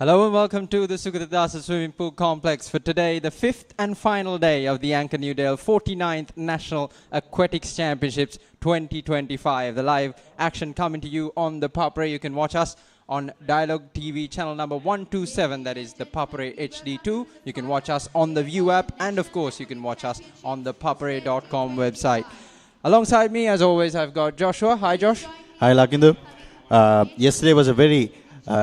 Hello and welcome to the Sugathadasa Swimming Pool Complex for today, the fifth and final day of the Anchor Newdale 49th National Aquatics Championships 2025. The live action coming to you on the Papare. You can watch us on Dialog TV channel number 127, that is the Papare HD2. You can watch us on the ViU App, and of course you can watch us on the papare.com website. Alongside me, as always, I've got Joshua. Hi, Josh. Hi, Lakindu. Yesterday was a very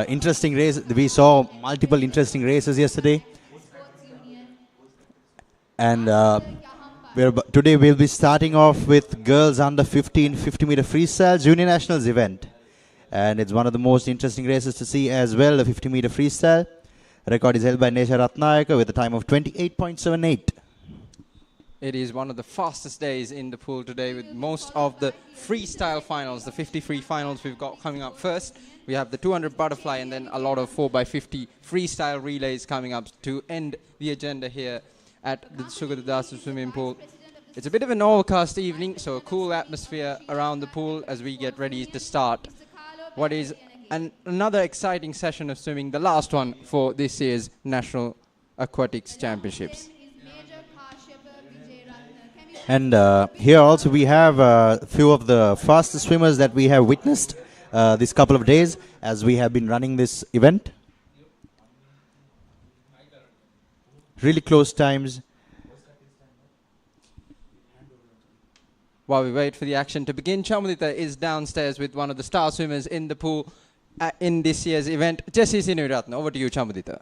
interesting race. We saw multiple interesting races yesterday. And today we'll be starting off with girls under 15 50-meter freestyle junior nationals event. And it's one of the most interesting races to see as well, the 50-meter freestyle. Record is held by Nesha Ratnayaka with a time of 28.78. It is one of the fastest days in the pool today, with most of the freestyle finals, the 50 free finals we've got coming up first. We have the 200 butterfly and then a lot of 4x50 freestyle relays coming up to end the agenda here at the Sugathadasa Swimming Pool. It's a bit of an overcast evening, so a cool atmosphere around the pool as we get ready to start what is another exciting session of swimming, the last one for this year's National Aquatics Championships. And here also we have a few of the fastest swimmers that we have witnessed this couple of days as we have been running this event. Really close times. While we wait for the action to begin, Chamudita is downstairs with one of the star swimmers in the pool in this year's event. Jessie Sinuratna, over to you, Chamudita.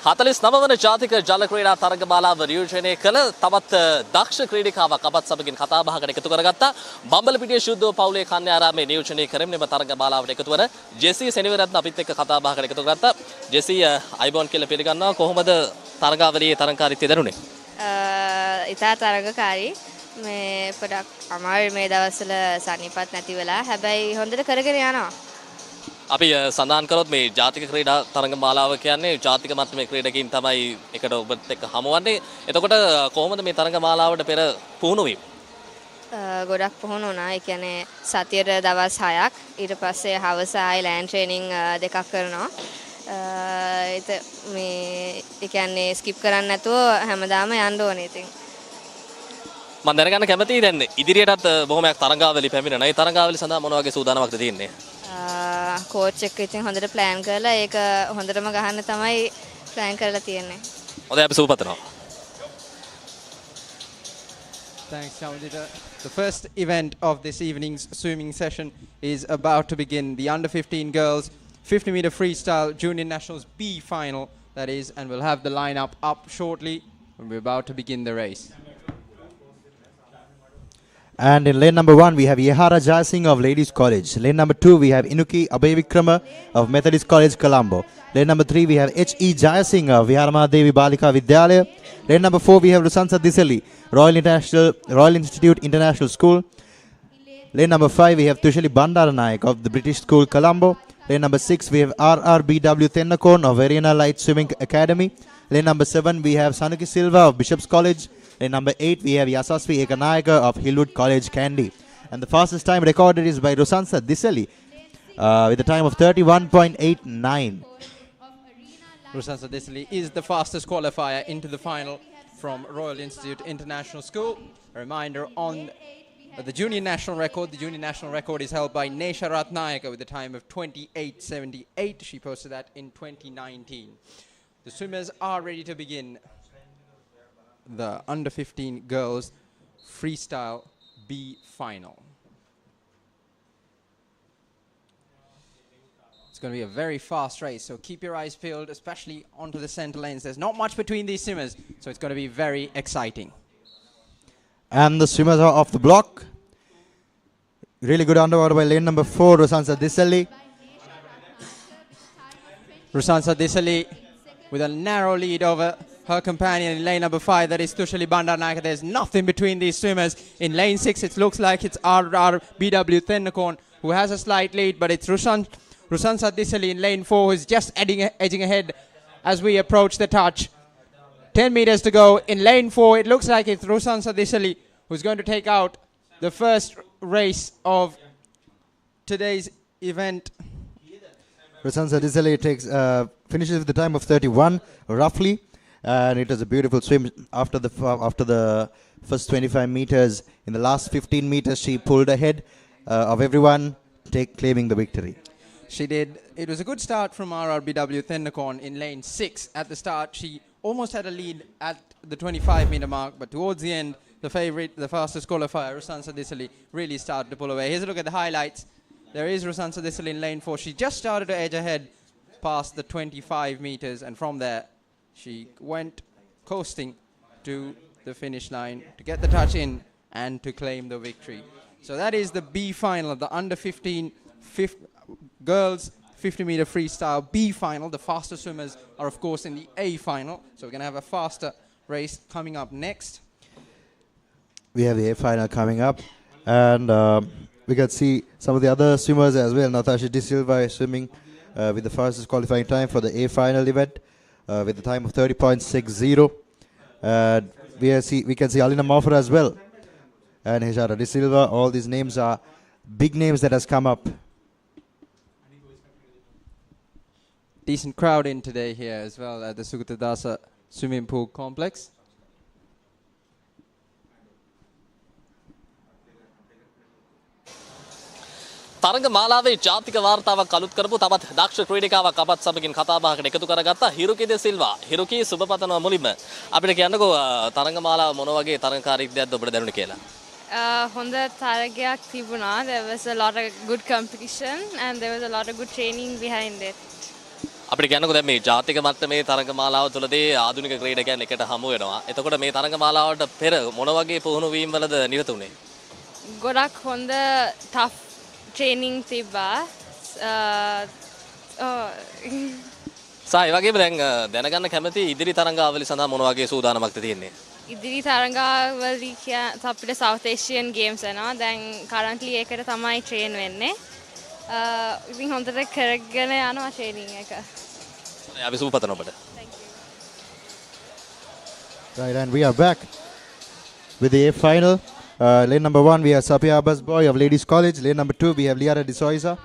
හතලිස් නවවන ජාතික ජල ක්‍රීඩා තරගමාලාව නියෝජනය කළ තවත් දක්ෂ ක්‍රීඩිකාවක් අපත් සමගින් කතා බහකට එකතු කරගත්තා. බම්බලපිටිය ශුද්ධෝ පවුලේ කන්‍යාරාමේ නියෝජනය කරමින් මෙම තරගමාලාවට එකතු වන ජෙසි සෙනවිරත්න අපිත් එක්ක කතා බහකට එකතු කරගත්තා. ජෙසි අයිබෝන් කියලා පිළිගන්නවා. කොහොමද තරගාවලියේ තරඟකාරීත්වය දරුණේ? ඉතා තරගකාරී. මේ පොඩක් අමාරුයි මේ දවස්වල සනීපත් නැති වෙලා. හැබැයි හොඳට කරගෙන යනවා. අපි සඳහන් කරොත් මේ ජාතික ක්‍රීඩා තරගමාලාව කියන්නේ ජාතික මට්ටමේ ක්‍රීඩකයින් තමයි එකට ඔබත් එක්ක හමුවන්නේ. එතකොට කොහොමද මේ තරගමාලාවට පෙර පුහුණු වීම? ගොඩක් පුහුණු වුණා. ඒ කියන්නේ සතියට දවස් 6ක් ඊට පස්සේ හවස ආයි ලෑන්ඩ් ට්‍රේනින් දෙකක් කරනවා. මේ ඒ කියන්නේ ස්කිප් කරන්නේ නැතුව හැමදාම යන්න ඕනේ ඉතින්. මම දැනගන්න කැමතියි දැන් ඉදිරියටත් බොහොමයක් තරගාවලි පැමිණෙනවා. ඒ තරගාවලි සඳහා මොන වගේ සූදානමක්ද තියෙන්නේ? කෝච් එක්ක ඉතින් හොඳට ප්ලෑන් කරලා ඒක හොඳටම ගහන්න තමයි ප්ලෑන් කරලා තියෙන්නේ. හොඳයි අපි සුබපතනවා. Thanks, Chamudita. The first event of this evening's swimming session is about to begin. The under 15 girls 50-meter freestyle junior nationals B final, that is, and we'll have the lineup up shortly when we're about to begin the race. And in lane number 1, we have Yehara Jasing of Ladies College. Lane number 2, we have Inuki Abhayavikrama of Methodist College, Colombo. Lane number 3, we have H.E. Jayasingh of Viharamadevi Balika Vidyalaya. Lane number 4, we have Rusansa Diseli, Royal Institute International School. Lane number 5, we have Tushali Bandaranayak of the British School, Colombo. Lane number 6, we have RRBW Tennakon of Verena Light Swimming Academy. Lane number 7, we have Sanuki Silva of Bishop's College. In number 8, we have Yasasvi Ekanayaka of Hillwood College, Kandy. And the fastest time recorded is by Rusansa Diseli with a time of 31.89. Rusansa Diseli is the fastest qualifier into the final from Royal Institute International School. A reminder on the junior national record. The junior national record is held by Nesha Ratnayaka with a time of 28.78. She posted that in 2019. The swimmers are ready to begin the under 15 girls freestyle B final. It's going to be a very fast race, so keep your eyes peeled, especially onto the center lanes. There's not much between these swimmers, so it's going to be very exciting. And the swimmers are off the block. Really good underwater by lane number 4, Rusansa Diseli. Rusansa Diseli with a narrow lead over her companion in lane number 5, that is Tushali Bandaranaika. There's nothing between these swimmers. In lane 6, it looks like it's RRBW Thennakorn who has a slight lead, but it's Rusansa Diseli in lane 4 who's just edging ahead as we approach the touch. 10 meters to go. In lane 4, it looks like it's Rusansa Diseli who's going to take out the first race of today's event. Rosansa Disele finishes with the time of 31 roughly, and it was a beautiful swim. After the first 25 meters, in the last 15 meters, she pulled ahead of everyone, claiming the victory. She did. It was a good start from RRBW Thennakorn in lane 6. At the start, she almost had a lead at the 25-meter mark, but towards the end, the favorite, the fastest qualifier, Rosansa Disele, really started to pull away. Here's a look at the highlights. There is Rosansa Disele in lane 4. She just started to edge ahead past the 25 meters, and from there, she went coasting to the finish line to get the touch in and to claim the victory. So that is the B final, the under 15 girls 50-meter freestyle B final. The fastest swimmers are, of course, in the A final. So we're going to have a faster race coming up next. We have the A final coming up, and we can see some of the other swimmers as well. Natasha De Silva is swimming with the fastest qualifying time for the A final event with the time of 30.60. We can see Alina Moffer as well, and Heshara De Silva. All these names are big names that has come up. Decent crowd in today here as well at the Sugathadasa Swimming Pool Complex. තරඟ මාලාවේ ජාතික වාර්තාවක් අලුත් කරපු තවත් දක්ෂ ක්‍රීඩිකාවක් අපත් සමගින් කතා බහකට එකතු කරගත්තා හිරුකි ද සිල්වා. හිරුකි සුබපතනවා මුලින්ම. අපිට කියන්නකෝ තරඟ මාලාව මොන වගේ තරඟකාරීත්වයක්ද ඔබට දැනුනේ කියලා. හොඳ තරගයක් තිබුණා. There was a lot of good competition and there was a lot of good training behind it. අපිට කියන්නකෝ දැන් මේ ජාතික මට්ටමේ තරඟ මාලාව තුළදී ආධුනික ක්‍රීඩකයන් එකට හමු වෙනවා. එතකොට මේ තරඟ මාලාවට පෙර මොන වගේ පුහුණු වීම් වලද නිරත වුනේ? ගොඩක් හොඳ tough training තිබ්බා. සායි වගේම දැන් දැනගන්න කැමති ඉදිරි තරඟාවලි සඳහා මොන වගේ සූදානමක්ද තියෙන්නේ? ඉදිරි තරඟාවලි අපිට South Asian Games යනවා. දැන් currently ඒකට තමයි train වෙන්නේ. ඉතින් හොඳට කරගෙන යනවා training එක. අපි සුබපතනවා ඔබට. Thank you. Right, and we are back with the A final. Lane number 1, we have Sapia Abbas Boy of Ladies College. Lane number 2, we have Liara De Soisa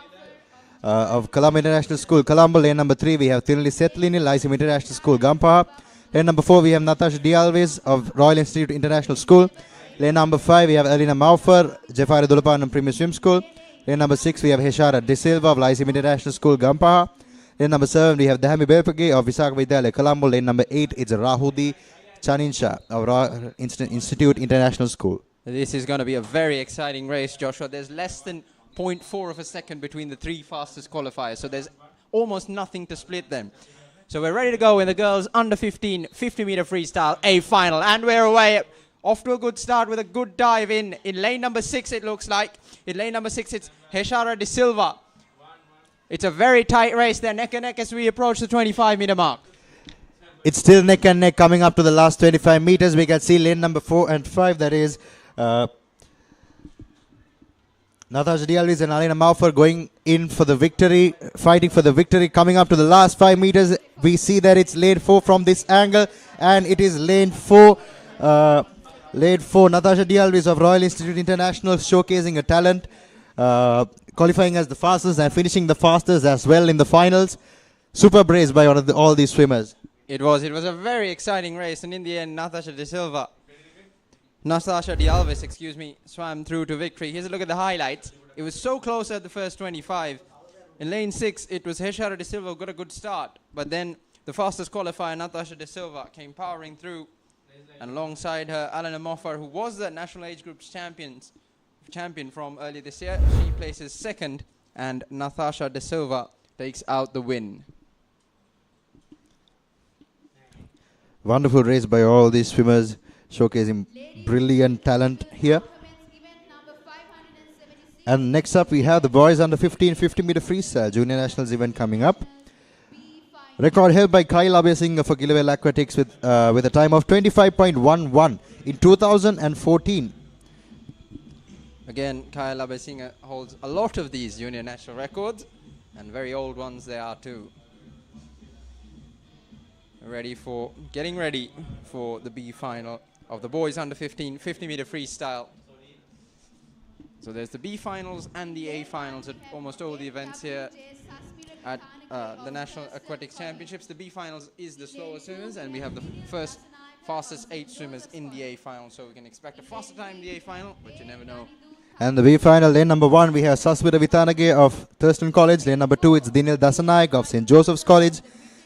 of Colombo International School, Colombo. Lane number 3, we have Tinali Setlini, Lyceum International School, Gampaha. Lane number 4, we have Natasha Dialves of Royal Institute International School. Lane number 5, we have Elena Maufer, Jafari Dulapan Premier Swim School. Lane number 6, we have Heshara De Silva of Lyceum International School, Gampaha. Lane number 7, we have Dahami Bepage of Visakha Vidyalaya, Colombo. Lane number 8, it's Rahudi Chaninsha of Royal Institute International School. This is going to be a very exciting race, Joshua. There's less than 0.4 of a second between the three fastest qualifiers, so there's almost nothing to split them. So we're ready to go in the girls under 15 50-meter freestyle A final, and we're away. Off to a good start with a good dive in lane number 6, it looks like. In lane number 6, it's Heshara De Silva. It's a very tight race there, neck and neck as we approach the 25-meter mark. It's still neck and neck coming up to the last 25 meters. We can see lane number 4 and 5, that is Natasha Dialves and Alina Maufer going in for the victory, fighting for the victory. Coming up to the last 5 meters, we see that it's lane 4 from this angle, and it is lane 4. Lane 4, Natasha Dialves of Royal Institute International, showcasing a talent, qualifying as the fastest and finishing the fastest as well in the finals. Superb race by all these swimmers. It was a very exciting race, and in the end, Natasha Dialves, swam through to victory. Here's a look at the highlights. It was so close at the first 25. In lane 6, it was Heshara De Silva who got a good start, but then the fastest qualifier, Natasha De Silva, came powering through, and alongside her, Alina Moffer, who was the national age group's champion from earlier this year, she places second, and Natasha De Silva takes out the win. Wonderful race by all these swimmers, showcasing brilliant talent here. And next up, we have the boys under 15 50-meter freestyle junior nationals event coming up. Record held by Kyle Abesing for Gilwell Aquatics with a time of 25.11 in 2014. Again, Kyle Abesing holds a lot of these junior national records, and very old ones they are too. Getting ready for the B final of the boys under 15 50-meter freestyle. So there's the B finals and the A finals at almost all the events here at the National Aquatics Championships. The B finals is the slower swimmers, and we have the first fastest 8 swimmers in the A final. So we can expect a faster time in the A final, but you never know. And the B final, lane number 1, we have Sasmita Vitanage of Thurston College. Lane number 2, it's Dinil Dasanaik of St. Joseph's College.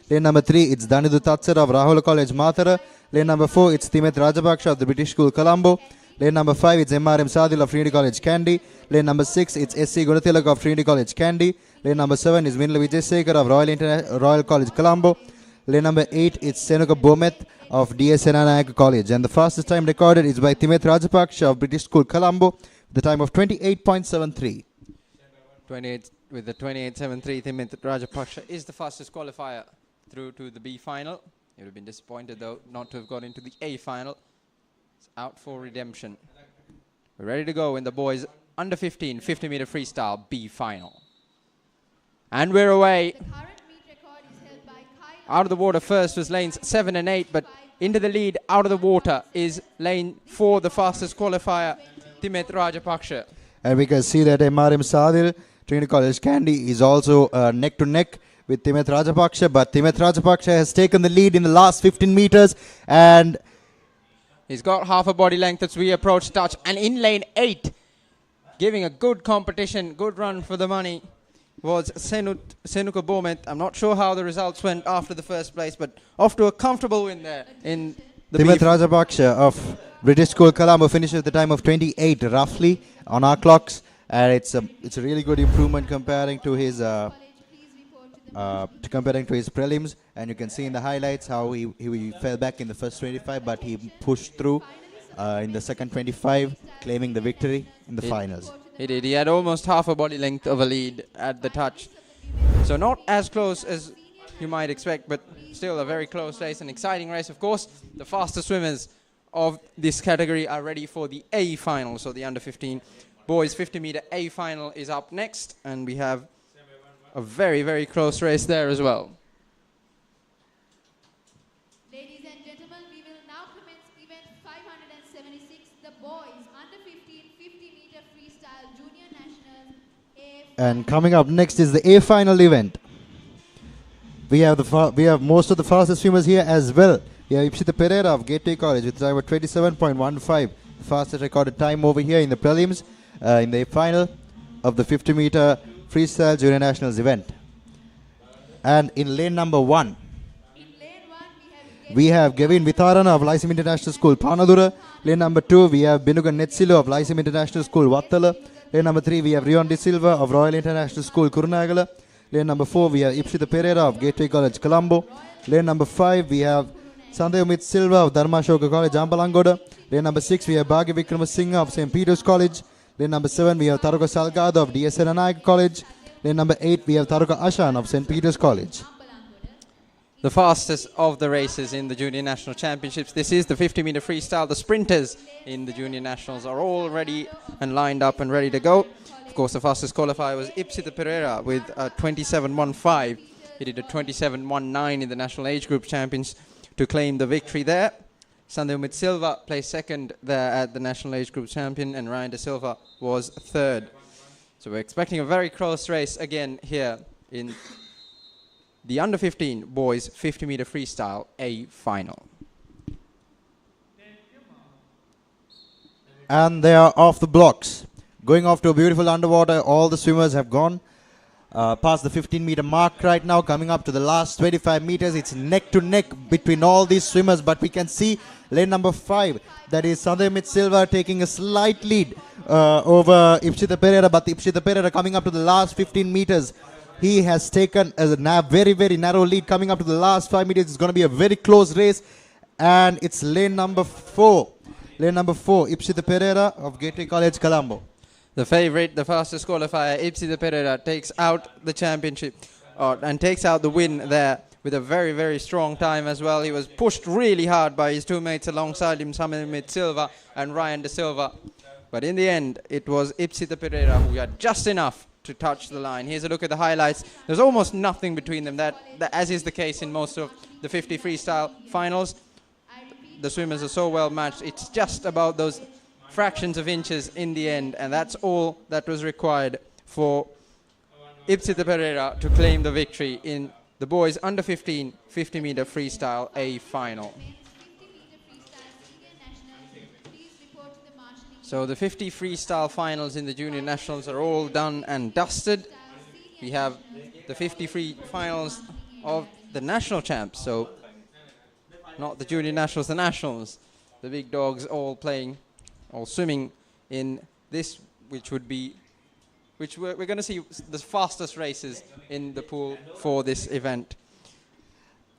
Lane number 3, it's Danidu Tatsar of Rahula College, Mathura. Lane number 4, it's Timet Rajapaksha of the British School, Colombo. Lane number 5, it's MRM Sadil of Trinity College, Kandy. Lane number 6, it's SC Gunathilak of Trinity College, Kandy. Lane number 7 is Vinla Vijaysekar of Royal College, Colombo. Lane number 8, it's Senuka Bomet of DS Senanayak College. And the fastest time recorded is by Timet Rajapaksha of British School, Colombo, the time of 28.73. 28 with the 28.73, Timet Rajapaksha is the fastest qualifier through to the B final. He would have been disappointed though not to have got into the A final. It's out for redemption. We're ready to go in the boys under 15 50-meter freestyle B final. And we're away. Out of the water first was lanes 7 and 8, but into the lead out of the water is lane 4, the fastest qualifier, Timet Rajapaksha. And we can see that MRM Sadil, Trinity College, Kandy, is also neck to neck with Timet Rajapaksha, but Timet Rajapaksha has taken the lead in the last 15 meters, and he's got half a body length as we approach touch, and in lane 8, giving a good competition, good run for the money, was Senuka Bomet. I'm not sure how the results went after the first place, but off to a comfortable win there in the Timet Rajapaksha of British School, Colombo, finishes the time of 28 roughly on our clocks, and it's a really good improvement comparing to his prelims. And you can see in the highlights how he fell back in the first 25, but he pushed through in the second 25, claiming the victory in the finals. He did. He had almost half a body length of a lead at the touch. So not as close as you might expect, but still a very close race, an exciting race. Of course, the fastest swimmers of this category are ready for the A final. So the under 15 boys 50-meter A final is up next, and we have a very, very close race there as well. Ladies and gentlemen, we will now commence event 576, the boys under 15 50-meter freestyle junior nationals A. And coming up next is the A final event. We have most of the fastest swimmers here as well. We have Ipshita Pereira of Gateway College with a time of 27.15, the fastest recorded time over here in the prelims in the final of the 50-meter freestyle junior nationals event. And in lane number 1, we have Gavin Vitharana of Lyceum International School, Panadura. Lane number 2, we have Binuga Netsilo of Lyceum International School, Wattala. Lane number 3, we have Rion De Silva of Royal International School, Kurunagala. Lane number 4, we have Ipshita Pereira of Gateway College, Colombo. Lane number 5, we have Sandhayumit Silva of Dharmashoka College, Ambalangoda. Lane number 6, we have Bhagya Vikramasinghe of St. Peter's College. Lane number 7, we have Taruka Salgado of DS Senanayak College. Lane number 8, we have Taruka Ashan of St. Peter's College. The fastest of the races in the Junior National Championships. This is the 50-meter freestyle. The sprinters in the Junior Nationals are all ready and lined up and ready to go. Of course, the fastest qualifier was Ipsita Pereira with 27.15. He did a 27.19 in the National Age Group Champions to claim the victory there. Sandhayumit Silva placed second there at the National Age Group Champion, and Ryan De Silva was third. So we're expecting a very close race again here in the under 15 boys 50-meter freestyle A final. And they are off the blocks. Going off to a beautiful underwater. All the swimmers have gone past the 15-meter mark right now. Coming up to the last 25 meters. It's neck to neck between all these swimmers. But we can see lane number 5. That is Sandhayumit Silva taking a slight lead over Ipshita Pereira. But Ipshita Pereira coming up to the last 15 meters. He has taken a very, very narrow lead. Coming up to the last 5 meters. It's going to be a very close race. And it's lane number 4. Lane number 4, Ipshita Pereira of Gateway College, Colombo. The favorite, the fastest qualifier, Ipshita Pereira, takes out the championship and takes out the win there with a very, very strong time as well. He was pushed really hard by his two mates alongside him, Sandhayumit Silva and Ryan De Silva. But in the end, it was Ipshita Pereira who had just enough to touch the line. Here's a look at the highlights. There's almost nothing between them, that as is the case in most of the 50 freestyle finals. The swimmers are so well matched. It's just about those fractions of inches in the end, and that's all that was required for Ipsita Pereira to claim the victory in the boys under 15 50-meter freestyle A final. So the 50 freestyle finals in the junior nationals are all done and dusted. We have the 50 free finals of the national champs, so not the junior nationals, the nationals. The big dogs all playing, all swimming in this, which we're going to see the fastest races in the pool for this event.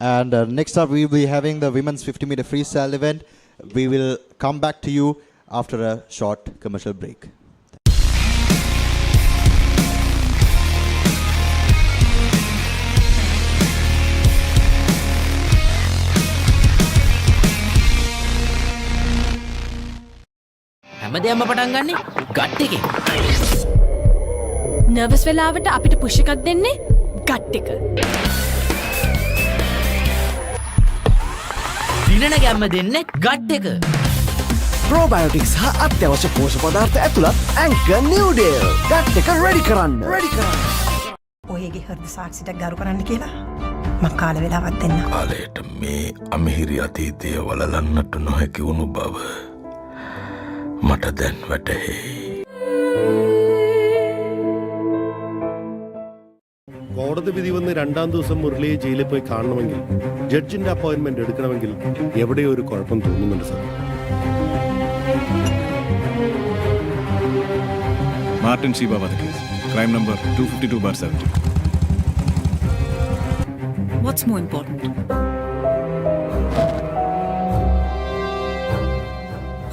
And next up, we will be having the women's 50-meter freestyle event. We will come back to you after a short commercial break. හැමදේම පටන් ගන්නේ gut එකෙන්. Nervous වෙලාවට අපිට push එකක් දෙන්නේ gut එක. දිනන ගැම්ම දෙන්නේ ගට් එක. ප්‍රෝබයොටික්ස් හා අත්‍යවශ්‍ය පෝෂක පදාර්ථ ඇතුළත් Anchor Newdale ගට් එක රෙඩි කරන්න. ඔයගේ හෘද සාක්ෂියට ගරු කරන්න කියලා මම කාල වේලාවක් දෙන්න. කාලයට මේ අමිහිරි අතීතය වලලන්නට නොහැකි වුණු බව මට දැන් වැටහෙයි. കോടതി വിധി വന്ന് രണ്ടാം ദിവസം മുരളിയെ ജയിലിൽ പോയി കാണണമെങ്കിൽ ജഡ്ജിന്റെ അപ്പോയിന്റ്മെന്റ് എടുക്കണമെങ്കിൽ എവിടെയോ ഒരു കുഴപ്പം തോന്നുന്നുണ്ട് sir. Martin Shiba case. Crime number 252/70. What's more important?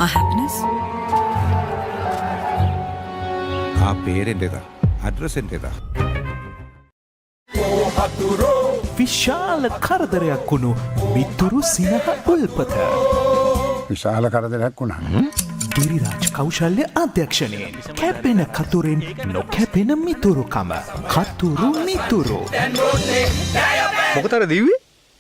Our happiness? ఆ పేరేంటేదా అడ్రస్ ఏంటేదా විශාල කරදරයක් වුණු මිතුරු සිනහ උල්පත. විශාල කරදරයක් වුණා. ගිරිරාජ් කෞශල්‍ය අධ්‍යක්ෂණයෙන් කැපෙන කතුරෙන් නොකැපෙන මිතුරුකම. කතුරු මිතුරු. මොකටද දීවි?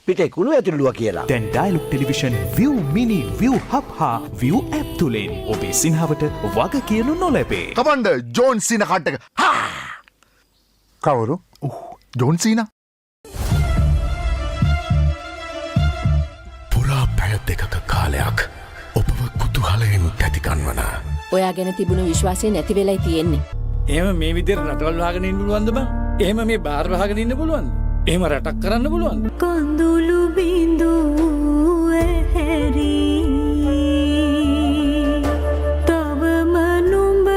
පිටේ කුණු ඇතුළුවා කියලා. දැන් Dialog television ViU Mini ViU Hub හා ViU App තුලින් ඔබේ සිනහවට වග කියනු නොලැබේ. කමන්ඩ ජෝන් සීනා කට් එක. කවුරු? John Cena. පුරා පැය දෙකක කාලයක් ඔබව කුතුහලයෙන් තැතිගන්වන. ඔයා ගැන තිබුණු විශ්වාසය නැති වෙලයි තියෙන්නේ. එහෙම මේ විදිහට රටවල් වහගෙන ඉන්න පුළුවන්ද බං? එහෙම මේ බාර් වහගෙන ඉන්න පුළුවන්ද? එහෙම රටක් කරන්න පුළුවන්ද? කොඳුළු බිඳුව හැරි තවම නුඹ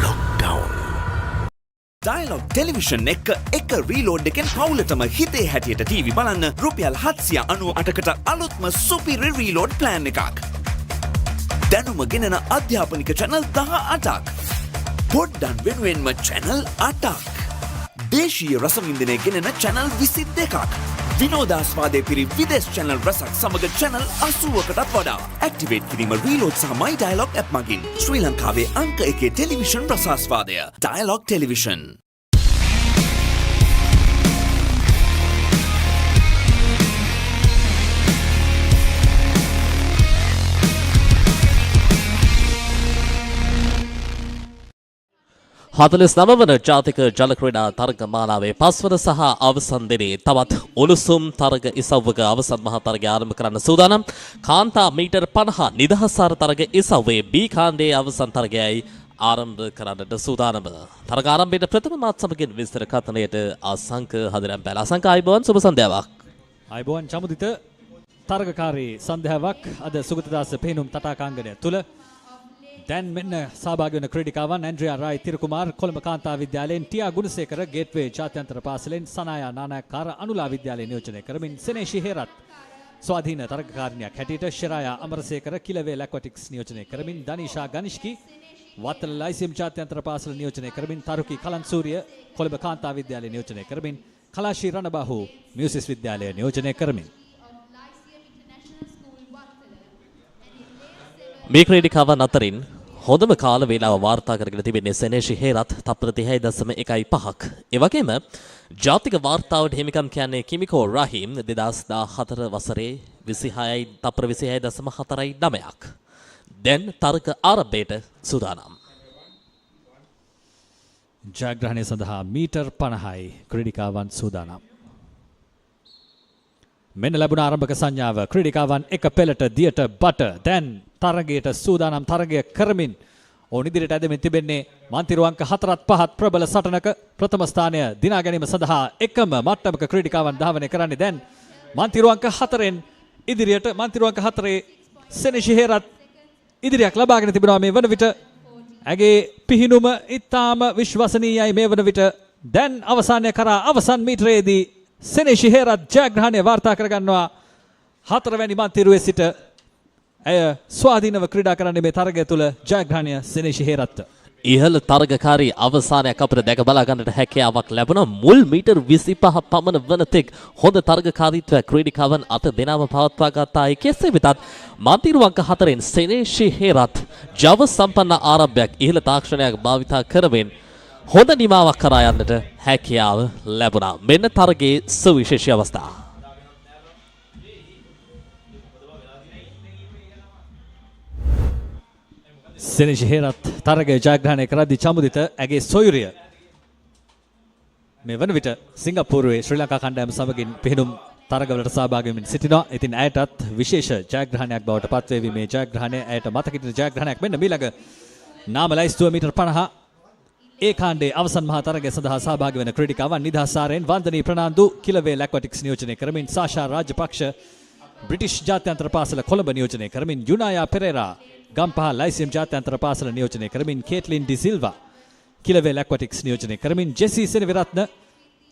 ලොක්ඩවුන්. ඩයලොග් ටෙලිවිෂන් එක රීලෝඩ් එකෙන් පවුලටම හිතේ හැටියට ටීවී බලන්න රුපියල් 798කට අලුත්ම සුපිරි රීලෝඩ් ප්ලෑන් එකක්. දැනුම ගෙනන අධ්‍යාපනික channel 18ක්. පොඩ්ඩන් වෙනුවෙන්ම channel 8ක්. දේශීය රසවින්දනය ගෙනන channel 22ක්. විනෝදාස්වාදයේ පිරි විදේශ channel රසක් සමග channel 80කටත් වඩා. ඇක්ටිවේට් කිරීම රීලෝඩ් සහ My Dialog app මගින්. ශ්‍රී ලංකාවේ අංක 1 ටෙලිවිෂන් රසාස්වාදය. Dialog Television. හතලිස් නවවන ජාතික ජල ක්‍රීඩා තරග මාලාවේ පස්වන සහ අවසන් දිනේ තවත් උණුසුම් තරග ඉසව්වක අවසන් මහා තරගය ආරම්භ කරන්න සූදානම්. කාන්තා මීටර් 50 නිදහසාර තරග ඉසව්වේ B කාණ්ඩයේ අවසන් තරගයයි ආරම්භ කරන්නට සූදානම. තරග ආරම්භයේ ප්‍රථම මාත් සමගින් විස්තර කතනයට අසංක හදරම් පැල. අසංක ආයිබෝන් සුබ සන්ධ්‍යාවක්. ආයිබෝන් චමුදිත තරගකාරී සන්ධ්‍යාවක් අද සුගතදාස පේනුම් තටාකාංගණය තුල. දැන් මෙන්න සහභාගී වන ක්‍රීඩිකාවන් ඇන්ඩ්‍රියා රායි තිරකුමාර් කොළඹ කාන්තා විද්‍යාලයෙන්, ටියා ගුණසේකර ගේට්වේ ජාත්‍යන්තර පාසලෙන්, සනායා නානායක්කාර අනුලා විද්‍යාලය නියෝජනය කරමින්, සෙනේෂි හේරත් ස්වාධීන තරගකාරිනියක් හැටියට, ශිරායා අමරසේකර කිලවේල ඇක්වැටික්ස් නියෝජනය කරමින්, දනීෂා ගනිෂ්කි වත්තල ලයිසියම් ජාත්‍යන්තර පාසල නියෝජනය කරමින්, තරුකි කලන්සූරිය කොළඹ කාන්තා විද්‍යාලය නියෝජනය කරමින්, කලාශී රණබාහු මියුසිස් විද්‍යාලය නියෝජනය කරමින්. මේ ක්‍රීඩිකාවන් අතරින් හොඳම කාල වේලාව වාර්තා කරගෙන තිබෙන්නේ සෙනේෂි හේරත් තප්පර 30.1ක්. ඒ වගේම ජාතික වාර්තාවට හිමිකම් කියන්නේ කිමිකෝ රහීම් 2014 වසරේ 26යි තප්පර 26.4ක්. දැන් තරග ආරම්භයට සූදානම්. ජයග්‍රහණය සඳහා මීටර් 50යි ක්‍රීඩිකාවන් සූදානම්. මෙන්න ලැබුණ ආරම්භක සංඥාව. ක්‍රීඩිකාවන් එක පෙළට දියට බට දැන් තරගයට සූදානම් තරගය කරමින් ඔවුන් ඉදිරියට ඇදෙමින් තිබෙන්නේ මන්තිරු අංක 4-5 ප්‍රබල සටනක ප්‍රථම ස්ථානය දිනා ගැනීම සඳහා එකම මට්ටමක ක්‍රීඩිකාවන් ධාවනය කරන්නේ. දැන් මන්තිරු අංක 4න් ඉදිරියට මන්තිරු අංක 4 සෙනෙෂි හේරත් ඉදිරියක් ලබාගෙන තිබෙනවා මේ වන විට. ඇගේ පිහිනුම ඉතාම විශ්වසනීයයි මේ වන විට. දැන් අවසානය කරා අවසන් මීටරයේදී සෙනෙෂි හේරත් ජයග්‍රහණය වාර්තා කරගන්නවා. 4 වැනි මන්තිරුවේ සිට ඇය ස්වාධීනව ක්‍රීඩා කරන්නේ මේ තරගය තුළ. ජයග්‍රහණය සෙනෙෂි හේරත්. ඉහළ තරගකාරී අවසානයක් අපිට දැක බලා ගන්නට හැකියාවක් ලැබුණා. මුල් මීටර් 25 පමණ වන තෙක් හොඳ තරගකාරීත්වය ක්‍රීඩිකාවන් අත දෙනම පවත්වා ගත්තායි. කෙසේ වෙතත් මන්තිරු අංක 4න් සෙනෙෂි හේරත් ජව සම්පන්න ආරම්භයක් ඉහළ තාක්ෂණයක් භාවිතා කරමින් හොඳ නිමාවක් කරා යන්නට හැකියාව ලැබුණා. මෙන්න තරගයේ සුවිශේෂී අවස්ථා. සෙනෙෂි හේරත් තරගය ජයග්‍රහණය කරද්දී චමුදිත ඇගේ සොයුරිය මේ වන විට සිංගප්පූරුවේ ශ්‍රී ලංකා කණ්ඩායම සමගින් පිහිනුම් තරගවලට සහභාගී වෙමින් සිටිනවා. ඉතින් ඇයටත් විශේෂ ජයග්‍රහණයක් බවට පත්වේවි මේ ජයග්‍රහණය. ඇයට මතකින් ජයග්‍රහණයක්. මෙන්න මීළඟ නාම ලයිස්තුව මීටර් 50 ඒ කාණ්ඩයේ අවසන් මහා තරගය සඳහා සහභාගී වන ක්‍රීඩිකාවන් නිදහස් සාරයෙන් වන්දනී ප්‍රනාන්දු කිලවේල් ඇක්වැටික්ස් නියෝජනය කරමින් සාෂා රාජපක්ෂ බ්‍රිටිෂ් ජාත්‍යන්තර පාසල කොළඹ නියෝජනය කරමින් යුනායා පෙරේරා ගම්පහ ලයිසියම් ජාත්‍යන්තර පාසල නියෝජනය කරමින් කේට්ලින් ඩි සිල්වා කිලවේල් ඇක්වැටික්ස් නියෝජනය කරමින් ජෙසි සෙනවිරත්න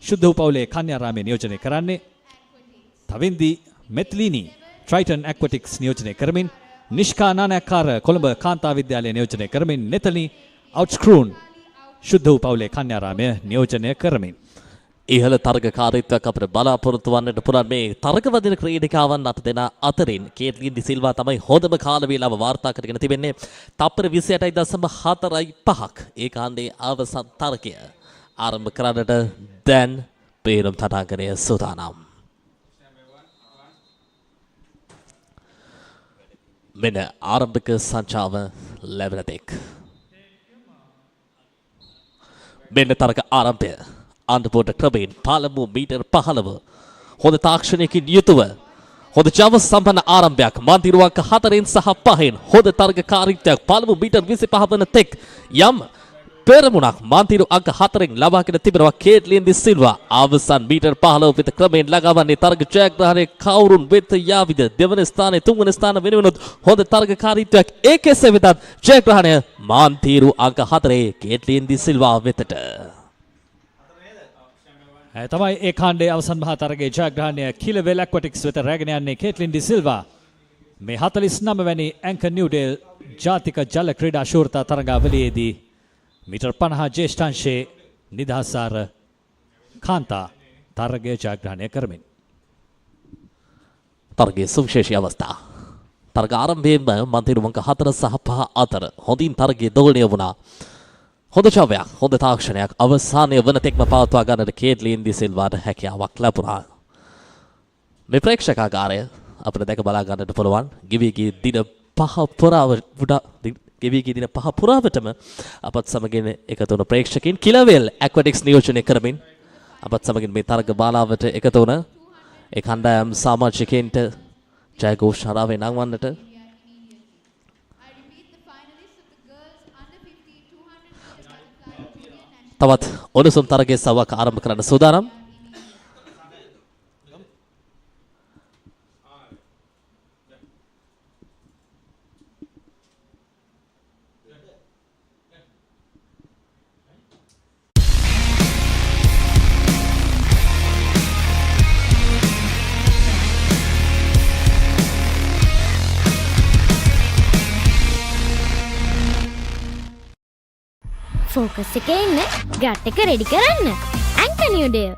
ශුද්ධ වූ පවුලේ කන්‍යාරාමයේ නියෝජනය කරන්නේ. තවින්දි මෙත්ලිනි ට්‍රයිටන් ඇක්වැටික්ස් නියෝජනය කරමින් නිෂ්කා නානයක්කාර කොළඹ කාන්තා විද්‍යාලය නියෝජනය කරමින් නෙතලි අවුට්ස්ක්‍රූන් ශුද්ධ වූ පවුලේ කන්‍යාරාමය නියෝජනය කරමින් ඉහළ තරගකාරීත්වයක් අපිට බලාපොරොත්තු වන්නට පුළුවන්. මේ තරගවදින ක්‍රීඩිකාවන් අත දෙන අතරින් කේට්ලින් ඩි සිල්වා තමයි හොඳම කාල වේලාව වාර්තා කරගෙන තිබෙන්නේ. තප්පර 28.45ක් ඒ කාණ්ඩයේ අවසන් තරගය ආරම්භ කරන්නට දැන් පේරම් තටාකරය සූදානම්. මෙන්න ආරම්භක සංචාව ලැබෙන තෙක් මෙන්න තරග ආරම්භය. අන්ඩපෝට ක්‍රමයෙන් පළමු මීටර් 15 හොඳ තාක්ෂණයකින් යුතුව හොඳ ජව සම්පන්න ආරම්භයක්. මන්තිරු අංක 4න් සහ 5න් හොඳ තරගකාරීත්වයක් පළමු මීටර් 25 වන තෙක් යම් පෙරමුණක් මන්තිරු අංක 4න් ලබාගෙන තිබෙනවා. කේට්ලින් ඩි සිල්වා අවසන් මීටර් 15 වෙත ක්‍රමයෙන් ළඟවන්නේ. තරග ජයග්‍රහණය කවුරුන් වෙත යාවිද? දෙවන ස්ථානයේ තුන්වන ස්ථාන වෙනුවෙනුත් හොඳ තරගකාරීත්වයක්. ඒ කෙසේ වෙතත් ජයග්‍රහණය මන්තිරු අංක 4 කේට්ලින් ඩි සිල්වා වෙතට. තමයි ඒ කාණ්ඩයේ අවසන් මහා තරගයේ ජයග්‍රහණය කිලවේල් ඇක්වැටික්ස් වෙත රැගෙන යන්නේ කේට්ලින් ඩි සිල්වා. මේ 49 වැනි ඇන්කර් නිව්ඩේල් ජාතික ජල ක්‍රීඩා ශූරතා තරගාවලියේදී මීටර් 50 ජේෂ්ඨාංශයේ නිදහසාර කාන්තා තරගය ජයග්‍රහණය කරමින් තරගයේ සුවිශේෂී අවස්ථා. තරග ආරම්භයේම මන්තිරු අංක 4 සහ 5 අතර හොඳින් තරගයේ දෝලණය වුණා. හොඳ චවයක් හොඳ තාක්ෂණයක් අවසානයේ වන තෙක්ම පවත්වා ගන්නට කේට්ලින් ඩි සිල්වාට හැකියාවක් ලැබුණා. මේ ප්‍රේක්ෂකාගාරය අපිට දැක බලා ගන්නට පුළුවන්. ගෙවිගේ දින 5 පුරාවටම අපත් සමගින් එකතු වුණ ප්‍රේක්ෂකින් කිලවේල් ඇක්වැටික්ස් නියෝජනය කරමින් අපත් සමගින් මේ තරග බාලාවට එකතු වුණ ඒ කණ්ඩායම් සමාජිකයින්ට ජයഘോഷාරාවේ නංවන්නට තවත් ඔලුසුම් තරගයේ සවක් ආරම්භ කරන්න සූදානම්. ෆෝකස් එකේ ඉන්න ගැට් එක රෙඩි කරන්න. ඇන්කර් නිව්ඩේල්.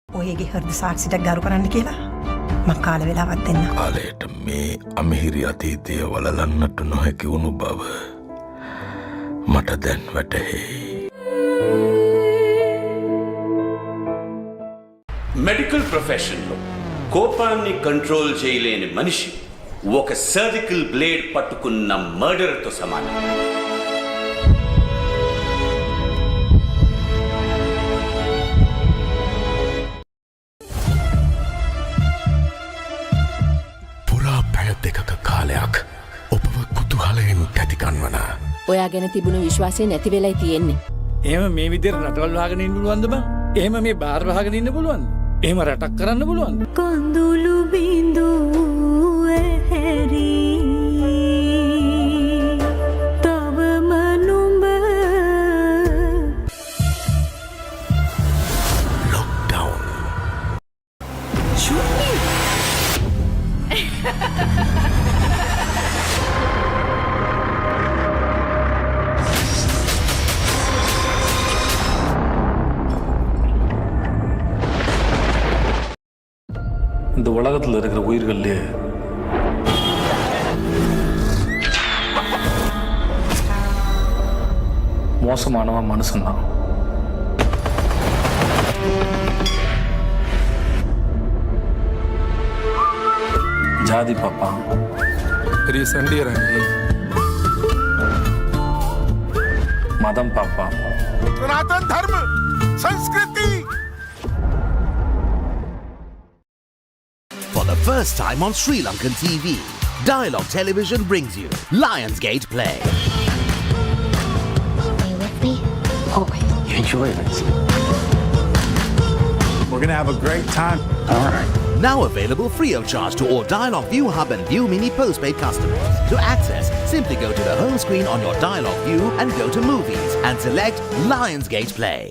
ඔයගේ හෘද සාක්ෂියට ගරු කරන්න කියලා මං කාල වෙලාවක් දෙන්න. කාලයට මේ අමිහිරි අතීතය වලලන්නට නොහැකි වුණු බව මට දැන් වැටහෙයි. మెడికల్ ప్రొఫెషన్లో కోపాన్ని కంట్రోల్ చేయలేని మనిషి ఒక సర్జికల్ బ్లేడ్ పట్టుకున్న మర్డర్తో సమానం. පුරා පැය දෙකක කාලයක් ඔබව කුතුහලයෙන් තැතිගන්වන ඔයා ගැන තිබුණු විශ්වාසය නැති වෙලයි තියෙන්නේ. එහෙම මේ විදිහට රටවල් වහගෙන ඉන්න පුළුවන්ද බං? එහෙම මේ බාර් වහගෙන ඉන්න පුළුවන්ද? එහෙම රටක් කරන්න පුළුවන්ද? කඳුළු බිඳු ඇහැරි තවම නුඹ ලොක්ඩවුන් இந்த உலகத்தில் இருக்கிற உயிர்கள்லே மோசமானவன் மனுஷன்தான். ஜாதி பார்ப்பான், பெரிய சண்டியரங்கி, மதம் பார்ப்பான், सनातन धर्म संस्कृति. For the first time on Sri Lankan TV, Dialog Television brings you Lionsgate Play. Are you with me? Always. You enjoy this? We're gonna have a great time. All right. Now available free of charge to all Dialog ViU Hub and ViU Mini postpaid customers. To access, simply go to the home screen on your Dialog ViU and go to Movies and select Lionsgate Play.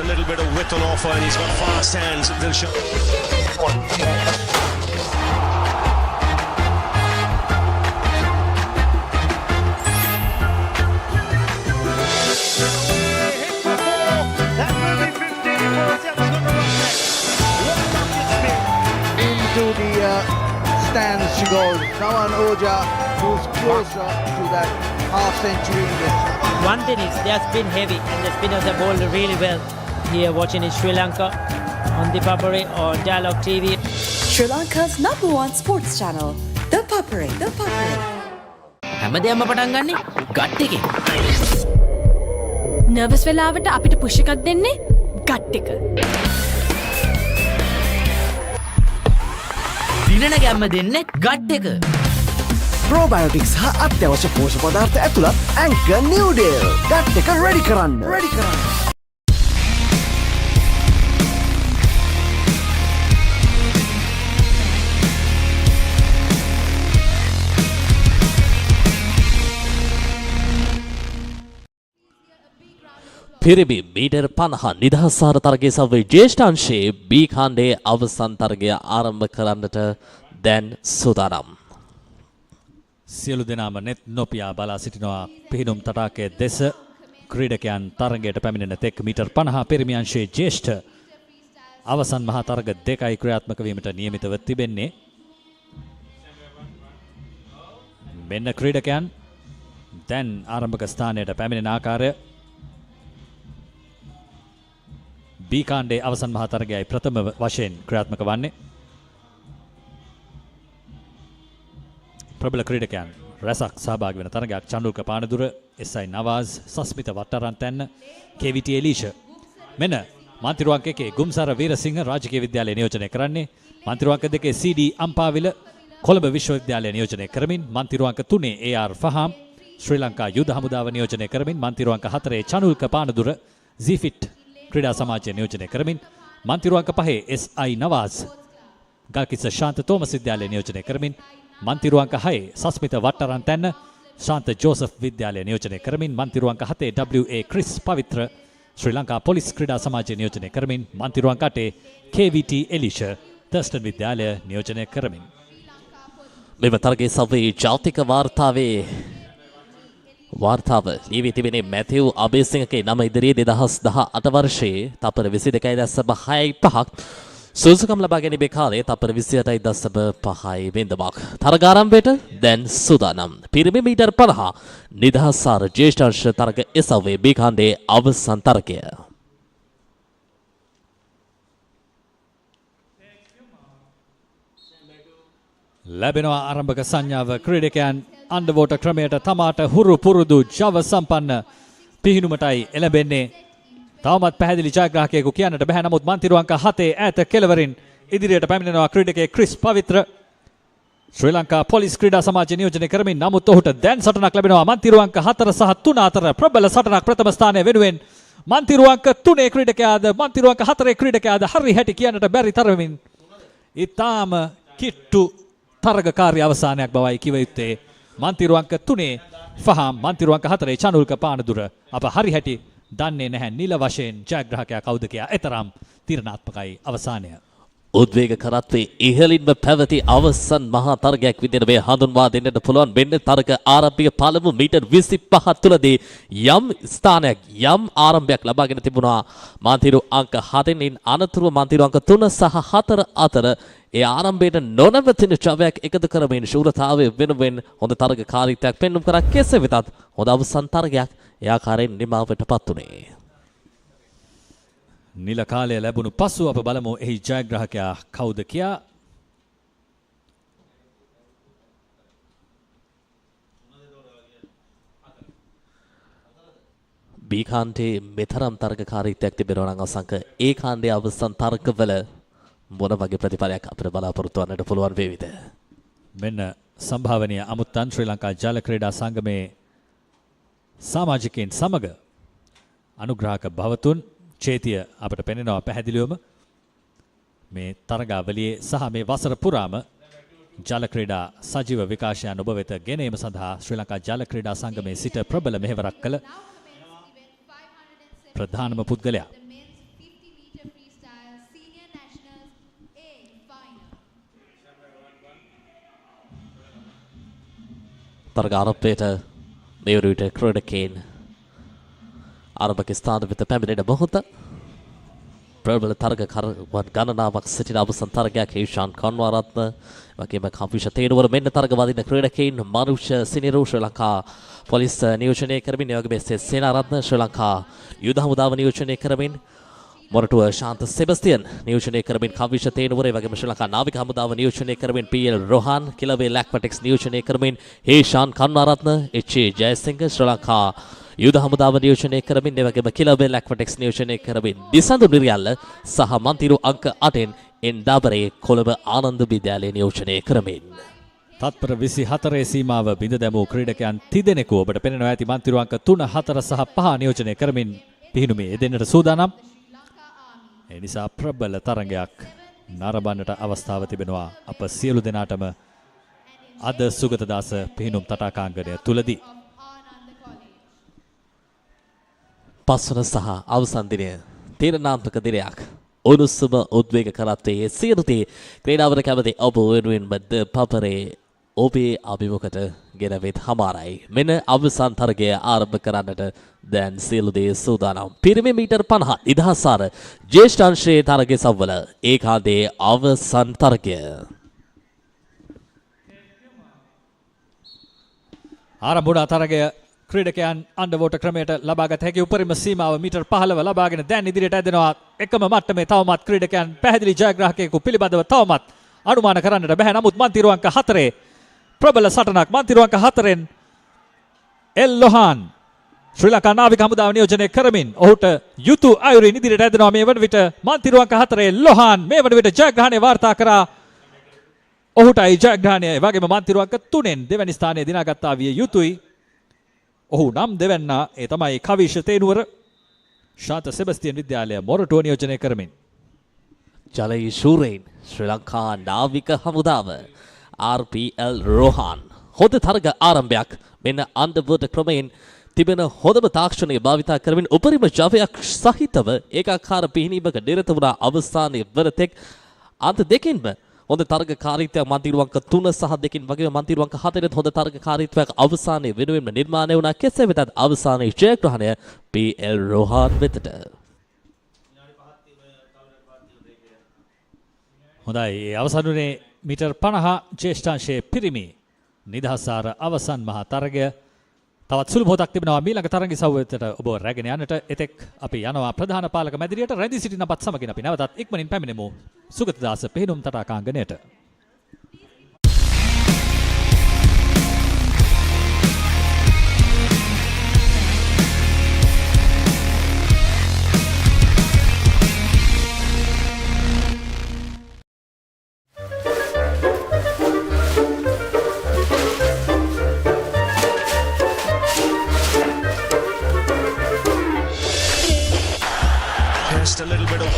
A little bit of width on offer and he's got fast hands. They'll show. Into the stands she goes. Nawan Oja, who's closer to that half century. One thing is they have been heavy and the spinners have bowled really well. Here watching in Sri Lanka on ThePapare or Dialog TV. Sri Lanka's #1 sports channel, ThePapare. හැමදේම පටන් ගන්නේ gut එකෙන්. Nervous වෙලාවට අපිට push එකක් දෙන්නේ gut එක. දිනන ගැම්ම දෙන්නේ ගට් එක. Probiotics හා අත්‍යවශ්‍ය පෝෂක පදාර්ථ ඇතුළත් Anchor Newdale. ගට් එක ready කරන්න. පිරිමි මීටර් 50 නිදහස් තරගයේ සවයේ ජ්‍යෙෂ්ඨාංශයේ B ඛණ්ඩයේ අවසන් තරගය ආරම්භ කරන්නට දැන් සූදානම්. සියලු දෙනාම net නොපියා බලා සිටිනවා පිහිනුම් තටාකයේ දෙස ක්‍රීඩකයන් තරගයට පැමිණෙන තෙක් මීටර් 50 පිරිමි අංශයේ ජ්‍යෙෂ්ඨ අවසන් මහා තරග දෙකයි ක්‍රියාත්මක වීමට නියමිතව තිබෙන්නේ. මෙන්න ක්‍රීඩකයන් දැන් ආරම්භක ස්ථානයට පැමිණෙන ආකාරය B කාණ්ඩයේ අවසන් මහා තරගයයි ප්‍රථම වශයෙන් ක්‍රියාත්මක වන්නේ. ප්‍රබල ක්‍රීඩකයන් රැසක් සහභාගී වෙන තරගයක් චන්දුල්ක පානදුර, SI නවාස්, සස්මිත වට්ටරන්තැන්න, KVT එලීෂ. මෙන්න මන්තිරුවන්ක 1 ගුම්සාර වීරසිංහ රාජකීය විද්‍යාලය නියෝජනය කරන්නේ. මන්තිරුවන්ක 2 CD අම්පාවිල කොළඹ විශ්වවිද්‍යාලය නියෝජනය කරමින් මන්තිරුවන්ක 3 AR ෆහාම් ශ්‍රී ලංකා යුද හමුදාව නියෝජනය කරමින් මන්තිරුවන්ක 4 චන්දුල්ක පානදුර ZFIT ක්‍රීඩා සමාජය නියෝජනය කරමින් මන්තිරුවන්ක 5 SI නවාස් ගල්කිස්ස ශාන්ත තෝමස් විද්‍යාලය නියෝජනය කරමින් මන්තිරුවන්ක 6 සස්මිත වට්ටරන්තැන්න ශාන්ත ජෝසප් විද්‍යාලය නියෝජනය කරමින් මන්තිරුවන්ක 7 WA ක්‍රිස් පවිත්‍ර ශ්‍රී ලංකා පොලිස් ක්‍රීඩා සමාජය නියෝජනය කරමින් මන්තිරුවන්ක 8 KVT එලිෂ තර්ස්ටන් විද්‍යාලය නියෝජනය කරමින් මෙම තරගයේ සවයේ ජාතික වාර්තාවේ වාර්තාව ලියවී තිබෙන්නේ මැතිව් අබේසිංහගේ නම ඉදිරියේ 2018 වර්ෂයේ තපර 22.5ක් සුසුකම් ලබා ගැනීමේ කාලයේ තපර 28.5 බිඳුවක්. තරගාරම්භයට දැන් සූදානම්. පිරිමි මීටර් 50 නිදහස් ජ්‍යෙෂ්ඨ අංශ තරග එසව්වේ බී ඛණ්ඩයේ අවසන් තරගය. ලැබෙනවා ආරම්භක සංඥාව ක්‍රීඩකයන් අන්ඩර්වෝටර් ක්‍රමයට තමාට හුරු පුරුදු ජව සම්පන්න පිහිනුමටයි එළඹෙන්නේ. තවමත් පැහැදිලි ජයග්‍රාහකයෙකු කියන්නට බැහැ. නමුත් මන්තිරු අංක 7 ඈත කෙළවරින් ඉදිරියට පැමිණෙනවා ක්‍රීඩකයෙක් ක්‍රිස් පවිත්‍ර. ශ්‍රී ලංකා පොලිස් ක්‍රීඩා සමාජය නියෝජනය කරමින් නමුත් ඔහුට දැන් සටනක් ලැබෙනවා. මන්තිරු අංක 4 සහ 3 අතර ප්‍රබල සටනක් ප්‍රථම ස්ථානය වෙනුවෙන්. මන්තිරු අංක 3 ක්‍රීඩකයාද මන්තිරු අංක 4 ක්‍රීඩකයාද හරි හැටි කියන්නට බැරි තරමින් ඊටාම කිට්ටු තරගකාරී අවසානයක් බවයි කිව යුත්තේ. මන්තිරු අංක 3 ෆහම් මන්තිරු අංක 4 චනුල්ක පානදුර අප හරි හැටි දන්නේ නැහැ. නිල වශයෙන් ජයග්‍රාහකයා කවුද කියා එතරම් තීරණාත්මකයි අවසානය. උද්වේග කරත්වේ ඉහළින්ම පැවති අවසන් මහා තරගයක් විදිහට මේ හඳුන්වා දෙන්නට පුළුවන්. මෙන්න තරග ආරම්භය පළමු මීටර් 25 තුලදී යම් ස්ථානයක් යම් ආරම්භයක් ලබාගෙන තිබුණා මන්තිරු අංක 7 ඉන් අනතුරුව මන්තිරු අංක 3 සහ 4 අතර ඒ ආරම්භයට නොනවතින ජවයක් එකතු කරමින් ශූරතාවය වෙනුවෙන් හොඳ තරගකාරීත්වයක් පෙන්වුම් කරා. කෙසේ වෙතත් හොඳ අවසන් තරගයක් ඒ ආකාරයෙන් නිමාවටපත් උනේ. නිල කාලය ලැබුණු පසු අප බලමු එහි ජයග්‍රාහකයා කවුද කියා. බී කාණ්ඩයේ මෙතරම් තරගකාරීත්වයක් තිබෙනවා නම් අසංක ඒ කාණ්ඩයේ අවසන් තරගවල මොන වගේ ප්‍රතිඵලයක් අපිට බලාපොරොත්තු වන්නට පුළුවන් වේවිද? මෙන්න සම්භාවනීය අමුත්තන් ශ්‍රී ලංකා ජල ක්‍රීඩා සංගමේ සමාජිකයන් සමග අනුග්‍රාහක භවතුන් චේතිය අපට පෙනෙනවා පැහැදිලිවම. මේ තරගාවලියේ සහ මේ වසර පුරාම ජල ක්‍රීඩා සජීව විකාශයන් ඔබ වෙත ගෙනීම සඳහා ශ්‍රී ලංකා ජල ක්‍රීඩා සංගමේ සිට ප්‍රබල මෙහෙවරක් කළ ප්‍රධානම පුද්ගලයා. තරගාරම්භයට මෙවරුට ක්‍රීඩකයන් ආරම්භක ස්ථාන වෙත පැමිණෙන මොහොත ප්‍රබල තරගකරුවන් ගණනාවක් සිටින අවසන් තරගයක් හේෂාන් කන්වාරත්න වගේම කම්පිෂ තේරුවර මෙන්න තරග වදින ක්‍රීඩකයන් මනුෂ්‍ය සිනිරු ශ්‍රී ලංකා පොලිස් නියෝජනය කරමින් ඒ වගේම සේනාරත්න ශ්‍රී ලංකා යුද හමුදාව නියෝජනය කරමින් මොරටුව ශාන්ත සෙබස්තියන් නියෝජනය කරමින් කම්පිෂ තේරුවර ඒ වගේම ශ්‍රී ලංකා නාවික හමුදාව නියෝජනය කරමින් පීඑල් රොහාන් කිලවේ ලැක්වැටික්ස් නියෝජනය කරමින් හේෂාන් කන්වාරත්න එච්.ඒ. ජයසිංහ ශ්‍රී ලංකා යුද හමුදාව නියෝජනය කරමින් ඒ වගේම කිලවේ ලැක්වැටික්ස් නියෝජනය කරමින් දිසඳු නිරියල්ල සහ මන්තිරු අංක 8න් එන්ඩාබරේ කොළඹ ආනන්ද විද්‍යාලය නියෝජනය කරමින් තත්පර 24 සීමාව බිඳ දැමූ ක්‍රීඩකයන් තිදෙනෙකු ඔබට පෙනෙනවා ඇති. මන්තිරු අංක 3, 4 සහ 5 නියෝජනය කරමින් පිහිනුමේ යෙදෙන්නට සූදානම්. ඒ නිසා ප්‍රබල තරගයක් නරඹන්නට අවස්ථාව තිබෙනවා අප සියලු දෙනාටම අද සුගතදාස පිහිනුම් තටාකාංගණය තුලදී. පස්වන සහ අවසන් දිනය තීරණාත්මක දිනයක්. උණුසුම උද්වේග කරත්තේ සියලුතේ ක්‍රීඩාවට කැමති ඔබ වෙනුවෙන්ම ThePapare ඔබේ අභිමුඛට ගෙනවෙත් හමාරයි. මෙන්න අවසන් තරගය ආරම්භ කරන්නට දැන් සියලු දේ සූදානම්. පිරිමි මීටර් 50 නිදහසාර ජ්‍යෙෂ්ඨ අංශයේ තරගය සවවල ඒකාන්තයේ අවසන් තරගය. ආරම්භුණා තරගය ක්‍රීඩකයන් අන්ඩර්වෝටර් ක්‍රමයට ලබාගත හැකි උපරිම සීමාව මීටර් 15 ලබාගෙන දැන් ඉදිරියට ඇදෙනවා. එකම මට්ටමේ තවමත් ක්‍රීඩකයන් පැහැදිලි ජයග්‍රාහකයෙකු පිළිබඳව තවමත් අනුමාන කරන්නට බැහැ. නමුත් මන්තිරු අංක 4 ප්‍රබල සටනක්. මන්තිරු අංක 4න් එල් ලොහාන් ශ්‍රී ලංකා නාවික හමුදාව නියෝජනය කරමින් ඔහුට යුතු අයුරින් ඉදිරියට ඇදෙනවා. මේ වන විට මන්තිරු අංක 4 ලොහාන් මේ වන විට ජයග්‍රහණය වාර්තා කරා. ඔහුටයි ජයග්‍රහණය. වගේම මන්තිරු අංක 3න් දෙවැනි ස්ථානය දිනාගත්තා විය යුතුයි. ඔහු නම් දෙවැන්නා ඒ තමයි කවිෂ තේනුවර ශාන්ත සෙබස්තියන් විද්‍යාලය මොරටුව නියෝජනය කරමින් ජලයේ ශූරයින් ශ්‍රී ලංකා නාවික හමුදාව RPL රෝහාන් හොඳ තරග ආරම්භයක්. මෙන්න අන්ඩර්වෝටර් ක්‍රමයෙන් තිබෙන හොඳම තාක්ෂණය භාවිතා කරමින් උපරිම ජවයක් සහිතව ඒකාකාර පිහිනීමක නිරත වුණා අවසානයේ වරතෙක් අන්ත දෙකින්ම හොඳ තරගකාරීත්වයක් මන්තිරුවංක 3 සහ 2කින් වගේම මන්තිරුවංක 4 හොඳ තරගකාරීත්වයක් අවසානයේ වෙනුවෙන්ම නිර්මාණය වුණා. කෙසේ වෙතත් අවසානයේ ජයග්‍රහණය පී.එල්. රෝහාන් වෙතට. හොඳයි අවසානයේ මීටර් 50 ජේෂ්ඨාංශයේ පිරිමි නිදහසාර අවසන් මහා තරගය තවත් සුළු මොහොතක් තිබෙනවා ඊළඟ තරග ඉසව්වකට ඔබ රැගෙන යන්නට. එතෙක් අපි යනවා ප්‍රධාන පාලක මැදිරියට. රැඳී සිටින අපත් සමගින් අපි නැවතත් ඉක්මනින් පැමිණෙමු Sugathadasa පෙහෙනුම් තටාකාංගණයට. Just a little bit of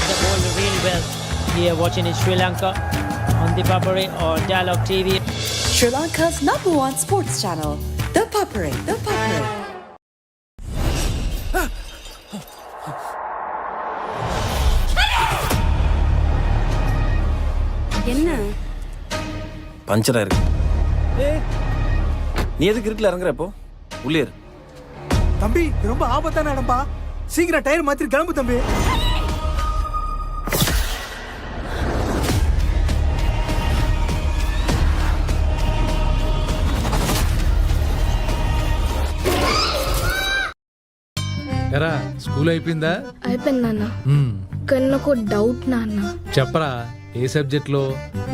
The ball really well. Here watching in Sri Lanka on ThePapare or Dialog TV. Sri Lanka's #1 sports channel, ThePapare. ThePapare. என்ன பஞ்சரா இருக்கு. நீ எதுக்கு இருட்டில் இறங்குற இப்போ உள்ளே இரு. தம்பி ரொம்ப ஆபத்தான இடம்பா, சீக்கிரம் டயர் மாத்தி கிளம்பு தம்பி. ఎరా స్కూల్ అయిపోయిందా? అయిపోయింది నాన్న. కానీ నాకు డౌట్ నాన్న. చెప్పరా ఏ సబ్జెక్ట్ లో?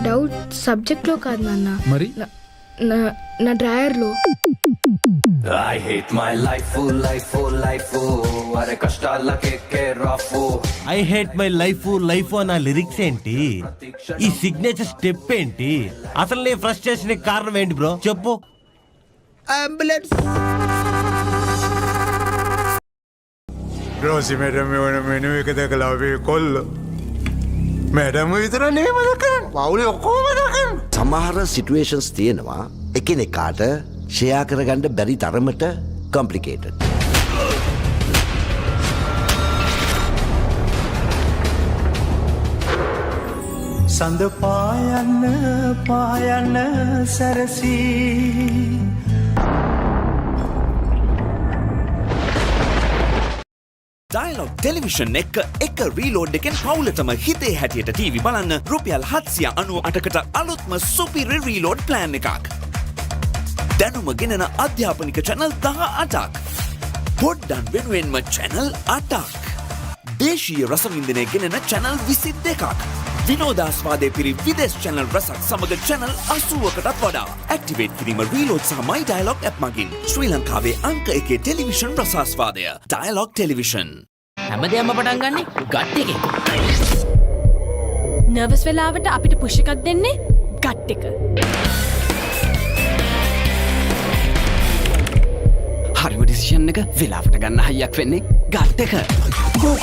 డౌట్ సబ్జెక్ట్ లో కాదు నాన్న, మరి నా డ్రాయర్ లో. I hate my life, అరే కష్టాలకే రాఫు. I hate my life నా లిరిక్స్ ఏంటి? ఈ సిగ్నేచర్ స్టెప్ ఏంటి? అసలు నీ ఫ్రస్ట్రేషన్ కారణం ఏంటి బ్రో చెప్పు. అంబులెన్స్ Rosi madam menu එක දැකලා අපි කොල්ල. මැඩම් විතර නෙමෙයි මදකන්. පවුලේ ඔක්කොම මදකන්. සමහර සිටුේෂන්ස් තියෙනවා එකිනෙකාට ෂෙයා කරගන්න බැරි තරමට කොම්ප්ලිකේටඩ්. සඳ පායන්න සරසී. Dialog Television එක රීලෝඩ් එකෙන් පවුලටම හිතේ හැටියට TV බලන්න රුපියල් 798කට අලුත්ම සුපිරි රීලෝඩ් ප්ලෑන් එකක්. දැනුම ගෙනන අධ්‍යාපනික channel 18ක්. පොඩ්ඩන් වෙනුවෙන්ම channel 8ක්. දේශීය රසවින්දනය ගෙනන channel 22ක්. විනෝදාස්වාදයේ පිරි විදේශ channel රසක් සමග channel 80කටත් වඩා. ඇක්ටිවේට් කිරීම රීලෝඩ් සහ My Dialog app මගින්. ශ්‍රී ලංකාවේ අංක 1 ටෙලිවිෂන් රසාස්වාදය. Dialog Television. හැමදේම පටන් ගන්නේ ගට් එකේ. නර්වස් වෙලාවට අපිට පුෂ් එකක් දෙන්නේ ගට් එක. හරිම ඩිසිෂන් එක වෙලාවට ගන්න හයියක් වෙන්නේ ගට් එක. ගෝ.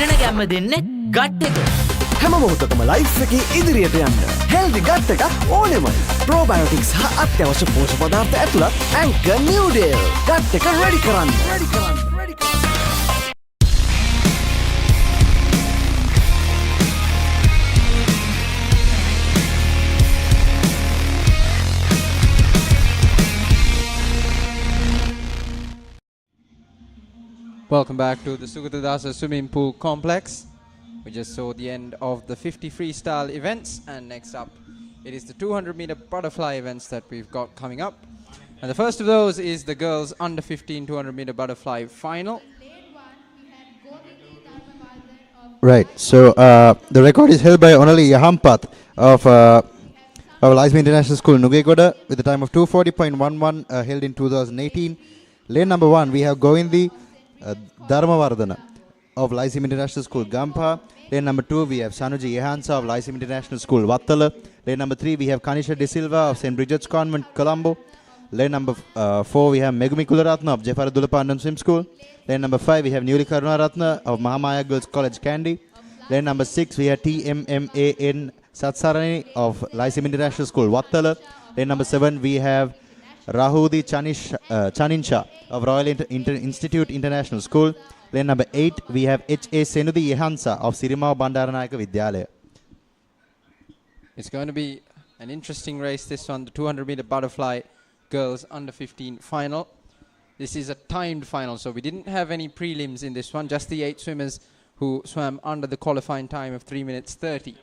දිනන ගැම්ම දෙන්නේ ගට් එක. හැම මොහොතකම ලයිෆ් එකේ ඉදිරියට යන්න හෙල්දි ගට් එකක් ඕනෙමයි. ප්‍රෝබයෝටික්ස් හා අත්‍යවශ්‍ය පෝෂක පදාර්ථ ඇතුළත් Anchor Newdale ගට් එක රෙඩි කරන්න. Welcome back to the Sugathadasa Swimming Complex. We just saw the end of the 50 freestyle events, and next up it is the 200-meter butterfly events that we've got coming up. And the first of those is the girls under 15 200-meter butterfly final. Right, so the record is held by Onali Yahampath of Lycemee International School, Nugegoda, with a time of 240.11 held in 2018. Lane number 1, we have Govindi Dharmavardhana of Lycemee International School, Gampa. Lane number 2, we have Sanuji Yehansa of Lycemee International School, Vattala. Lane number 3, we have Kanisha De Silva of St. Bridget's Convent, Colombo. Lane number 4, we have Megumi Kularatna of Jeffara Dulapandam Swim School. Lane number 5, we have Newli Karunaratna of Mahamaya Girls College, Kandy. Lane number 6, we have TMMAN Satsarani of Lyceum International School, Wattala. Lane number 7, we have Rahudi Chanincha of Royal Institute International School. Lane number 8, we have H.A. Senudi Yehansa of Sirima Bandaranayaka Vidyalaya. It's going to be an interesting race, this one, the 200-meter butterfly girls under 15 final. This is a timed final, so we didn't have any prelims in this one, just the 8 swimmers who swam under the qualifying time of 3 minutes 30.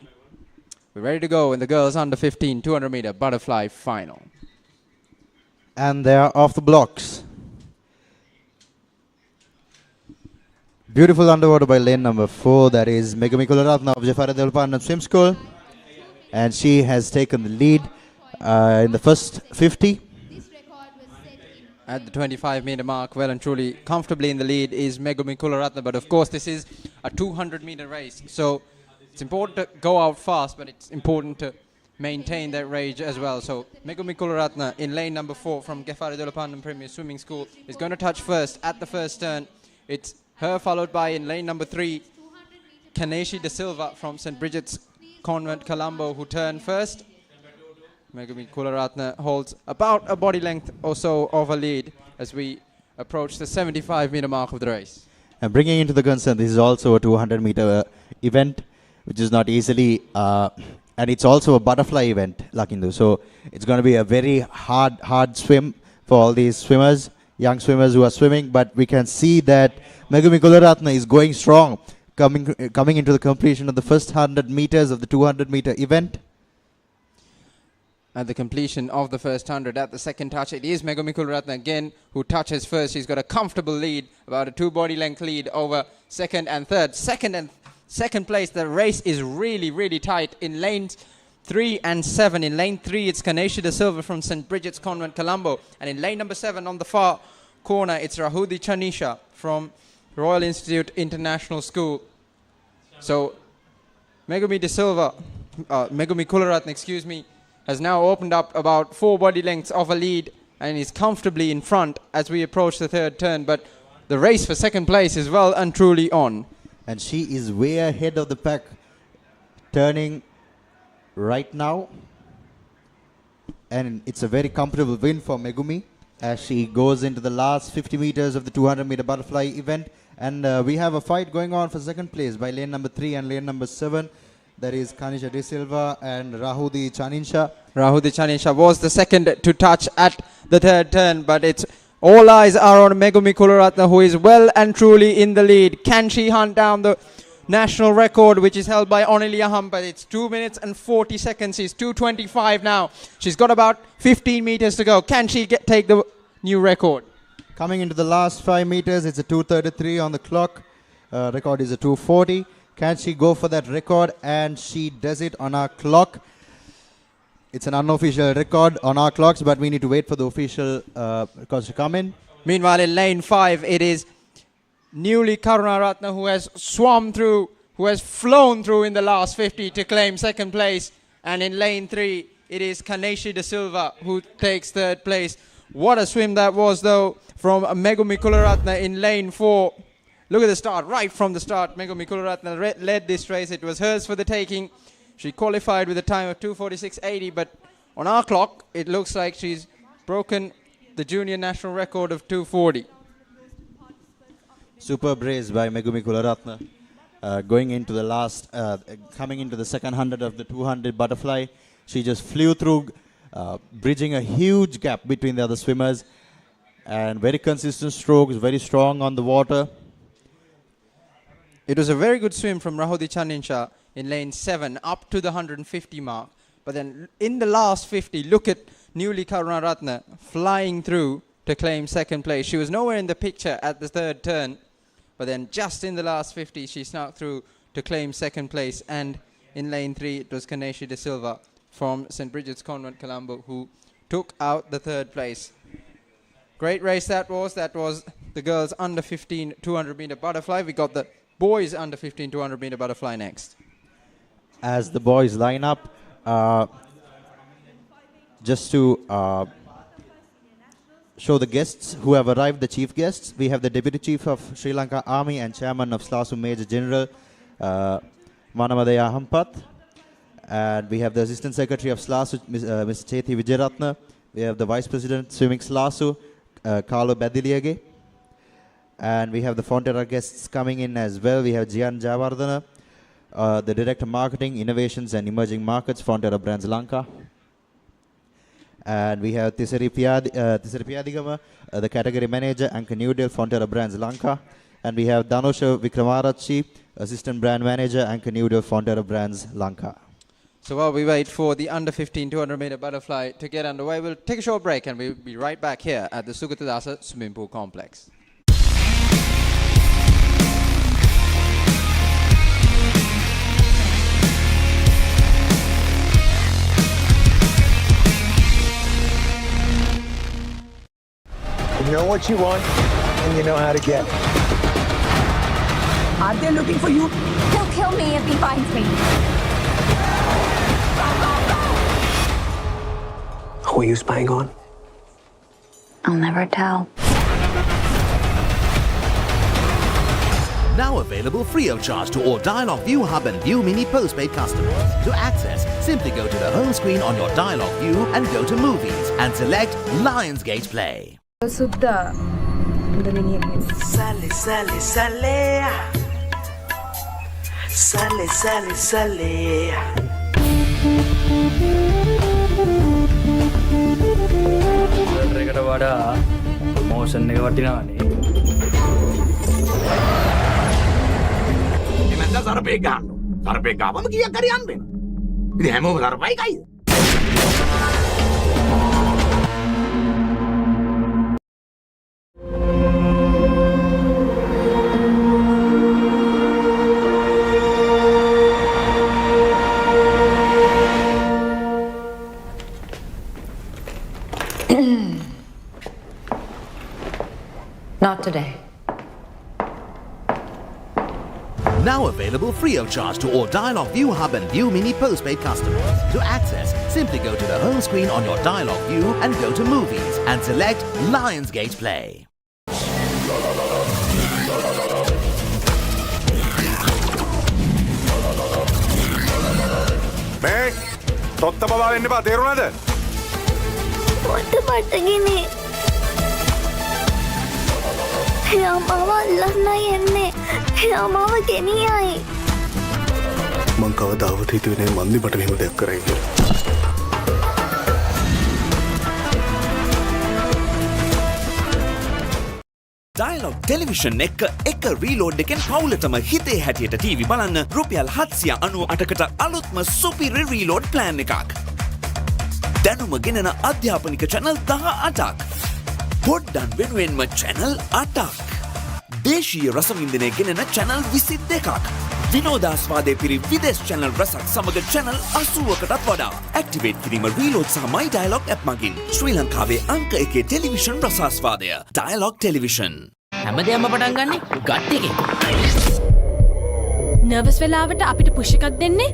We're ready to go in the girls under 15 200-meter butterfly final. And they are off the blocks. Beautiful underwater by lane number 4, that is Megami Kularatna of Jafara Delpan Swim School. And she has taken the lead in the first 50. At the 25-meter mark, well and truly comfortably in the lead is Megumi Kularatna. But of course, this is a 200-meter race. So it's important to go out fast, but it's important to maintain that rage as well. So Megumi Kularatna in lane number 4 from Gefari Dolapanam Premier Swimming School is going to touch first at the first turn. It's her followed by in lane number 3, Kaneshi De Silva from St. Bridget's Convent, Colombo, who turned first. Megumi Kularatna holds about a body length or so of a lead as we approach the 75-meter mark of the race. And bringing into the concern, this is also a 200-meter event, which is not easily, and it's also a butterfly event, Lakindu. So it's going to be a very hard swim for all these swimmers, young swimmers who are swimming. But we can see that Megumi Kularatna is going strong, coming into the completion of the first 100 meters of the 200-meter event. At the completion of the first 100, at the second touch, it is Megumi Kularatna again who touches first. She's got a comfortable lead, about a 2 body length lead over second and third. Second place, the race is really tight in lanes 3 and 7. In lane 3, it's Kaneshi De Silva from St. Bridget's Convent, Colombo. And in lane number 7 on the far corner, it's Rahudi Chanisha from Royal Institute International School. So Megumi Kularatna, excuse me, has now opened up about 4 body lengths of a lead and is comfortably in front as we approach the third turn. But the race for second place is well and truly on. And she is way ahead of the pack, turning right now. And it's a very comfortable win for Megumi as she goes into the last 50 meters of the 200-meter butterfly event. And we have a fight going on for second place by lane number 3 and lane number 7. That is Kanisha De Silva and Rahudi Chanincha. Rahudi Chanisha was the second to touch at the third turn, but it's all eyes are on Megumi Kularatna, who is well and truly in the lead. Can she hunt down the national record, which is held by Onelia Hampa? It's 2 minutes and 40 seconds. She's 2:25 now. She's got about 15 meters to go. Can she take the new record? Coming into the last 5 meters, it's a 2:33 on the clock. Record is a 2:40. Can she go for that record? And she does it on our clock. It's an unofficial record on our clocks, but we need to wait for the official records to come in. Meanwhile, in lane 5, it is Newly Karunaratna who has swum through, who has flown through in the last 50 to claim second place. And in lane 3, it is Kaneshi De Silva who takes third place. What a swim that was, though, from Megumi Kularatna in lane 4. Look at the start, right from the start. Megumi Kularatna led this race. It was hers for the taking. She qualified with a time of 2:46.80, but on our clock, it looks like she's broken the junior national record of 2:40. Superb race by Megumi Kularatna. Going into the last, coming into the second 100 of the 200 butterfly, she just flew through, bridging a huge gap between the other swimmers, and very consistent strokes, very strong on the water. It was a very good swim from Rahudi Chanincha in lane 7 up to the 150 mark. But then in the last 50, look at Newly Karunaratna flying through to claim second place. She was nowhere in the picture at the third turn, but then just in the last 50, she snuck through to claim second place. And in lane 3, it was Kaneshi De Silva from St. Bridget's Convent, Colombo, who took out the third place. Great race that was. That was the girls under 15 200-meter butterfly. We got the boys under 15 200-meter butterfly next. As the boys line up, just to show the guests who have arrived, the chief guests, we have the Deputy Chief of Sri Lanka Army and Chairman of SLASU Major General Manamadaya Hampat. And we have the Assistant Secretary of SLASU, Mr. Chethi Vijayaratna. We have the Vice President Swimming SLASU, Carlo Badiliage. And we have the Fonterra guests coming in as well. We have Jian Javardhana, the Director of Marketing, Innovations and Emerging Markets, Fonterra Brands Lanka. And we have Tisari Piyadigama, the Category Manager, Anchor Newdale, Fonterra Brands Lanka. And we have Danusha Vikramarachi, Assistant Brand Manager, Anchor Newdale, Fonterra Brands Lanka. So while we wait for the under 15 200 meter butterfly to get underway, we'll take a short break and we'll be right back here at the Sugathadasa Swimming Pool Complex. You know what you want, and you know how to get it. Are they looking for you? He'll kill me if he finds me. Who are you spying on? I'll never tell. Now available free of charge to all Dialog ViU Hub and ViU Mini postpaid customers. To access, simply go to the home screen on your Dialog ViU and go to Movies and select Lionsgate Play. Sudda. Sale, sale, sale. Sale, sale, sale. එකට වඩා promotion එක වටිනවනේ. එමෙන්ද සර්පේ ගන්න. සර්පේ ගාවම කීයක් හරි යන්න වෙන. ඉතින් හැමෝම සර්පයි කයිද? Not today. Now available free of charge to all Dialog ViU Hub and ViU Mini postpaid customers. To access, simply go to the home screen on your Dialog ViU and go to Movies and select Lionsgate Play. මේ තොත්ත බබා වෙන්න එපා තේරුණාද? What බඩගිනි. එයා මාව අල්ලන්නයි එන්නේ. එයා මාව ගෙනියයි. මං කවදාවත් හිතුවේ නෑ මන්දි මට මෙහෙම දෙයක් කරයි කියලා. Dialog Television එක රීලෝඩ් එකෙන් පවුලටම හිතේ හැටියට TV බලන්න රුපියල් 798කට අලුත්ම සුපිරි රීලෝඩ් ප්ලෑන් එකක්. දැනුම ගෙනෙන අධ්‍යාපනික channel 18ක්. පොඩ්ඩන් වෙනුවෙන්ම channel 8ක්. දේශීය රසවින්දනය ගෙනෙන channel 22ක්. විනෝදාස්වාදයේ පිරි විදේශ channel රසක් සමග channel 80කටත් වඩා. ඇක්ටිවේට් කිරීම රීලෝඩ් සහ My Dialog app මගින් ශ්‍රී ලංකාවේ අංක 1 ටෙලිවිෂන් රසාස්වාදය. Dialog Television. හැමදේම පටන් ගන්නෙ ගට් එකෙන්. නර්වස් වෙලාවට අපිට පුෂ් එකක් දෙන්නේ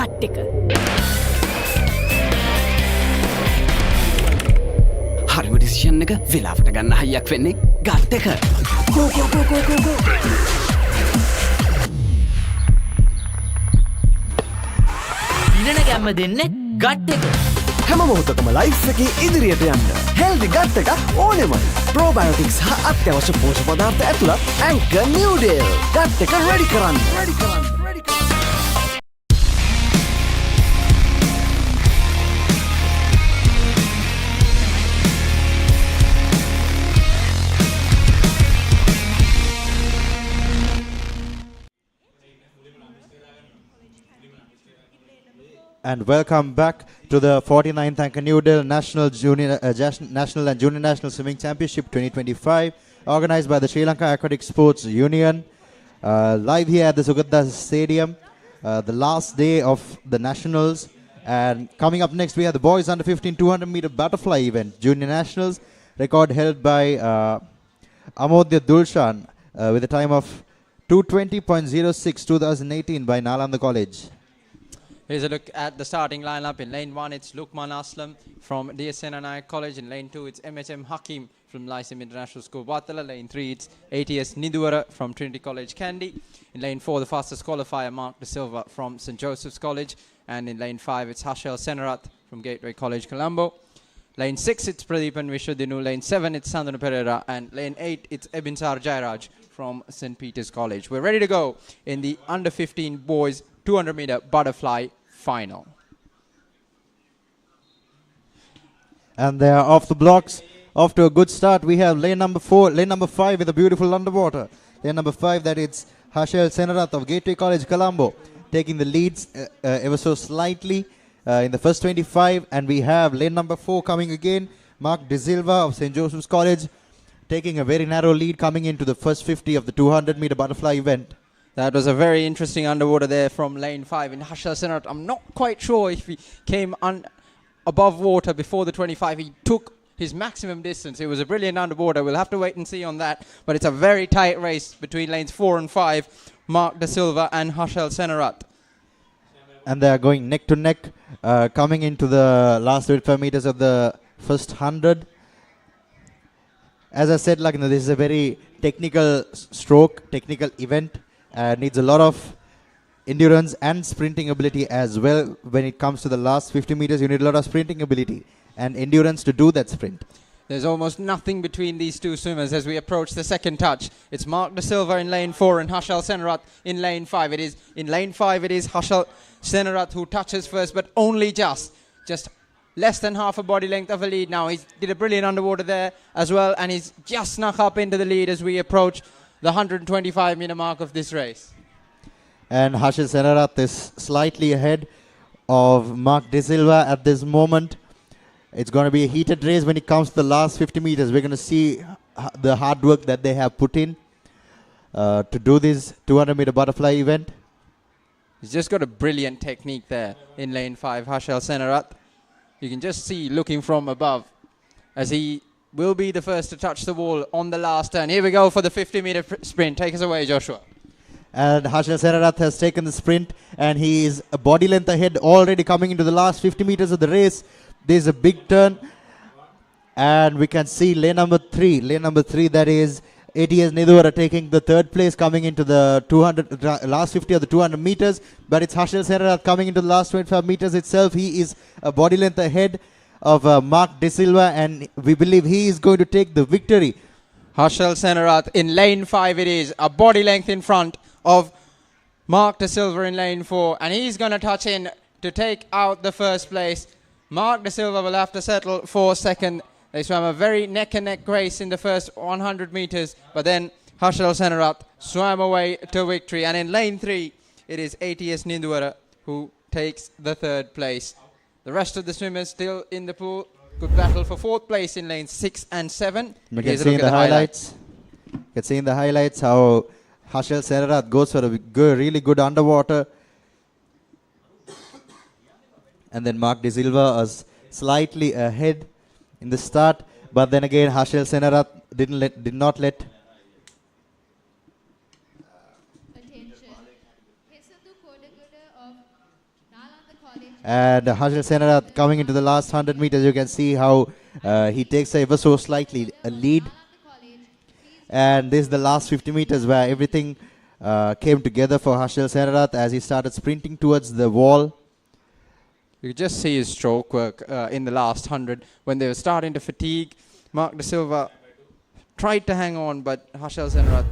ගට් එක. හරිම ඩිසිෂන් එක වෙලාවට ගන්න හයියක් වෙන්නේ ගට් එක. ගෝ ගෝ ගෝ ගෝ ගෝ ගෝ. දිනන ගැම්ම දෙන්නේ ගට් එක. හැම මොහොතකම ලයිෆ් එකේ ඉදිරියට යන්න හෙල්දි ගට් එකක් ඕනෙමයි. ප්‍රෝබයෝටික්ස් හා අත්‍යවශ්‍ය පෝෂක පදාර්ථ ඇතුළත් Anchor Newdale ගට් එක රෙඩි කරන්න. And welcome back to the 49th Anchor Newdale National and Junior National Swimming Championship 2025, organized by the Sri Lanka Aquatics Sports Union. Live here at the Sugathadasa Stadium, the last day of the Nationals. And coming up next, we have the boys under 15 200 meter butterfly event, Junior Nationals, record held by Amodya Dulshan with a time of 2:20.06 2018 by Nalanda College. Here's a look at the starting lineup. In lane 1, it's Lukman Aslam from DSNNI College. In lane 2, it's MHM Hakim from Lyceum International School, Vatala. Lane 3, it's ATS Nidwara from Trinity College, Kandy. In lane 4, the fastest qualifier, Mark De Silva from St. Joseph's College. And in lane 5, it's Hashel Senarath from Gateway College, Colombo. Lane 6, it's Pradeep and Vishwadinu. Lane 7, it's Sandhanu Pereira. And lane 8, it's Ebinsar Jairaj from St. Peter's College. We're ready to go in the under 15 boys 200-meter butterfly final. And they are off the blocks, off to a good start. We have lane number 5 with a beautiful underwater. Lane number 5, that it's Hashel Senarath of Gateway College, Colombo, taking the leads ever so slightly in the first 25. And we have lane number 4 coming again, Mark De Silva of St. Joseph's College, taking a very narrow lead coming into the first 50 of the 200-meter butterfly event. That was a very interesting underwater there from lane 5 in Hashel Senarath. I'm not quite sure if he came above water before the 25. He took his maximum distance. It was a brilliant underwater. We'll have to wait and see on that. But it's a very tight race between lanes 4 and 5, Mark De Silva and Hashel Senarath. And they are going neck to neck, coming into the last 25 meters of the first 100. As I said, this is a very technical stroke, technical event. Needs a lot of endurance and sprinting ability as well. When it comes to the last 50 meters, you need a lot of sprinting ability and endurance to do that sprint. There's almost nothing between these two swimmers as we approach the second touch. It's Mark De Silva in lane 4 and Hashel Senarath in lane 5. In lane 5 it is Hashel Senarath who touches first, but only just less than half a body length of a lead now. He did a brilliant underwater there as well, and he's just snuck up into the lead as we approach the 125-meter mark of this race. And Hashel Senarath is slightly ahead of Mark De Silva at this moment. It's going to be a heated race when it comes to the last 50 meters. We're going to see the hard work that they have put in to do this 200-meter butterfly event. He's just got a brilliant technique there in lane 5, Hashel Senarath. You can just see looking from above as he will be the first to touch the wall on the last turn. Here we go for the 50-meter sprint. Take us away, Joshua. And Hashel Senarath has taken the sprint, and he is a body length ahead already coming into the last 50 meters of the race. There's a big turn, and we can see lane number 3, that is ATS Nidwara taking the third place coming into the last 50 of the 200 meters. But it's Hashel Senarath coming into the last 25 meters itself. He is a body length ahead of Mark De Silva, and we believe he is going to take the victory. Hashel Senarath in lane 5 it is, a body length in front of Mark De Silva in lane 4, and he's going to touch in to take out the first place. Mark De Silva will have to settle for second. They swam a very neck-and-neck race in the first 100 meters, but then Hashel Senarath swam away to victory. And in lane 3, it is ATS Nidwara who takes the third place. The rest of the swimmers still in the pool. Good battle for fourth place in lanes 6 and 7. You can see in the highlights. You can see in the highlights how Hashel Senarath goes for a really good underwater. And then Mark De Silva was slightly ahead in the start, but then again Hashel Senarath did not let and Hashel Senarath coming into the last 100 meters. You can see how he takes ever so slightly a lead, and this is the last 50 meters where everything came together for Hashel Senarath as he started sprinting towards the wall. You could just see his stroke work in the last 100. When they were starting to fatigue, Mark De Silva tried to hang on, but Hashel Senarath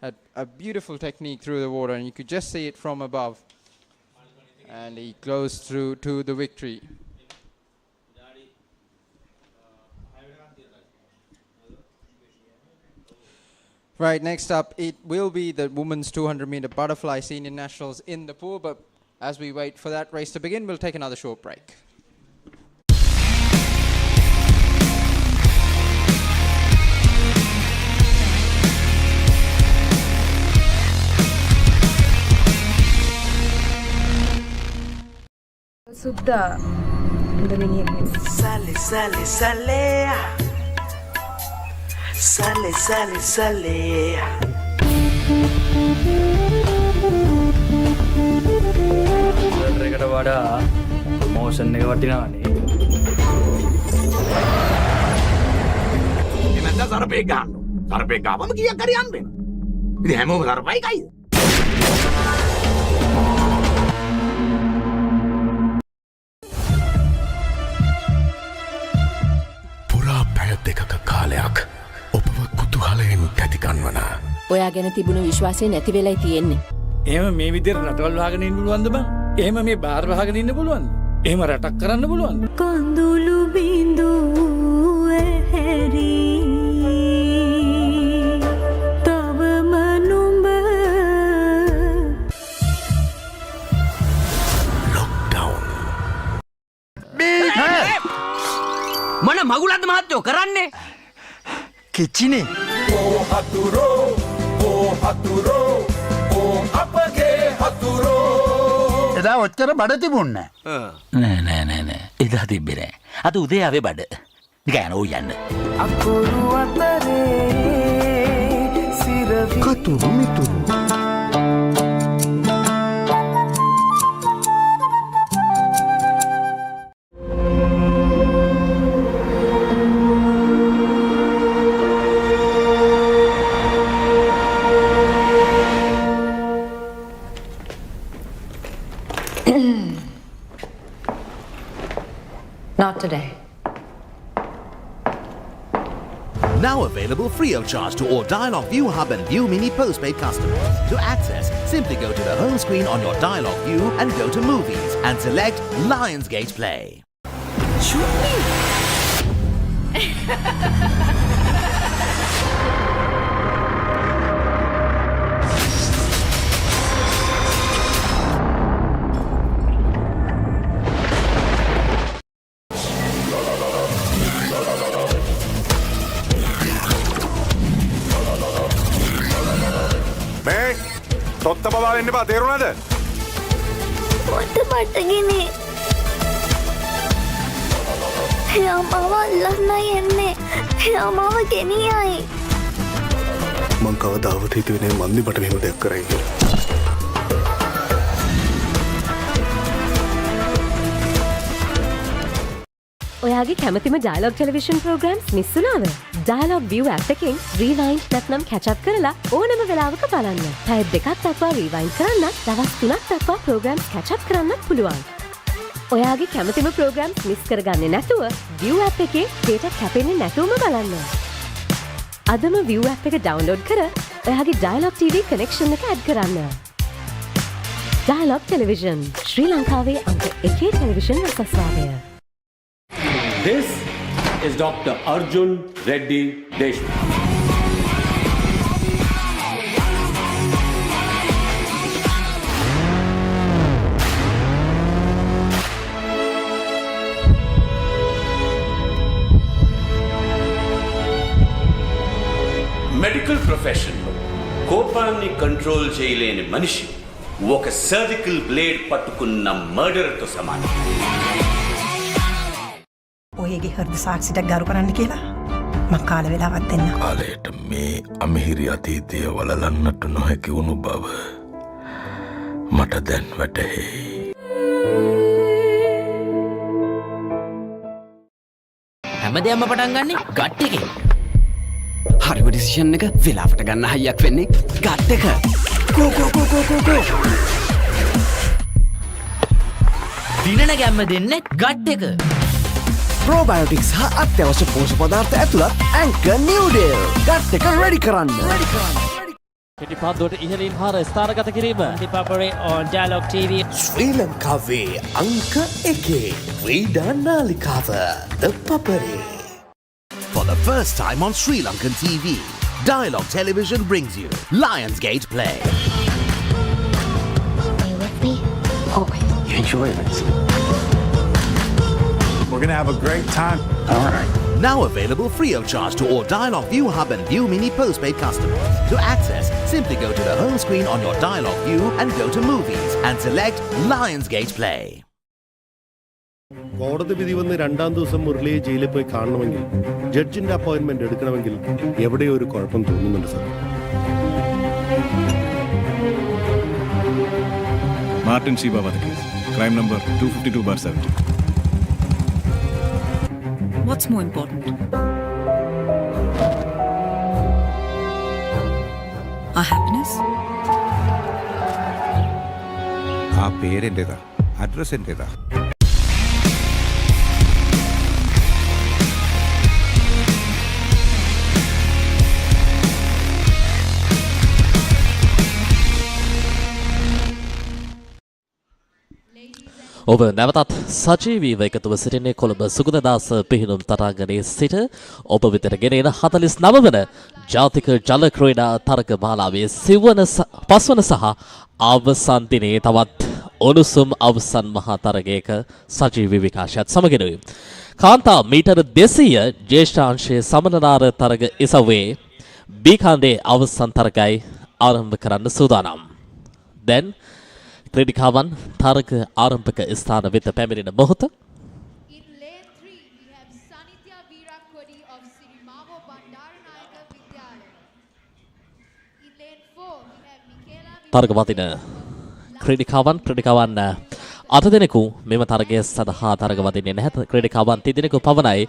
had a beautiful technique through the water, and you could just see it from above. And he closed through to the victory. Right, next up, it will be the women's 200-meter butterfly senior nationals in the pool, but as we wait for that race to begin, we'll take another short break. Sudda. Sale, sale, sale. Sale, sale, sale. එකට වඩා promotion එක වටිනවනේ. යන්න සරපෙක් ගන්න. සරපෙක් ගාවම කීයක් හරි හම්බ වෙනවා. ඉතින් හැමෝම සරපයි කයිද? පුරා පැය දෙකක කාලයක් ඔබව කුතුහලයෙන් තැතිගන්වන. ඔයා ගැන තිබුණු විශ්වාසය නැති වෙලයි තියෙන්නේ. එහෙම මේ විදිහට රටවල් වහගෙන ඉන්න පුළුවන්ද බං? එහෙම මේ බාර් වහගෙන ඉන්න පුළුවන්ද? එහෙම රටක් කරන්න පුළුවන්ද? කඳුළු බිඳුව හැරි තවම නුඹ මොන මගුලක්ද මහත්තයෝ කරන්නේ? කිච්චිනේ. ඕ හතුරෝ අපගේ හතුරෝ. එදා ඔච්චර බඩ තිබුණේ නෑ. එදා තිබ්බේ නෑ. අද උදේ ආවේ බඩ. නිකන් යන්න යන්න. අකුරු අතරේ සිරවි කතුරු මිතුරු. Not today. Now available free of charge to all Dialog ViU Hub and ViU Mini postpaid customers. To access, simply go to the home screen on your Dialog ViU and go to Movies and select Lionsgate Play. Shoot me! තොත්ත බබා වෙන්න එපා තේරුණාද? මට බඩගිනි. එයා මාව අල්ලන්නයි එන්නේ. එයා මාව ගෙනියයි. මං කවදාවත් හිතුවේ නෑ මන්දි මට මෙහෙම දෙයක් කරයි කියලා. ඔයාගේ කැමතිම ඩයලොග් ටෙලිවිෂන් ප්‍රෝග්‍රෑම්ස් මිස් වුණාද? ඩයලොග් ViU App එකෙන් රීවයින්ඩ් නැත්නම් කැච් අප් කරලා ඕනම වෙලාවක බලන්න. පැය දෙකක් දක්වා රීවයින්ඩ් කරන්නත්, දවස් 3ක් දක්වා ප්‍රෝග්‍රෑම්ස් කැච් අප් කරන්නත් පුළුවන්. ඔයාගේ කැමතිම ප්‍රෝග්‍රෑම්ස් මිස් කරගන්නේ නැතුව ViU App එකේ data කැපෙන්නේ නැතුවම බලන්න. අදම ViU App එක ඩවුන්ලෝඩ් කර ඔයාගේ Dialog TV කනෙක්ෂන් එක ඇඩ් කරන්න. Dialog Television ශ්‍රී ලංකාවේ අංක 1 ටෙලිවිෂන් රසස්වාදය. This is Dr. Arjun Reddy Deshmukh. Medical ప్రొఫెషన్లో కోపాన్ని కంట్రోల్ చేయలేని మనిషి ఒక సర్జికల్ బ్లేడ్ పట్టుకున్న మర్డర్తో సమానం. ඔයගේ හෘද සාක්ෂියට ගරු කරන්න කියලා මං කාල වෙලාවක් දෙන්න. කාලයට මේ අමිහිරි අතීතය වලලන්නට නොහැකි වුණු බව මට දැන් වැටහෙයි. හැමදේම පටන් ගන්නේ ගට් එකෙන්. හරිම ඩිසිෂන් එක වෙලාවට ගන්න හයියක් වෙන්නේ ගට් එක. කෝ දිනන ගැම්ම දෙන්නේ ගට් එක. ප්‍රෝබයෝටික්ස් හා අත්‍යවශ්‍ය පෝෂක පදාර්ථ ඇතුළත් Anchor Newdale. ගට් එක රෙඩි කරන්න. පිටිපන්දුවට ඉහළින් හර ස්ථානගත කිරීම. ThePapare on Dialog TV. ශ්‍රී ලංකාවේ අංක 1 ක්‍රීඩා නාලිකාව ThePapare. For the first time on Sri Lankan TV, Dialog Television brings you Lionsgate Play. Are you with me? Okay. You enjoying this? We're gonna have a great time. All right. Now available free of charge to all Dialog ViU Hub and ViU Mini postpaid customers. To access, simply go to the home screen on your Dialog ViU and go to Movies and select Lionsgate Play. കോടതി വിധി വന്ന് 2ാം ദിവസം മുരളിയെ ജയിലിൽ പോയി കാണണമെങ്കിൽ ജഡ്ജിന്റെ appointment എടുക്കണമെങ്കിൽ എവിടെയോ ഒരു കുഴപ്പം തോന്നുന്നുണ്ട് sir. Martin Shiba case. Crime number 252/70. What's more important? our happiness. ఆ పేరేంటేదా అడ్రస్ ఏంటేదా ඔබ නැවතත් සජීවීව එකතුව සිටින්නේ කොළඹ සුගතදාස පිහිනුම් තරංගනේ සිට ඔබ වෙතට ගෙනෙන 49 වන ජාතික ජල ක්‍රීඩා තරග මාලාවේ පස්වන සහ අවසන් දිනේ තවත් උණුසුම් අවසන් මහා තරගයක සජීවී විකාශයත් සමගෙනුයි. කාන්තා මීටර 200 ජ්‍යෙෂ්ඨාංශයේ සමනලාර තරග ඉසව්වේ බී කණ්ඩේ අවසන් තරගයි ආරම්භ කරන්න සූදානම්. දැන් ක්‍රීඩිකාවන් තරග ආරම්භක ස්ථාන වෙත පැමිණෙන මොහොත තරග වදින ක්‍රීඩිකාවන් අට දෙනෙකු මෙම තරගය සඳහා තරග වදින්නේ නැහැ. ක්‍රීඩිකාවන් 3 දෙනෙකු පමණයි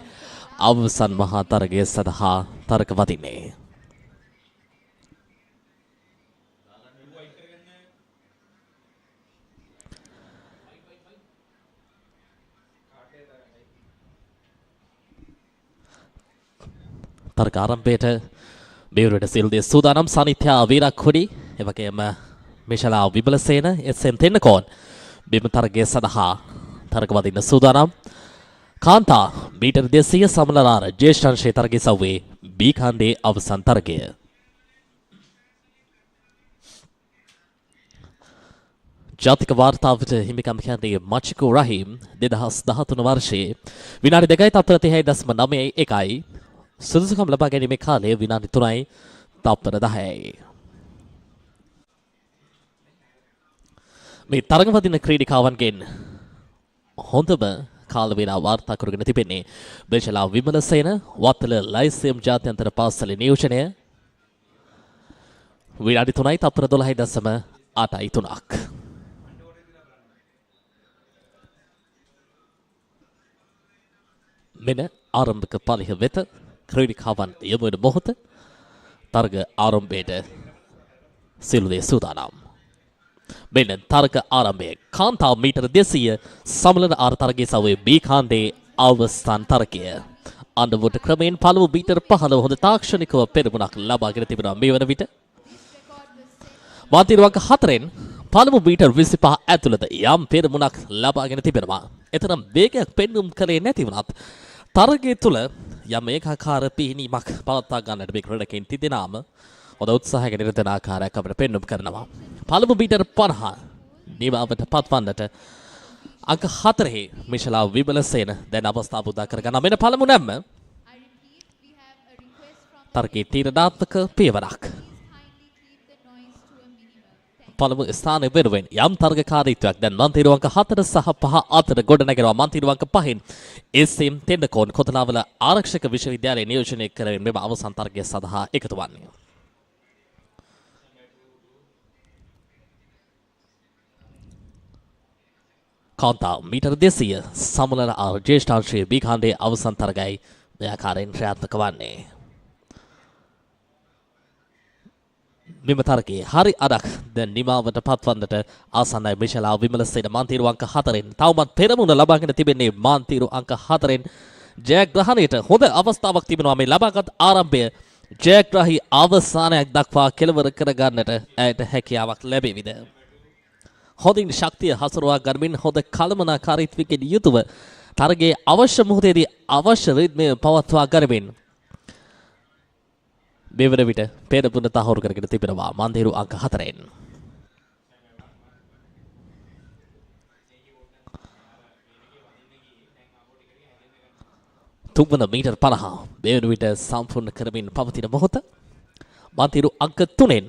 අවසන් මහා තරගය සඳහා තරග වදින්නේ. තරග ආරම්භයට මෙවරට සිල්දේ සූදානම් සනිත්‍යා වීරක්කොඩි එවැගේම මිෂලා විබලසේන එස්.එම්. තෙන්නකෝන් බිම තරගය සඳහා තරග වදින්න සූදානම්. කාන්තා මීටර් 200 සමනලාර ජ්‍යෙෂ්ඨාංශයේ තරගය සව්වේ බී කණ්ඩේ අවසන් තරගය. ජාතික වාර්තාවට හිමිකම් කියන්නේ මචිකෝ රහීම් 2013 වර්ෂයේ විනාඩි 2:30.91යි සුදුසුකම් ලබා ගැනීමේ කාලය විනාඩි 3යි තප්පර 10යි. මේ තරග වදින ක්‍රීඩිකාවන්ගෙන් හොඳම කාල වේලා වාර්තා කරගෙන තිබෙන්නේ බේෂලා විමලසේන වත්තල ලයිසියම් ජාත්‍යන්තර පාසලේ නියෝජනය විනාඩි 3යි තප්පර 12.83ක්. මෙන්න ආරම්භක පරිහ වෙත ක්‍රීඩිකාවන් යොමු වෙන මොහොත තරග ආරම්භයට සිළුදේ සූදානම්. මෙන්න තරග ආරම්භය. කාන්තා මීටර 200 සමලන ආර තරගයේ සවයේ බී කාණ්ඩේ අවසන් තරගය. අඬවුට ක්‍රමයෙන් පළමු මීටර 15 හොඳ තාක්ෂණිකව පෙරමුණක් ලබාගෙන තිබෙනවා මේ වන විට. මාතිරුවක 4න් පළමු මීටර 25 ඇතුළත යම් පෙරමුණක් ලබාගෙන තිබෙනවා. එතරම් වේගයක් පෙන්눔 කළේ නැති වුණත් තරගය තුළ යම් ඒකාකාර පිහිනීමක් පවත්වා ගන්නට මේ ක්‍රීඩකයන් තිදෙනාම හොඳ උත්සාහයක නිරතන ආකාරයක් අපිට පෙන්눔 කරනවා. පළමු මීටර 50 නිවාවට පත්වන්නට අංක 4 මිෂලා විමලසේන දැන් අවස්ථාව උදා කරගන්නා මෙන්න පළමු නැම්ම තරගයේ තීරණාත්මක පියවරක්. පළමු ස්ථානයේ වෙනුවෙන් යම් තරගකාරීත්වයක් දැන් මන්තිරු අංක 4 සහ 5 අතර ගොඩනැගෙනවා. මන්තිරු අංක 5න් එස්.එම්. තෙන්නකෝන් කොතලාවල ආරක්ෂක විශ්වවිද්‍යාලයේ නියෝජනය කරමින් මෙම අවසන් තරගය සඳහා එකතු වන්නේ. කාන්තා මීටර 200 සමනල ආර ජ්‍යෙෂ්ඨාංශයේ බී කණ්ඩේ අවසන් තරගයි මේ ආකාරයෙන් ක්‍රියාත්මක වන්නේ. මෙම තරගයේ හරි අඩක් දැන් නිමාවට පත්වන්නට ආසන්නයි මිෂලා විමලසේන මාන්තිරු අංක 4න් තවමත් පෙරමුණ ලබාගෙන තිබෙන්නේ මාන්තිරු අංක 4න් ජයග්‍රහණයට හොඳ අවස්ථාවක් තිබෙනවා. මේ ලබාගත් ආරම්භය ජයග්‍රහී අවසානයක් දක්වා කෙලවර කරගන්නට ඇයට හැකියාවක් ලැබෙවිද? හොඳින් ශක්තිය හසුරුවා ගනිමින් හොඳ කළමනාකාරීත්වයකින් යුතුව තරගයේ අවශ්‍ය මොහොතේදී අවශ්‍ය රිද්මය පවත්වා ගනිමින් මෙවර විට පෙරමුණ තහවුරු කරගෙන තිබෙනවා මන්දිරු අංක 4න්. තුන්වන මීටර් 50 මෙවර විට සම්පූර්ණ කරමින් පවතින මොහොත මන්දිරු අංක 3න්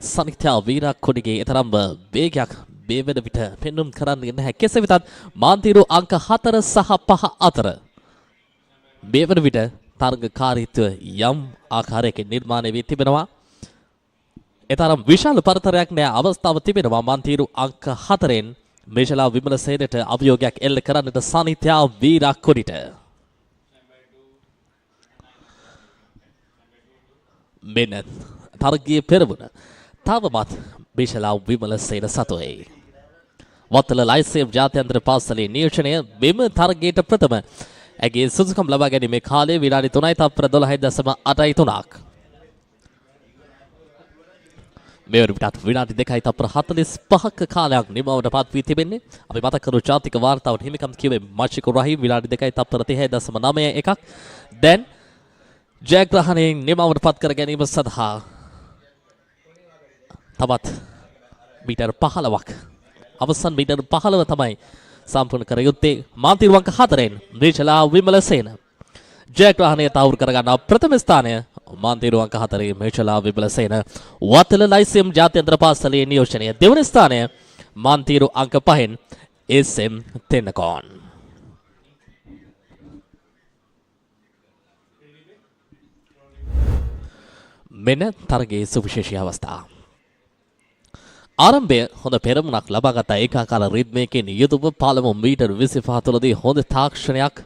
සනිත්‍යා වීරක්කොඩිගේ තරම් වේගයක් මේ වන විට පෙන්눔 කරන්නේ නැහැ. කෙසේ වෙතත් මාන්තිරු අංක 4 සහ 5 අතර මේ වන විට තරගකාරීත්වය යම් ආකාරයකින් නිර්මාණය වී තිබෙනවා. එතරම් විශාල පරතරයක් නෑ අවස්ථාව තිබෙනවා. මාන්තිරු අංක 4න් මේෂලා විමලසේනට අභියෝගයක් එල්ල කරන්නට සනිත්‍යා වීරක්කොඩිට මෙන්න තරගයේ පෙරමුණ තවමත් බිෂලා විමලසේන සතුයි. වත්තල ලයිසේම් ජාත්‍යන්තර පාසලේ නියෝජනය මෙම තරගයට ප්‍රථම ඇගේ සුදුසුකම් ලබා ගැනීමේ කාලය විනාඩි 3යි තප්පර 12.83ක්. මේ වරුටත් විනාඩි 2යි තප්පර 45ක කාලයක් නිමවට පත් වී තිබෙන්නේ. අපි මතක කරු ජාතික වාර්තාවට හිමිකම් කිව්වේ මචිකු රහීම් විනාඩි 2යි තප්පර 30.91ක්. දැන් ජයග්‍රහණයෙන් නිමවට පත් කර ගැනීම සඳහා තවත් මීටර් 15ක් අවසන් මීටර් 15 තමයි සම්පූර්ණ කර යුත්තේ. මාන්තිරුවංක 4න් රීචලා විමලසේන ජයග්‍රහණය තහවුරු කර ගන්නා ප්‍රථම ස්ථානය මාන්තිරුවංක 4 මේචලා විමලසේන. වත්තල ලයිසියම් ජාත්‍යන්තර පාසලේ නියෝජනය දෙවන ස්ථානය මාන්තිරු අංක 5න් එස්.එම්. තෙන්නකෝන්. මෙන්න තරගයේ සුවිශේෂී අවස්ථා. ආරම්භය හොඳ පෙරමුණක් ලබාගත ඒකාකාර රිද්මයකින් යුතුව පළමු මීටර් 25 තුළදී හොඳ තාක්ෂණයක්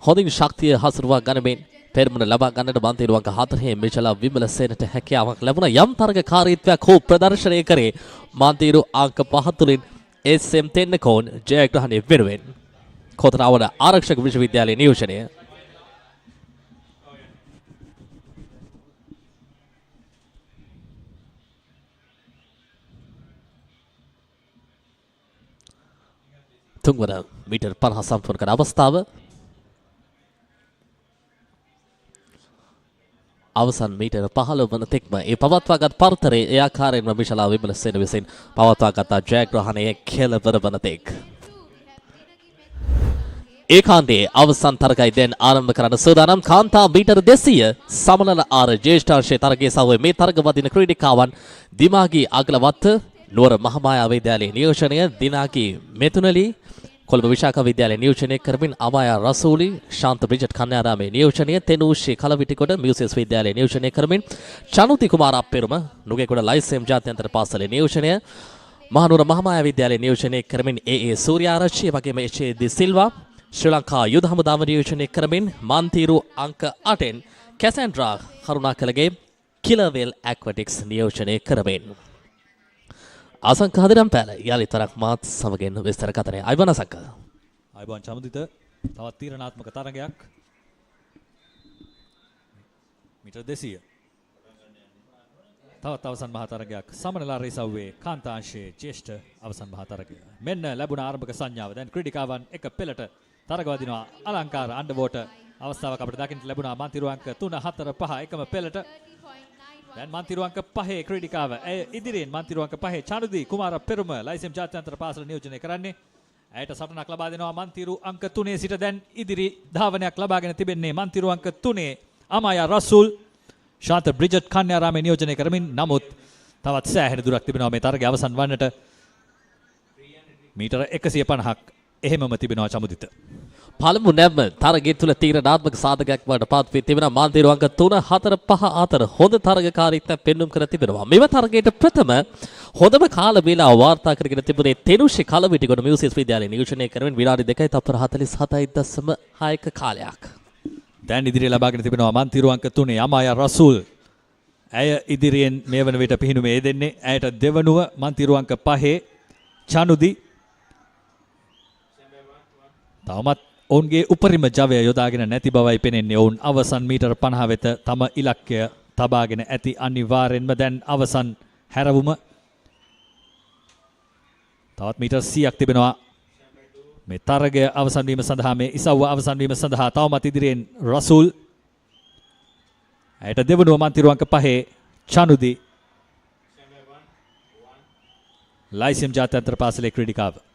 හොඳින් ශක්තිය හසුරුවා ගනිමින් පෙරමුණ ලබා ගන්නට මාන්තිරුවංක 4 මෙචලා විමලසේනට හැකියාවක් ලැබුණා. යම් තරගකාරීත්වයක් හෝ ප්‍රදර්ශනය කරේ මාන්තිරු අංක 5 තුළින් එස්.එම්. තෙන්නකෝන් ජයග්‍රහණය වෙනුවෙන්. කොතරාවන ආරක්ෂක විශ්වවිද්‍යාලයේ නියෝජනය තුන්වන මීටර් 50 සම්පූර්ණ කරන අවස්ථාව අවසන් මීටර් 15 වන තෙක්ම ඒ පවත්වාගත් පරතරයේ ඒ ආකාරයෙන්ම මිෂලා විමලසේන විසින් පවත්වාගත් ජයග්‍රහණයේ කෙළවර වන තෙක් ඒකාන්තයේ අවසන් තරගයි දැන් ආරම්භ කරන සූදානම්. කාන්තා මීටර් 200 සමනල ආර ජ්‍යෙෂ්ඨාංශයේ තරගයේ සහෝය මේ තරග වදින ක්‍රීඩිකාවන් දිමාගී අගලවත්ත නුවර මහමායා විද්‍යාලයේ නියෝජනය දිනාගී මෙතුනලි කොළඹ විශාඛ විද්‍යාලයේ නියෝජනය කරමින් අමායා රසූලි ශාන්ත බ්‍රිජට් කන්‍යාරාමයේ නියෝජනය තෙනූෂි කලවිටිකොඩ මියුසියස් විද්‍යාලයේ නියෝජනය කරමින් චනුති කුමාර අප්පෙරුම නුගේගොඩ ලයිසේම් ජාත්‍යන්තර පාසලේ නියෝජනය මහනුවර මහමායා විද්‍යාලයේ නියෝජනය කරමින් ඒ සූර්යාරච්චි වගේම එච්.ඒ. දී සිල්වා ශ්‍රී ලංකා යුද හමුදාව නියෝජනය කරමින් මන්තිරු අංක 8න් කැසැන්ඩ්‍රා කරුණාකලගේ කිලර්වෙල් ඇක්වැටික්ස් නියෝජනය කරමින් අසංක හදිනම් පැල යලිතරක් මාත් සමගින් විස්තර කතරේ අයිබෝන් අසංක. අයිබෝන් චමුදිත තවත් තීරණාත්මක තරගයක් මීටර් 200 තවත් අවසන් මහා තරගයක් සමනලා රේසව්වේ කාන්තාංශයේ ජ්‍යෙෂ්ඨ අවසන් මහා තරගය. මෙන්න ලැබුණ ආරම්භක සංඥාව. දැන් ක්‍රීඩිකාවන් එක පෙළට තරග වදිනවා. අලංකාර අන්ඩර්වෝට අවස්ථාවක් අපිට දකින්න ලැබුණා. මාන්තිරුවංක 3 4 5 එකම පෙළට දැන් මාන්තිරුවංක 5 ක්‍රීඩිකාව ඉදිරියෙන් මාන්තිරුවංක 5 චනුදී කුමාර පෙරුම ලයිසෙම් ජාත්‍යන්තර පාසල නියෝජනය කරන්නේ. ඇයට සටනක් ලබා දෙනවා. මාන්තිරු අංක 3 සිට දැන් ඉදිරි ධාවනයක් ලබාගෙන තිබෙන්නේ මාන්තිරුවංක 3 අමායා රසූල් ශාන්ත බ්‍රිජට් කන්‍යාරාමයේ නියෝජනය කරමින්. නමුත් තවත් සෑහෙන දුරක් තිබෙනවා මේ තරගය අවසන් වන්නට. මීටර 150ක් එහෙමම තිබෙනවා චමුදිත. පළමු නැම තරගය තුළ තීරණාත්මක සාධකයක් වඩ පත් වී තිබෙනවා. මාන්තිරුවංක 3 4 5 අතර හොඳ තරගකාරීත්වයක් පෙන්눔 කර තිබෙනවා. මෙම තරගයට ප්‍රථම හොඳම කාල වේලාව වාර්තා කරගෙන තිබුණේ තෙනුෂි කලවිටිගොඩ මියුසියස් විද්‍යාලයේ නියෝජනය කරමින් විනාඩි 2යි තප්පර 47.6ක කාලයක්. දැන් ඉදිරිය ලබාගෙන තිබෙනවා මාන්තිරුවංක 3 අමායා රසූල්. ඇය ඉදිරියෙන් මේ වන විට පිහිනුමේ යෙදෙන්නේ. ඇයට දෙවනුව මාන්තිරුවංක 5 චනුදි. තවමත් ඔවුන්ගේ උපරිම ජවය යොදාගෙන නැති බවයි පෙනෙන්නේ. ඔවුන් අවසන් මීටර් 50 වෙත තම ඉලක්කය තබාගෙන ඇති. අනිවාර්යෙන්ම දැන් අවසන් හැරවුම තවත් මීටර් 100ක් තිබෙනවා මේ තරගය අවසන් වීම සඳහා, මේ ඉසව්ව අවසන් වීම සඳහා. තවමත් ඉදිරියෙන් රසූල්. ඇයට දෙවනුව මාන්තිරුවංක 5 චනුදි ලයිසියම් ජාත්‍යන්තර පාසලේ ක්‍රීඩිකාව.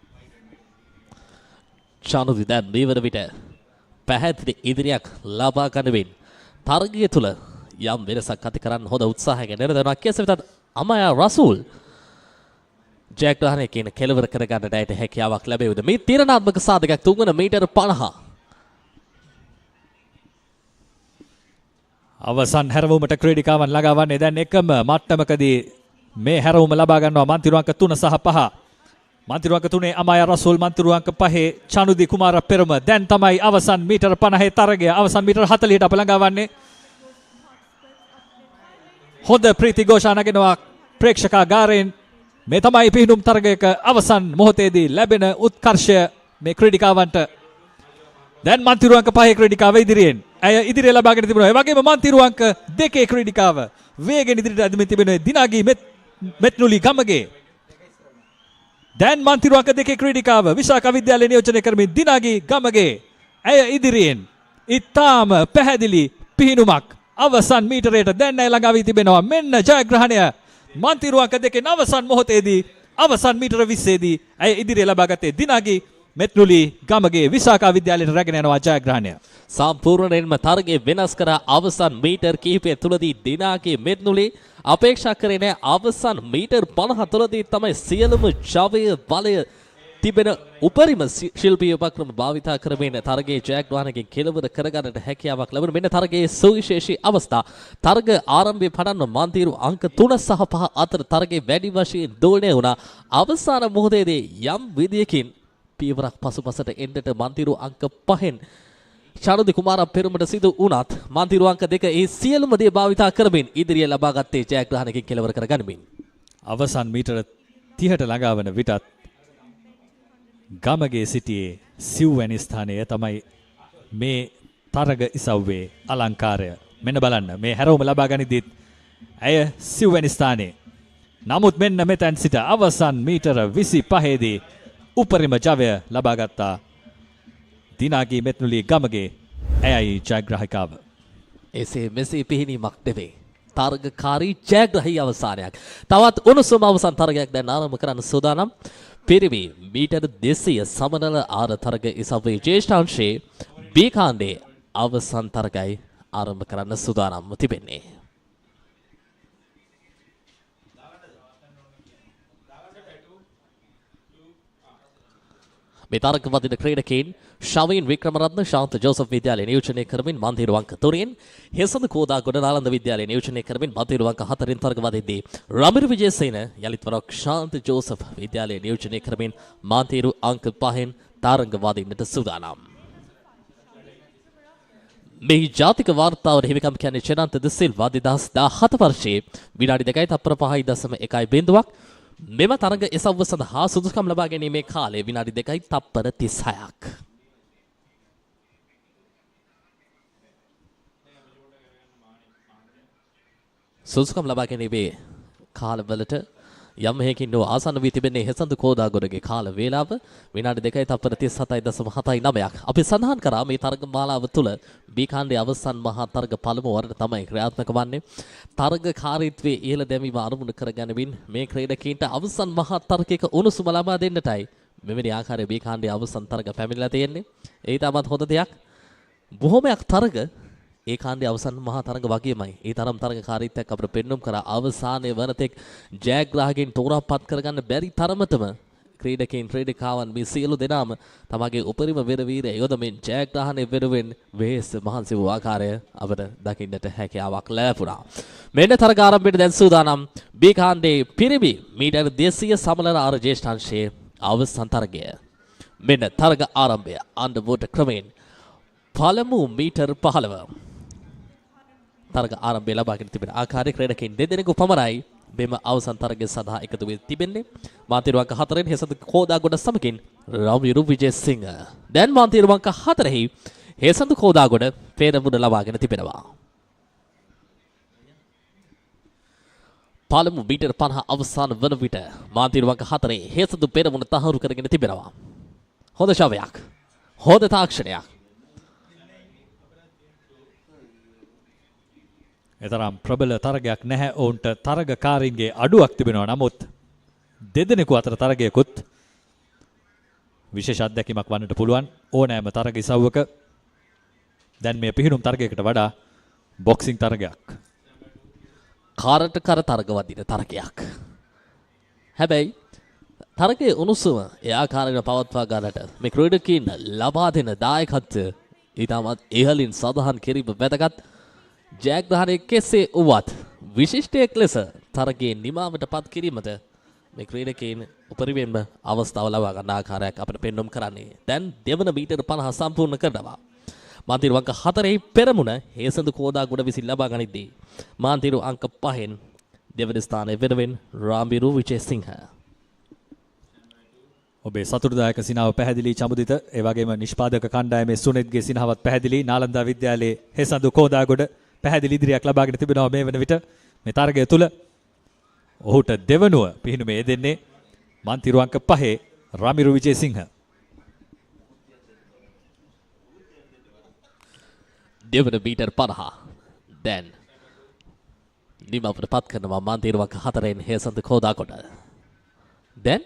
චනුදි දැන් මේ වන විට පැහැදිලි ඉදිරියක් ලබා ගන්නමින් තරගය තුළ යම් වෙනසක් ඇති කරන්න හොඳ උත්සාහයක නිරතනවා. කෙසේ වෙතත් අමායා රසූල් ජයග්‍රහණයකින් කෙලවර කර ගන්නට ඇයට හැකියාවක් ලැබෙවුද. මේ තීරණාත්මක සාධකයක් තුන්වන මීටර් 50 අවසන් හැරවුමට ක්‍රීඩිකාවන් ළඟා වන්නේ. දැන් එකම මට්ටමකදී මේ හැරවුම ලබා ගන්නවා මාන්තිරුවංක 3 සහ 5. මාන්තිරුවංක 3 අමායා රසූල්, මාන්තිරුවංක 5 චනුදි කුමාර පෙරුම. දැන් තමයි අවසන් මීටර් 50 තරගය අවසන් මීටර් 40ට අප ළඟා වන්නේ. හොඳ ප්‍රීති ഘോഷා නගනවා ප්‍රේක්ෂකාගාරයෙන්. මේ තමයි පිහිනුම් තරගයක අවසන් මොහොතේදී ලැබෙන උත්කර්ෂය මේ ක්‍රීඩිකාවන්ට. දැන් මන්තිරුවංක 5 ක්‍රීඩිකාව ඉදිරියෙන්. ඇය ඉදිරිය ලබාගෙන තිබෙනවා. ඒ වගේම මන්තිරුවංක 2 ක්‍රීඩිකාව වේගෙන් ඉදිරියට ඇදෙමින් තිබෙනවා. දිනාගී මෙත්නුලි ගමගේ. දැන් මන්තිරුවංක 2 ක්‍රීඩිකාව විශාඛ විද්‍යාලය නියෝජනය කරමින් දිනාගී ගමගේ. ඇය ඉදිරියෙන්. ඉතාම පැහැදිලි පිහිනුමක් අවසන් මීටරයට දැන් ඇය ළඟා වී තිබෙනවා. මෙන්න ජයග්‍රහණය මන්තිරුවංක 2 අවසන් මොහොතේදී අවසන් මීටර 20 දී ඇය ඉදිරිය ලබාගත්තේ දිනාගී මෙත්නුලි ගමගේ විශාඛ විද්‍යාලයට රැගෙන යනවා ජයග්‍රහණය. සම්පූර්ණයෙන්ම තරගය වෙනස් කර අවසන් මීටර් කිහිපය තුලදී දිනාගී මෙත්නුලි අපේක්ෂා කරේ නැහැ. අවසන් මීටර් 50 තුලදී තමයි සියලුම ජවය බලය තිබෙන උපරිම ශිල්පීය උපක්‍රම භාවිතා කරමින් තරගයේ ජයග්‍රහණකින් කෙලවර කරගන්නට හැකියාවක් ලැබුණ මෙන්න තරගයේ සුවිශේෂී අවස්ථා. තරග ආරම්භයේ පටන්ම මන්තිරු අංක 3 සහ 5 අතර තරගයේ වැඩි වශයෙන් දෝලණය වුණා. අවසාන මොහොතේදී යම් විදියකින් පීවරක් පසුපසට එන්නට මන්තිරු අංක 5න් චාරුදි කුමාර පෙරමුණ සිදු වුණත් මන්තිරු අංක 2 ඒ සියලුම දේ භාවිතා කරමින් ඉදිරිය ලබා ගත්තේ ජයග්‍රහණකින් කෙලවර කරගනිමින්. අවසන් මීටර 30ට ළඟා වන විටත් ගමගේ සිටියේ සිව්වැනි ස්ථානය තමයි මේ තරග ඉසව්වේ අලංකාරය. මෙන්න බලන්න මේ හැරවුම ලබා ගනිද්දීත් ඇය සිව්වැනි ස්ථානයේ. නමුත් මෙන්න මෙතෙන් සිට අවසන් මීටර 25 දී උපරිම ජවය ලබා ගත්තා දිනාගී මෙත්නුලි ගමගේ. ඇයයි ජයග්‍රාහිකාව. එසේ මෙසේ පිහිනීමක් නෙවේ. තරගකාරී ජයග්‍රහී අවසානයක්. තවත් උණුසුම අවසන් තරගයක් දැන් ආරම්භ කරන්න සූදානම්. පිරිමි මීටර 200 සමනල ආර තරග ඉසව්වේ ජේෂ්ඨාංශයේ B කාණ්ඩයේ අවසන් තරගයි ආරම්භ කරන්න සූදානම්ව තිබෙන්නේ. මේ තරග වදින ක්‍රීඩකයින් ශවීන් වික්‍රමරත්න ශාන්ත ජෝසප් විද්‍යාලය නියෝජනය කරමින් මන්තිරු අංක 3න් හෙසඳ කෝදාගොඩ නාලන්ද විද්‍යාලය නියෝජනය කරමින් මන්තිරු අංක 4න් තරග වදිද්දී රමිර විජේසේන යලිත් වරක් ශාන්ත ජෝසප් විද්‍යාලය නියෝජනය කරමින් මන්තිරු අංක 5න් තරග වදින්නට සූදානම්. මේ ජාතික වාර්තාවට හිමිකම් කියන්නේ චනන්ත ද සිල්වා 2017 වර්ෂයේ විනාඩි 2යි තප්පර 5.1 බිඳුවක්. මෙම තරග එසව්ව සඳහා සුදුසුකම් ලබා ගැනීමේ කාලය විනාඩි 2යි තප්පර 36ක්. සුදුසුකම් ලබා ගැනීමේ කාලවලට යම් හේකින් නෝ ආසන්න වී තිබෙන්නේ හෙසඳ කෝදාගොඩගේ කාල වේලාව විනාඩි 2යි තප්පර 37.79ක්. අපි සඳහන් කරා මේ තරග මාලාව තුළ B කාණ්ඩයේ අවසන් මහා තරග පළමු වරට තමයි ක්‍රියාත්මක වන්නේ. තරගකාරීත්වයේ ඉහළ දැමීම අරමුණු කරගැනීමෙන් මේ ක්‍රීඩකීන්ට අවසන් මහා තරගයක උණුසුම ලබා දෙන්නටයි මෙවැනි ආකාරයේ B කාණ්ඩයේ අවසන් තරග පැමිණලා තියෙන්නේ. ඒ තමත් හොඳ දෙයක්. බොහොමයක් තරග ඒ කාණ්ඩයේ අවසන් මහා තරග වගේමයි. ඒ තරම් තරගකාරීත්වයක් අපිට පෙන්වුම් කරා අවසානයේ වනතෙක් ජයග්‍රාහකයන් තෝරාපත් කරගන්න බැරි තරමටම ක්‍රීඩකයන් ක්‍රීඩිකාවන් මේ සියලු දෙනාම තමගේ උපරිම වෙර වීරය යොදමින් ජයග්‍රහණය වෙනුවෙන් වෙහෙස මහන්සි වූ ආකාරය අපට දකින්නට හැකියාවක් ලැබුණා. මෙන්න තරග ආරම්භයට දැන් සූදානම් B කාණ්ඩයේ පිරිමි මීටර 200 සමනල ආර ජේෂ්ඨාංශයේ අවසන් තරගය. මෙන්න තරග ආරම්භය අන්ඩර්වෝටර් ක්‍රමයෙන් පළමු මීටර 15 තරග ආරම්භය ලබාගෙන තිබෙන ආකාරයේ ක්‍රීඩකයන් දෙදෙනෙකු පමණයි මෙම අවසන් තරගය සඳහා එකතු වී තිබෙන්නේ. මාන්තිරු අංක 4න් හෙසඳ කෝදාගොඩ සමගින් රමිරු විජේසිංහ. දැන් මාන්තිරු අංක 4හි හෙසඳ කෝදාගොඩ පෙරමුණ ලබාගෙන තිබෙනවා. පළමු මීටර 50 අවසන් වන විට මාන්තිරු අංක 4 හෙසඳ පෙරමුණ තහවුරු කරගෙන තිබෙනවා. හොඳ ශවයක්. හොඳ තාක්ෂණයක්. එතරම් ප්‍රබල තරගයක් නැහැ ඔවුන්ට තරගකාරීන්ගේ අඩුවක් තිබෙනවා. නමුත් දෙදෙනෙකු අතර තරගයකුත් විශේෂ අත්දැකීමක් වන්නට පුළුවන් ඕනෑම තරග ඉසව්වක. දැන් මේ පිහිනුම් තරගයකට වඩා බොක්සිං තරගයක්. කාරට කර තරග වදින තරගයක්. හැබැයි තරගයේ උණුසුම ඒ ආකාරයෙන් පවත්වා ගන්නට මේ ක්‍රීඩකයන් ලබා දෙන දායකත්වය ඊටමත් ඉහළින් සඳහන් කිරීම වැදගත්. ජයග්‍රහණය කෙසේ වුවත් විශිෂ්ටයක් ලෙස තරගයේ නිමාවට පත් කිරීමට මේ ක්‍රීඩකයන් උපරිමයෙන්ම අවස්ථාව ලබා ගන්න ආකාරයක් අපිට පෙන්වුම් කරන්නේ. දැන් දෙවන මීටර 50 සම්පූර්ණ කරනවා. මාන්තිරු අංක 4 පෙරමුණ හේසඳු කෝදාගොඩ විසින් ලබා ගනිද්දී මාන්තිරු අංක 5න් දෙවන ස්ථානයේ වෙනුවෙන් රාමිරු විජේසිංහ. ඔබේ සතුටුදායක සිනාව පැහැදිලි චමුදිත ඒ වගේම නිෂ්පාදක කණ්ඩායමේ සුනෙත්ගේ සිනාවත් පැහැදිලි නාලන්දා විද්‍යාලයේ හේසඳු කෝදාගොඩ පැහැදිලි ඉදිරියක් ලබාගෙන තිබෙනවා මේ වන විට මේ තරගය තුල ඔහුට දෙවනුව පිහිනුමේ යෙදෙන්නේ මාන්තිරු අංක 5 රාමිරු විජේසිංහ. දෙවන මීටර් 50 දැන් නිමවට පත් කරනවා මාන්තිරු අංක 4න් හේසඳු කෝදාගොඩ. දැන්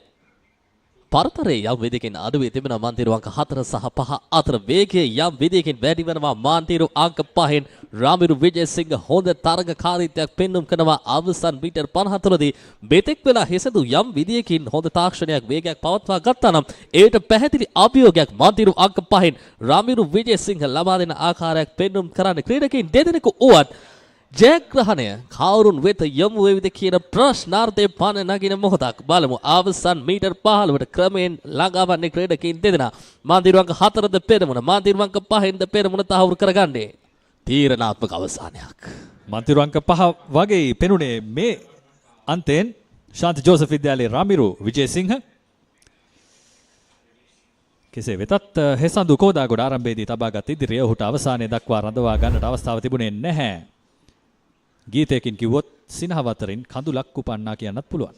පරතරේ යම් විදියකින් අඩුවේ තිබෙන මාන්තිරු අංක 4 සහ 5 අතර වේගයේ යම් විදියකින් වැඩි වෙනවා මාන්තිරු අංක 5න් රාමිරු විජේසිංහ හොඳ තරගකාරීත්වයක් පෙන්눔 කරනවා අවසන් මීටර් 50 තුළදී මෙතෙක් වෙලා හේසඳු යම් විදියකින් හොඳ තාක්ෂණයක් වේගයක් පවත්වා ගත්තා නම් ඒට පැහැදිලි අභියෝගයක් මාන්තිරු අංක 5න් රාමිරු විජේසිංහ ලබා දෙන ආකාරයක් පෙන්눔 කරන්න ක්‍රීඩකයින් දෙදෙනෙකු උවත් ජයග්‍රහණය කවුරුන් වෙත යමු වේවිද කියන ප්‍රශ්නාර්ථයේ පන නගින මොහොතක් බලමු. අවසන් මීටර් 15ට ක්‍රමයෙන් ළඟාවන්නේ ක්‍රීඩකයින් දෙදෙනා. මාන්තිරු අංක 4ද පෙරමුණ මාන්තිරු අංක 5න්ද පෙරමුණ තහවුරු කරගන්නේ. තීරණාත්මක අවසානයක්. මාන්තිරු අංක 5 වගේ පෙනුනේ මේ අන්තයෙන් ශාන්ති ජෝසප් විද්‍යාලයේ රාමිරු විජේසිංහ. කෙසේ වෙතත් හේසඳු කෝදාගොඩ ආරම්භයේදී තබාගත් ඉදිරිය ඔහුට අවසානයේ දක්වා රඳවා ගන්නට අවස්ථාව තිබුණේ නැහැ. ගීතයකින් කිව්වොත් සිනහව අතරින් කඳුලක් උපන්නා කියන්නත් පුළුවන්.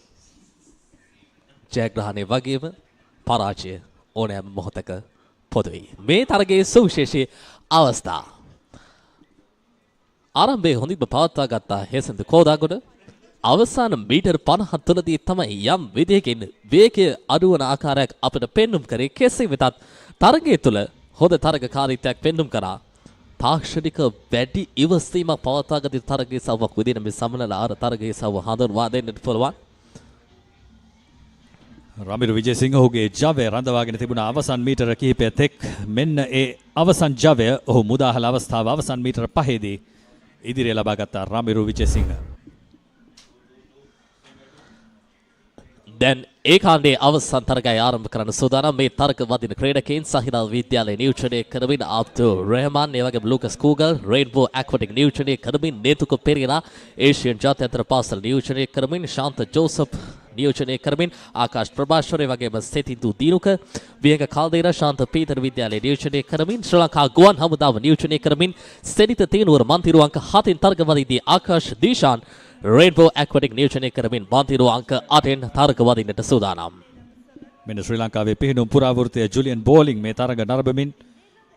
ජයග්‍රහණය වගේම පරාජය ඕනෑම මොහොතක පොදුයි. මේ තරගයේ සුවිශේෂී අවස්ථා. ආරම්භයේ හොඳින්ම පවත්වා ගත්තා හේසඳු කෝදාගොඩ. අවසාන මීටර් 50 තුළදී තමයි යම් විදියකින් වේගය අඩුවන ආකාරයක් අපිට පෙන්눔 කරේ. කෙසේ වෙතත් තරගය තුළ හොඳ තරගකාරීත්වයක් පෙන්눔 කරා. තාක්ෂණික වැඩි ඉවසීමක් පවත්වාගත යුතු තරගයේ සවුවක් විදිහට මේ සමනලා ආර තරගයේ සවුව හඳුන්වා දෙන්නට පුළුවන්. රාමිරු විජේසිංහ ඔහුගේ ජවය රඳවාගෙන තිබුණ අවසන් මීටර කිහිපය තෙක් මෙන්න ඒ අවසන් ජවය ඔහු මුදාහල අවස්ථාව අවසන් මීටර 5දී ඉදිරිය ලබා ගත්තා රාමිරු විජේසිංහ. දැන් ඒ කාණ්ඩයේ අවසන් තරගය ආරම්භ කරන්න සූදානම්. මේ තරග වදින ක්‍රීඩකයන් සහිතා විද්‍යාලය නියෝජනය කරමින් අබ්දුල් රහමාන්, ඒ වගේම ලූකස් කූගල්, රේන්බෝ ඇක්වටික් නියෝජනය කරමින් නේතුක පෙරේරා, ඒෂියන් ජාත්‍යන්තර පාසල් නියෝජනය කරමින් ශාන්ත ජෝසප් නියෝජනය කරමින් ආකාශ් ප්‍රභාෂ්වර, ඒ වගේම සෙතින්දු දීනුක, විහක කල්දේර ශාන්ත පීතර විද්‍යාලය නියෝජනය කරමින් ශ්‍රී ලංකා ගුවන් හමුදාව නියෝජනය කරමින් සෙනිත තේනුවර මන්තිරු අංක 7න් තරග වදිදී ආකාශ් දීශාන් රේන්බෝ ඇක්වටික් නියෝජනය කරමින් මාන්තිරු අංක 8න් තරග වදින්නට සූදානම්. මෙන්න ශ්‍රී ලංකාවේ පිහිනුම් පුරාවෘත්තය ජුලියන් බෝලිං මේ තරග නරඹමින්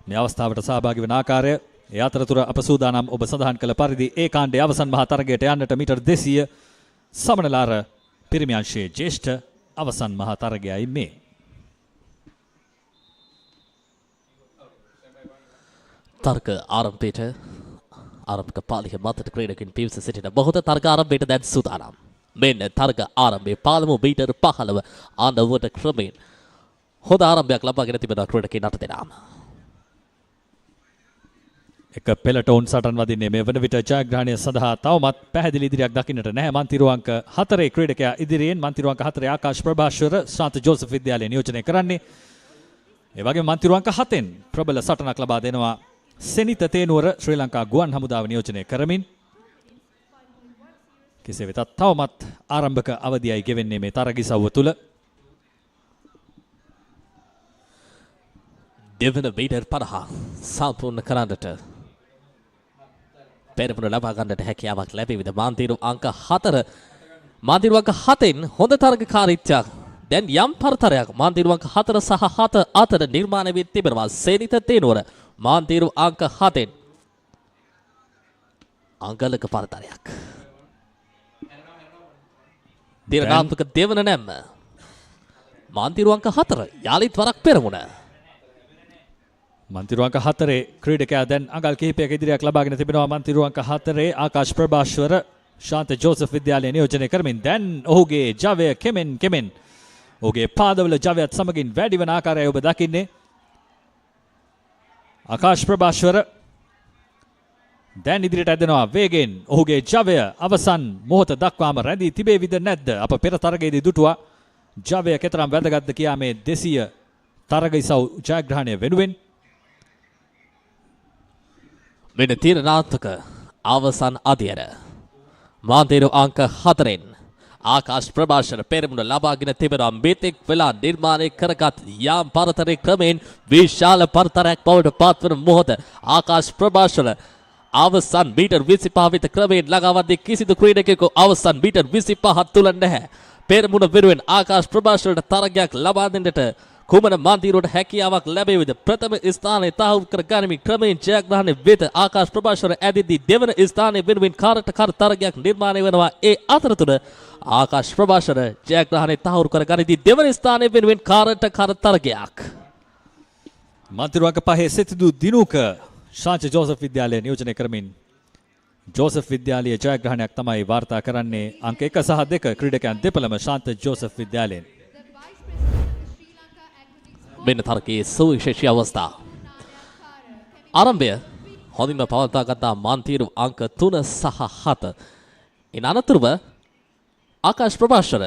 මේ අවස්ථාවට සහභාගී වන ආකාරය ඒ අතරතුර අප සූදානම් ඔබ සඳහන් කළ පරිදි ඒ කාණ්ඩයේ අවසන් මහා තරගයට යන්නට මීටර් 200 සමනලාර පිරිමි අංශයේ ජ්‍යෙෂ්ඨ අවසන් මහා තරගයයි මේ. තරග ආරම්භයට ආරම්භක පාලිය මතට ක්‍රීඩකින් පිවිස සිටින මොහොත තරග ආරම්භයට දැන් සූදානම්. මෙන්න තරග ආරම්භයේ පළමු මීටර් 15 ආනවට ක්‍රමයෙන් හොඳ ආරම්භයක් ලබාගෙන තිබෙන ක්‍රීඩකයන් අත දෙනාම. එක පෙළටෝන් සටන් වදින්නේ මේ වන විට ජයග්‍රහණය සඳහා තවමත් පැහැදිලි ඉදිරියක් දකින්නට නැහැ. මන්තිරු අංක 4 ක්‍රීඩකයා ඉදිරියෙන් මන්තිරු අංක 4 ආකාශ් ප්‍රභාෂ්වර ශාන්ත ජෝසප් විද්‍යාලය නියෝජනය කරන්නේ. ඒ වගේම මන්තිරු අංක 7න් ප්‍රබල සටනක් ලබා දෙනවා සෙනිත තේනුවර ශ්‍රී ලංකා ගුවන් හමුදාව නියෝජනය කරමින්. කෙසේ වෙතත් තවමත් ආරම්භක අවධියයි ගෙවෙන්නේ මේ තරගිසව්ව තුල. දෙවන මීටර් 50 සම්පූර්ණ කරන්නට පෙරමුණ ලබා ගන්නට හැකියාවක් ලැබෙවිද? මාන්තිරු අංක 4 මාන්තිරු අංක 7න් හොඳ තරගකාරීත්වයක් දැන් යම් පරතරයක් මාන්තිරු අංක 4 සහ 7 අතර නිර්මාණය වී තිබෙනවා. සේනිත තේනුවර මාන්තිරු අංක 7න් අංගලක පරතරයක්. තීරණාත්මක දෙවන නැම්ම මාන්තිරු අංක 4 යාලිත් වරක් පෙරමුණ. මන්තිරු අංක 4 ක්‍රීඩකයා දැන් අඟල් කිහිපයක ඉදිරියක් ලබාගෙන තිබෙනවා. මන්තිරු අංක 4 ආකාශ් ප්‍රභාෂ්වර ශාන්ත ජෝසප් විද්‍යාලය නියෝජනය කරමින් දැන් ඔහුගේ ජවය කෙමෙන් ඔහුගේ පාදවල ජවයත් සමගින් වැඩි වන ආකාරය ඔබ දකින්නේ. ආකාශ් ප්‍රභාෂ්වර දැන් ඉදිරියට ඇදෙනවා වේගෙන්. ඔහුගේ ජවය අවසන් මොහොත දක්වාම රැඳී තිබේවිද නැද්ද? අප පෙර තරගයේදී දුටුවා ජවය කෙතරම් වැදගත්ද කියා මේ 200 තරග ඉසව් ජයග්‍රහණය වෙනුවෙන්. වෙන තීරණාත්මක අවසන් අධ්‍යයන මාන්තීරු අංක 4න් ආකාශ ප්‍රභාෂණ පෙරමුණ ලබාගෙන තිබෙනවා. මෙතෙක් වෙලා නිර්මාණය කරගත් යාම් පරතරේ ක්‍රමෙන් විශාල පරතරයක් බවට පත්වන මොහොත ආකාශ ප්‍රභාෂණ අවසන් මීටර් 25 විතර ක්‍රමයෙන් ළඟාවද්දී කිසිදු ක්‍රීඩකයෙකු අවසන් මීටර් 25 තුල නැහැ. පෙරමුණ වෙනුවෙන් ආකාශ ප්‍රභාෂණයට තරගයක් ලබා දෙන්නට කුමන මාන්තීරුවට හැකියාවක් ලැබෙවිද? ප්‍රථම ස්ථානයේ තහවුරු කර ගනිමින් ක්‍රමයෙන් ජයග්‍රහණය වෙත ආකාශ ප්‍රභාෂණ ඇදිද්දී දෙවන ස්ථානයේ වෙනුවෙන් කාරට කර තරගයක් නිර්මාණය වෙනවා. ඒ අතරතුර ආකාශ ප්‍රභාෂණ ජයග්‍රහණය තහවුරු කර ගනිද්දී දෙවන ස්ථානයේ වෙනුවෙන් කාරට කර තරගයක්. මාන්තීරුවක පහේ සිටිදු දිනුක ශාන්ති ජෝසප් විද්‍යාලය නියෝජනය කරමින් ජෝසප් විද්‍යාලයේ ජයග්‍රහණයක් තමයි වාර්තා කරන්නේ. අංක 1 සහ 2 ක්‍රීඩකයන් දෙපළම ශාන්ත ජෝසප් විද්‍යාලයෙන්. මෙන්න තරගයේ සුවිශේෂී අවස්ථා. ආරම්භය හොඳින්ම පවත්වා ගත්තා මාන්තීරු අංක 3 සහ 7. ඉන් අනතුරුව ආකාශ ප්‍රභාෂණ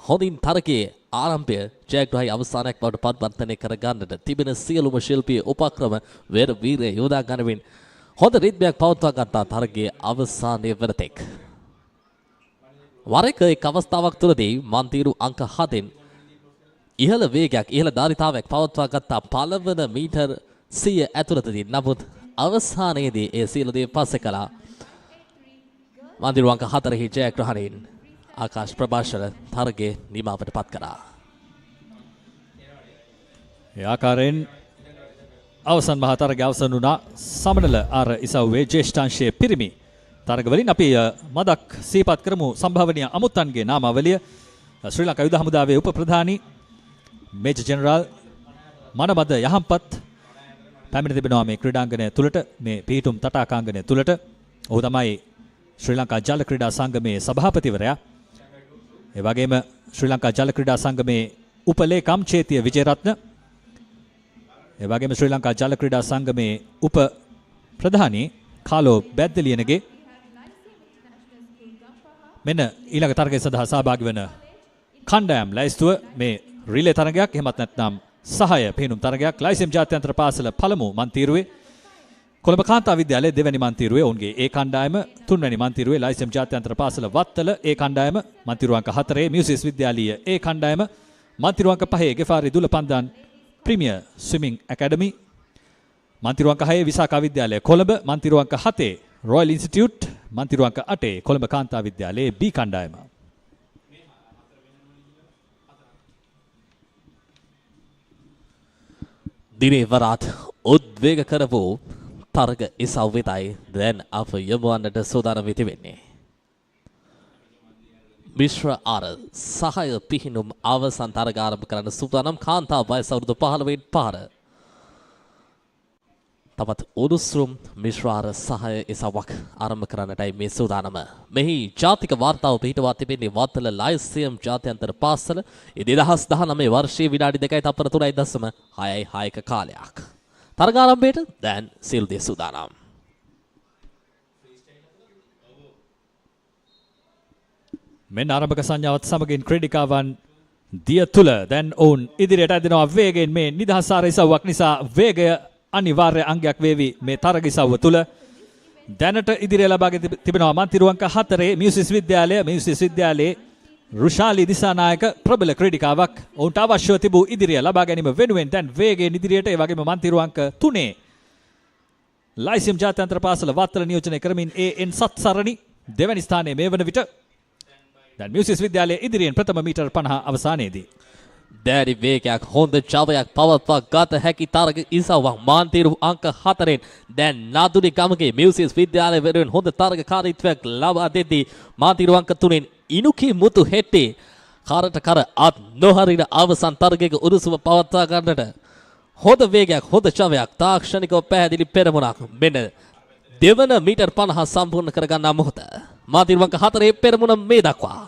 හොඳින් තරගයේ ආරම්භය ජයග්‍රහී අවසානයක් බවට පරිවර්තනය කර ගන්නට තිබෙන සියලුම ශිල්පී උපක්‍රම වේර වීරය යොදා ගනිමින් හොඳ රිද්මයක් පවත්වා ගත්තා තරගයේ අවසානයේ වරතෙක්. වර එක් අවස්ථාවක් තුළදී මාන්තීරු අංක 7න් ඉහළ වේගයක් ඉහළ ධාරිතාවයක් පවත්වා ගත්තා පළවන මීටර් 100 ඇතුළතදී. නමුත් අවසානයේදී ඒ සියලු දේ පස්සේ කළා. මාන්තීරු අංක 4 ජයග්‍රහණයෙන් ආකාශ ප්‍රභාෂණ තරගයේ නිමාවට පත් කරා. ඒ ආකාරයෙන් අවසන් මහා තරගය අවසන් වුණා. සමනල ආර ඉසව්වේ ජ්‍යෙෂ්ඨාංශයේ පිරිමි තරගවලින් අපි මදක් සිහිපත් කරමු සම්භාවනීය අමුත්තන්ගේ නාමාවලිය. ශ්‍රී ලංකා යුද හමුදාවේ උප ප්‍රධානී මේජර් ජෙනරාල් මනමද යහම්පත් පැමිණ තිබෙනවා මේ ක්‍රීඩාංගණය තුලට, මේ පිහිටුම් තටාකාංගණය තුලට. ඔහු තමයි ශ්‍රී ලංකා ජල ක්‍රීඩා සංගමේ සභාපතිවරයා. ඒ වගේම ශ්‍රී ලංකා ජල ක්‍රීඩා සංගමේ උපලේකම් චේතිය විජේරත්න, ඒ වගේම ශ්‍රී ලංකා ජල ක්‍රීඩා සංගමේ උප ප්‍රධානී කාලෝ බැද්දලියනගේ මෙන්න ඊළඟ තරගය සඳහා සහභාගී වන කණ්ඩායම් ලැයිස්තුව මේ රිලේ තරගයක්, එහෙමත් නැත්නම් සහාය පිහිනුම් තරගයක්. ලයිසිම් ජාත්‍යන්තර පාසල පළමු මන්තීරුවේ, කොළඹ කාන්තා විද්‍යාලයේ දෙවැනි මන්තීරුවේ ඔවුන්ගේ ඒ කණ්ඩායම, තුන්වැනි මන්තීරුවේ ලයිසිම් ජාත්‍යන්තර පාසල වත්තල ඒ කණ්ඩායම, මන්තීරු අංක 4 මියුසිස් විද්‍යාලීය ඒ කණ්ඩායම, මන්තීරු අංක 5 ගෙෆාරි දුලපන්දාන් ප්‍රීමියර් ස්විමිං ඇකඩමි, මන්තීරු අංක 6 විසාකා විද්‍යාලය කොළඹ, මන්තීරු අංක 7 රොයල් ඉන්ස්ටිටියුට්, මන්තීරු අංක 8 කොළඹ කාන්තා විද්‍යාලයේ B කණ්ඩායම. දිනේ වරාත් උද්වේග කරවූ තරග ඉසව් වෙතයි දැන් අප යොමුවන්නට සූදානම් වී තිබෙන්නේ. මිශ්‍ර ආර සහාය පිහිනුම් අවසන් තරග ආරම්භ කරන්න සූදානම් කාන්තා වයස අවුරුදු 15 පාර. තවත් උණුසුම් මිශ්‍ර ආර සහාය ඉසව්වක් ආරම්භ කරන්නටයි මේ සූදානම. මෙහි ජාතික වාර්තාව පිහිටවා තිබෙන්නේ වත්තල ලයිසියම් ජාත්‍යන්තර පාසල 2019 වර්ෂයේ විනාඩි 2යි තප්පර 3.6ක කාලයක්. තරග ආරම්භයට දැන් සියලු දේ සූදානම්. මෙන්න ආරම්භක සංඥාවත් සමගින් ක්‍රීඩිකාවන් දිය තුල දැන් ඔවුන් ඉදිරියට ඇදෙනවා වේගයෙන්. මේ නිදහස් ආර ඉසව්වක් නිසා වේගය අනිවාර්ය අංගයක් වේවි මේ තරග ඉසව්ව තුල. දැනට ඉදිරිය ලබාගෙන තිබෙනවා මන්තිරු අංක 4 මියුසිස් විද්‍යාලය. මියුසිස් විද්‍යාලයේ රුෂාලි දිසානායක ප්‍රබල ක්‍රීඩිකාවක්. ඔවුන්ට අවශ්‍යව තිබූ ඉදිරිය ලබා ගැනීම වෙනුවෙන් දැන් වේගයෙන් ඉදිරියට, ඒ වගේම මන්තිරු අංක 3 ලයිසිම් ජාත්‍යන්තර පාසල වත්තල නියෝජනය කරමින් ඒ.එන්. සත්සරණි දෙවැනි ස්ථානයේ මේ වන විට. දැන් මියුසිස් විද්‍යාලයේ ඉදිරියෙන් ප්‍රථම මීටර් 50 අවසානයේදී දැඩි වේගයක් හොඳ ජවයක් පවත්වා ගත හැකි තරග ඉසව්වක් මාන්තීරු අංක 4න් දැන් නාදුනි ගමගේ මියුසිස් විද්‍යාලය වෙනුවෙන් හොඳ තරගකාරීත්වයක් ලබා දෙද්දී මාන්තීරු අංක 3න් ඉනුකි මුතු හෙට්ටේ කරට කර අත් නොහරින අවසන් තරගයක උරුසුම පවත්වා ගන්නට හොඳ වේගයක් හොඳ ජවයක් තාක්ෂණිකව පැහැදිලි පෙරමුණක්. මෙන්න දෙවන මීටර් 50 සම්පූර්ණ කර ගන්නා මොහොත මාන්තීරු අංක 4 පෙරමුණ මේ දක්වා.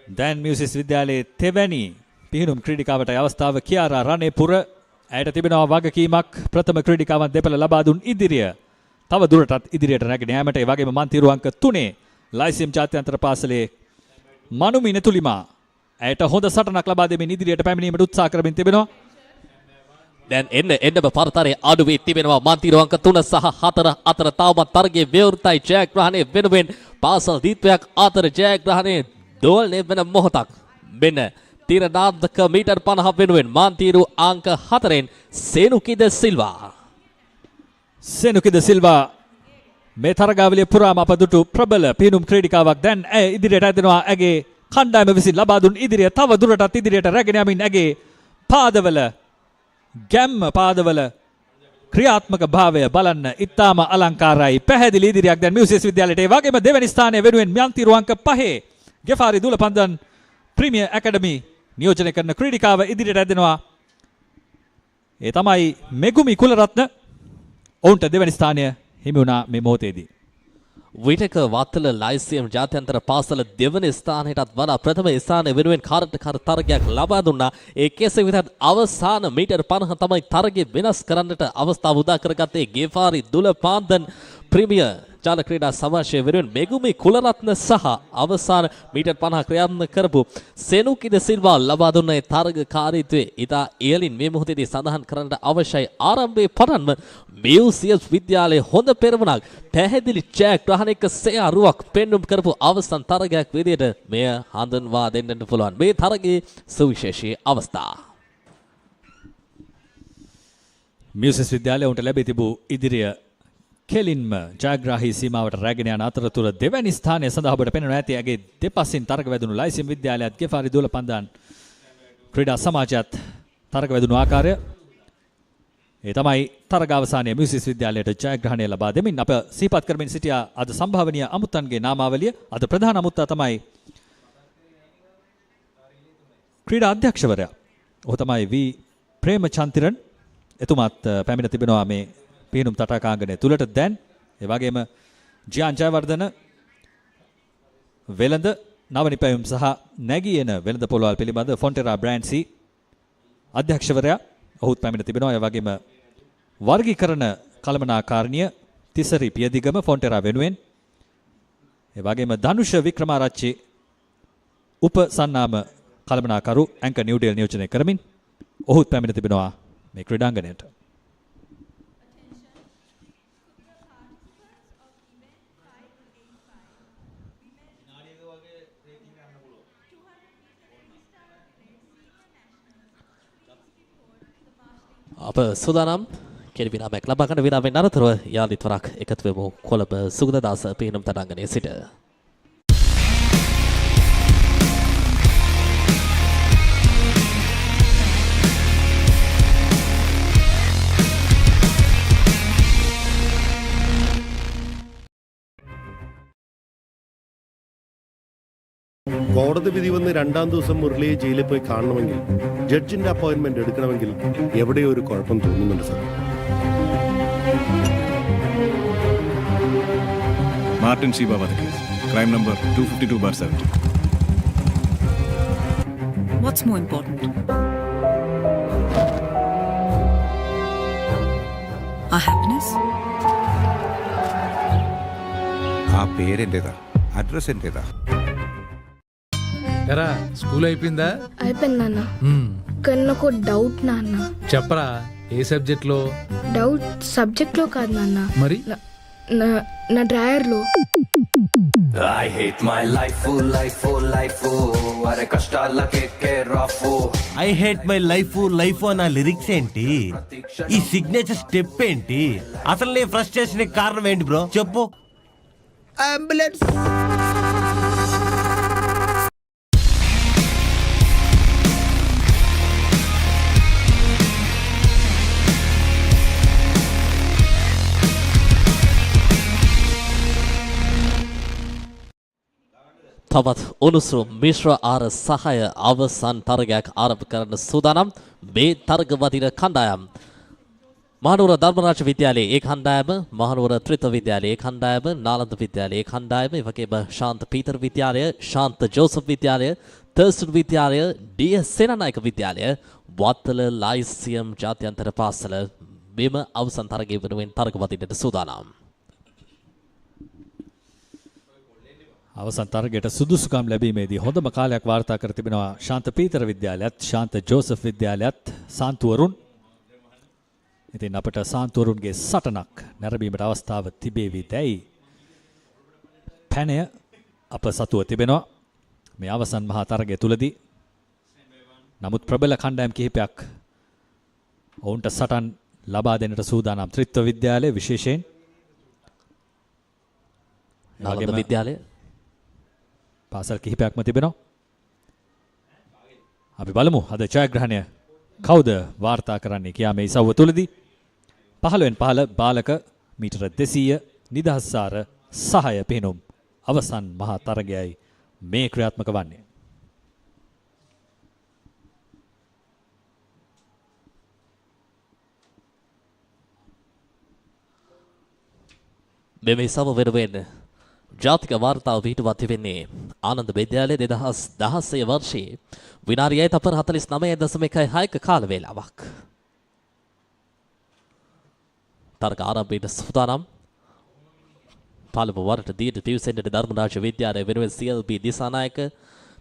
දැන් මියුසිස් විද්‍යාලයේ තෙවැනි පිහිනුම් ක්‍රීඩිකාවට අවස්ථාව කියාරා රණේපුර. ඇයට තිබෙනවා වගකීමක් ප්‍රථම ක්‍රීඩිකාවන් දෙපළ ලබා දුන් ඉදිරිය තව දුරටත් ඉදිරියට රැගෙන යාමට. ඒ වගේම මන්තිරු අංක 3 ලයිසිම් ජාත්‍යන්තර පාසලේ මනුමින තුලිමා ඇයට හොඳ සටනක් ලබා දෙමින් ඉදිරියට පැමිණීමට උත්සාහ කරමින් තිබෙනවා. දැන් එන්න පරතරයේ අඩුවේ තිබෙනවා මන්තිරු අංක 3 සහ 4 අතර තවමත් තරගයේ විවෘතයි ජයග්‍රහණය වෙනුවෙන් පාසල් දීපයක් අතර ජයග්‍රහණය දෝලනය වෙන මොහොතක් මෙන්න තීරණාත්මක මීටර් 50 වෙනුවෙන් මන්තිරු අංක 4න් සේනුකිද සිල්වා මේ තරගාවලිය පුරාම අප දුටු ප්‍රබල පිනුම් ක්‍රීඩිකාවක් දැන් ඇය ඉදිරියට ඇදෙනවා ඇගේ කණ්ඩායම විසින් ලබා දුන් ඉදිරිය තව දුරටත් ඉදිරියට රැගෙන යමින් ඇගේ පාදවල ක්‍රියාත්මක භාවය බලන්න ඉතාම අලංකාරයි පැහැදිලි ඉදිරියක් දැන් මියුසිස් විද්‍යාලයට ඒ වගේම දෙවැනි ස්ථානය වෙනුවෙන් මන්තිරු අංක 5 ගෙෆාරි දුලපන්දන් ප්‍රීමියර් ඇකඩමි නියෝජනය කරන ක්‍රීඩිකාව ඉදිරියට ඇදෙනවා ඒ තමයි මෙගුමි කුලරත්න ඔවුන්ට දෙවැනි ස්ථානය හිමි වුණා මේ මොහොතේදී විටක වත්තල ලයිසියම් ජාත්‍යන්තර පාසල දෙවන ස්ථානයටත් වඩා ප්‍රථම ස්ථානය වෙනුවෙන් කාර්යකාර තරගයක් ලබා දුන්නා. ඒ කෙසේ වෙතත් අවසාන මීටර් 50 තමයි තරගය වෙනස් කරන්නට අවස්ථාව උදා කරගත්තේ ගේෆාරි දුලපාන්දන් ප්‍රීමියර් ජාල ක්‍රීඩා සමාජය වෙනුවෙන් මෙගුමි කුලරත්න සහ අවසාන මීටර් 50 ක්‍රියාත්මක කරපු සෙනුකිද සිල්වා ලබා දුන්න ඒ තරගකාරීත්වයේ ඉතා ඉහළින් මේ මොහොතේදී සඳහන් කරන්නට අවශ්‍යයි. ආරම්භයේ පටන්ම මියුසියස් විද්‍යාලයේ හොඳ පෙරමුණක් පැහැදිලි ජයග්‍රහණයක සේරුවක් පෙන්눔 කරපු අවසන් තරගයක් විදියට මෙය හඳුන්වා දෙන්නට පුළුවන්. මේ තරගයේ සුවිශේෂී අවස්ථා. මියුසිස් විද්‍යාලය උන්ට ලැබී තිබූ ඉදිරිය කෙලින්ම ජයග්‍රාහී සීමාවට රැගෙන යන අතරතුර දෙවැනි ස්ථානය සඳහා ඔබට පෙනෙනවා ඇති ඇගේ දෙපසින් තරග වැදුණු ලයිසියම් විද්‍යාලයත් ගෙෆාරි දුලපන්දන් ක්‍රීඩා සමාජයත් තරග වැදුණු ආකාරය ඒ තමයි තරග අවසානයේ මියුසිස් විද්‍යාලයට ජයග්‍රහණය ලබා දෙමින් අප සිහිපත් කරමින් සිටියා අද සම්භාවනීය අමුත්තන්ගේ නාමාවලිය. අද ප්‍රධාන අමුත්තා තමයි ක්‍රීඩා අධ්‍යක්ෂවරයා. ඔහු තමයි වී ප්‍රේමචන්තිරන්. එතුමාත් පැමිණ තිබෙනවා මේ පිනුම් තටාකාංගනය තුලට දැන් ඒ වගේම ජියාන් ජයවර්ධන වෙළඳ නවනිපැයුම් සහ නැගී එන වෙළඳ පොළවල් පිළිබඳ ෆොන්ටෙරා බ්‍රෑන්ඩ්සි අධ්‍යක්ෂවරයා ඔහුත් පැමිණ තිබෙනවා. ඒ වගේම වර්ගීකරණ කළමනාකාරණිය තිසරි පියදිගම ෆොන්ටෙරා වෙනුවෙන් ඒ වගේම ධනුෂ වික්‍රමාරච්චි උපසන්නාම කළමනාකරු ඇංකර් නිව්ඩේල් නියෝජනය කරමින් ඔහුත් පැමිණ තිබෙනවා මේ ක්‍රීඩාංගණයට. අප සූදානම් කෙටි විරාමයක් ලබා ගන්න. විරාමයෙන් අනතුරුව යාලිත් වරක් එකතු වෙමු කොළඹ සුගතදාස පිහිනුම් තරංගනයේ සිට. കോടതി വിധി വന്ന് 2ാം ദിവസം മുരളിയെ ജയിലിൽ പോയി കാണണമെങ്കിൽ ജഡ്ജിന്റെ അപ്പോയിന്റ്മെന്റ് എടുക്കണമെങ്കിൽ എവിടെയോ ഒരു കുഴപ്പം തോന്നുന്നുണ്ട് sir. Martin Shiba case. Crime number 252/70. What's more important? Our happiness? ఆ పేరేంటేదా అడ్రస్ ఏంటేదా ఎరా స్కూల్ అయిపోయిందా? అయిపోయింది నాన్న. కానీ నాకు డౌట్ నాన్న. చెప్పరా ఏ సబ్జెక్ట్ లో? డౌట్ సబ్జెక్ట్ లో కాదు నాన్న, మరి నా డ్రాయర్ లో. I hate my life, అరే కష్టాలకే రాఫు. I hate my life నా లిరిక్స్ ఏంటి? ఈ సిగ్నేచర్ స్టెప్ ఏంటి? అసలు నీ ఫ్రస్ట్రేషన్ కారణం ఏంటి బ్రో చెప్పు. అంబులెన్స్. තවත් උණුසුම් මිශ්‍ර ආර සහය අවසන් තරගයක් ආරම්භ කරන සූදානම් මේ තරග වදින කණ්ඩායම් මහනුවර ධර්මරාජ විද්‍යාලයේ ඒ කණ්ඩායම, මහනුවර ත්‍රිත්ව විද්‍යාලයේ ඒ කණ්ඩායම, නාලන්ද විද්‍යාලයේ ඒ කණ්ඩායම, ඒ වගේම ශාන්ත පීතර විද්‍යාලය, ශාන්ත ජෝසප් විද්‍යාලය, තර්ස්ටන් විද්‍යාලය, ඩී.එස්. සේනානායක විද්‍යාලය, වත්තල ලයිසියම් ජාත්‍යන්තර පාසල මෙම අවසන් තරගය වෙනුවෙන් තරග වදින්නට සූදානම්. අවසන් තරගයට සුදුසුකම් ලැබීමේදී හොඳම කාලයක් වාර්තා කර තිබෙනවා ශාන්ත පීතර විද්‍යාලයත් ශාන්ත ජෝසප් විද්‍යාලයත් සාන්තුවරුන්. ඉතින් අපට සාන්තුවරුන්ගේ සටනක් නැරඹීමට අවස්ථාව තිබේවි දැයි පැනය අප සතුව තිබෙනවා මේ අවසන් මහා තරගය තුලදී. නමුත් ප්‍රබල කණ්ඩායම් කිහිපයක් ඔවුන්ට සටන් ලබා දෙන්නට සූදානම්. ත්‍රිත්ව විද්‍යාලය විශේෂයෙන් නාලන්ද විද්‍යාලය පාසල් කිහිපයක්ම තිබෙනවා. අපි බලමු අද ජයග්‍රහණය කවුද වාර්තා කරන්නේ කියා මේ ඉසව්ව තුලදී. 15 බාලක මීටර 200 නිදහස්සාර සහය පිහිනුම් අවසන් මහා තරගයයි මේ ක්‍රියාත්මක වන්නේ. මෙම ඉසව්ව වෙනුවෙන් ජාතික වාර්තාව පිටුවත් තිබෙන්නේ ආනන්ද විද්‍යාලයේ 2016 වර්ෂයේ විනාඩියයි තපර 49.6ක කාල වේලාවක්. තරග ආරම්භයට සූදානම්. පළමු වරට දියට ටියුසෙන්ඩට ධර්මරාජ විද්‍යාලය වෙනුවෙන් CLB දිසානායක,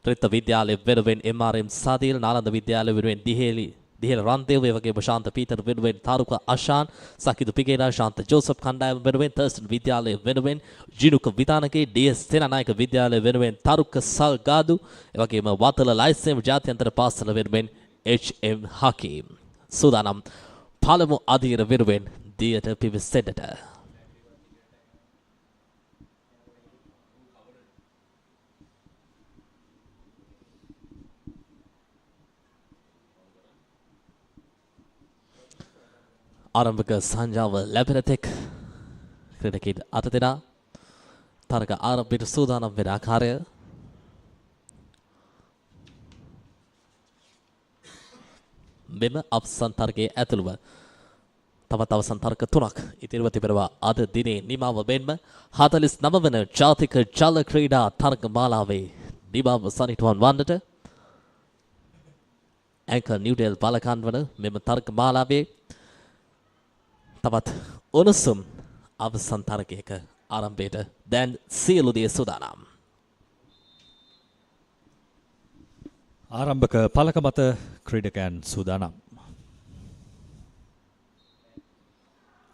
ත්‍රිත්ව විද්‍යාලය වෙනුවෙන් MRM සාදීල්, නාලන්ද විද්‍යාලය වෙනුවෙන් දිහෙල රන්දේව, ඒ වගේම ශාන්ත පීතර වෙනුවෙන් තාරුක අශාන්, සකිදු පිගේනා ශාන්ත ජෝසප් කණ්ඩායම වෙනුවෙන් තර්ස්ටන් විද්‍යාලය වෙනුවෙන් ජිනුක විතානකේ, DS සේනානායක විද්‍යාලය වෙනුවෙන් තරුක සල්ගාදු, ඒ වගේම වතල ලයිසෙම් ජාත්‍යන්තර පාසල වෙනුවෙන් HM හකීම්. සූදානම් පළමු අධීර වෙනුවෙන් දියට පිවිසෙන්නට. ආරම්භක සංජාව ලැබෙන තෙක් ක්‍රීඩකයින් අත දෙනා තරග ආරම්භයට සූදානම් වෙන ආකාරය මෙම අවසන් තරගයේ ඇතුළුව තවත් අවසන් තරග 3ක් ඉතිරිව තිබෙනවා අද දිනේ නිමාව මෙන්ම 49 වන ජාතික ජල ක්‍රීඩා තරග මාලාවේ නිමාව සනිටුවන් වන්නට Anchor Newdale බලකන් වන මෙම තරග මාලාවේ තවත් උණුසුම් අවසන් තරගයක ආරම්භයට දැන් සියලු දේ සූදානම්. ආරම්භක පළක මත ක්‍රීඩකයන් සූදානම්.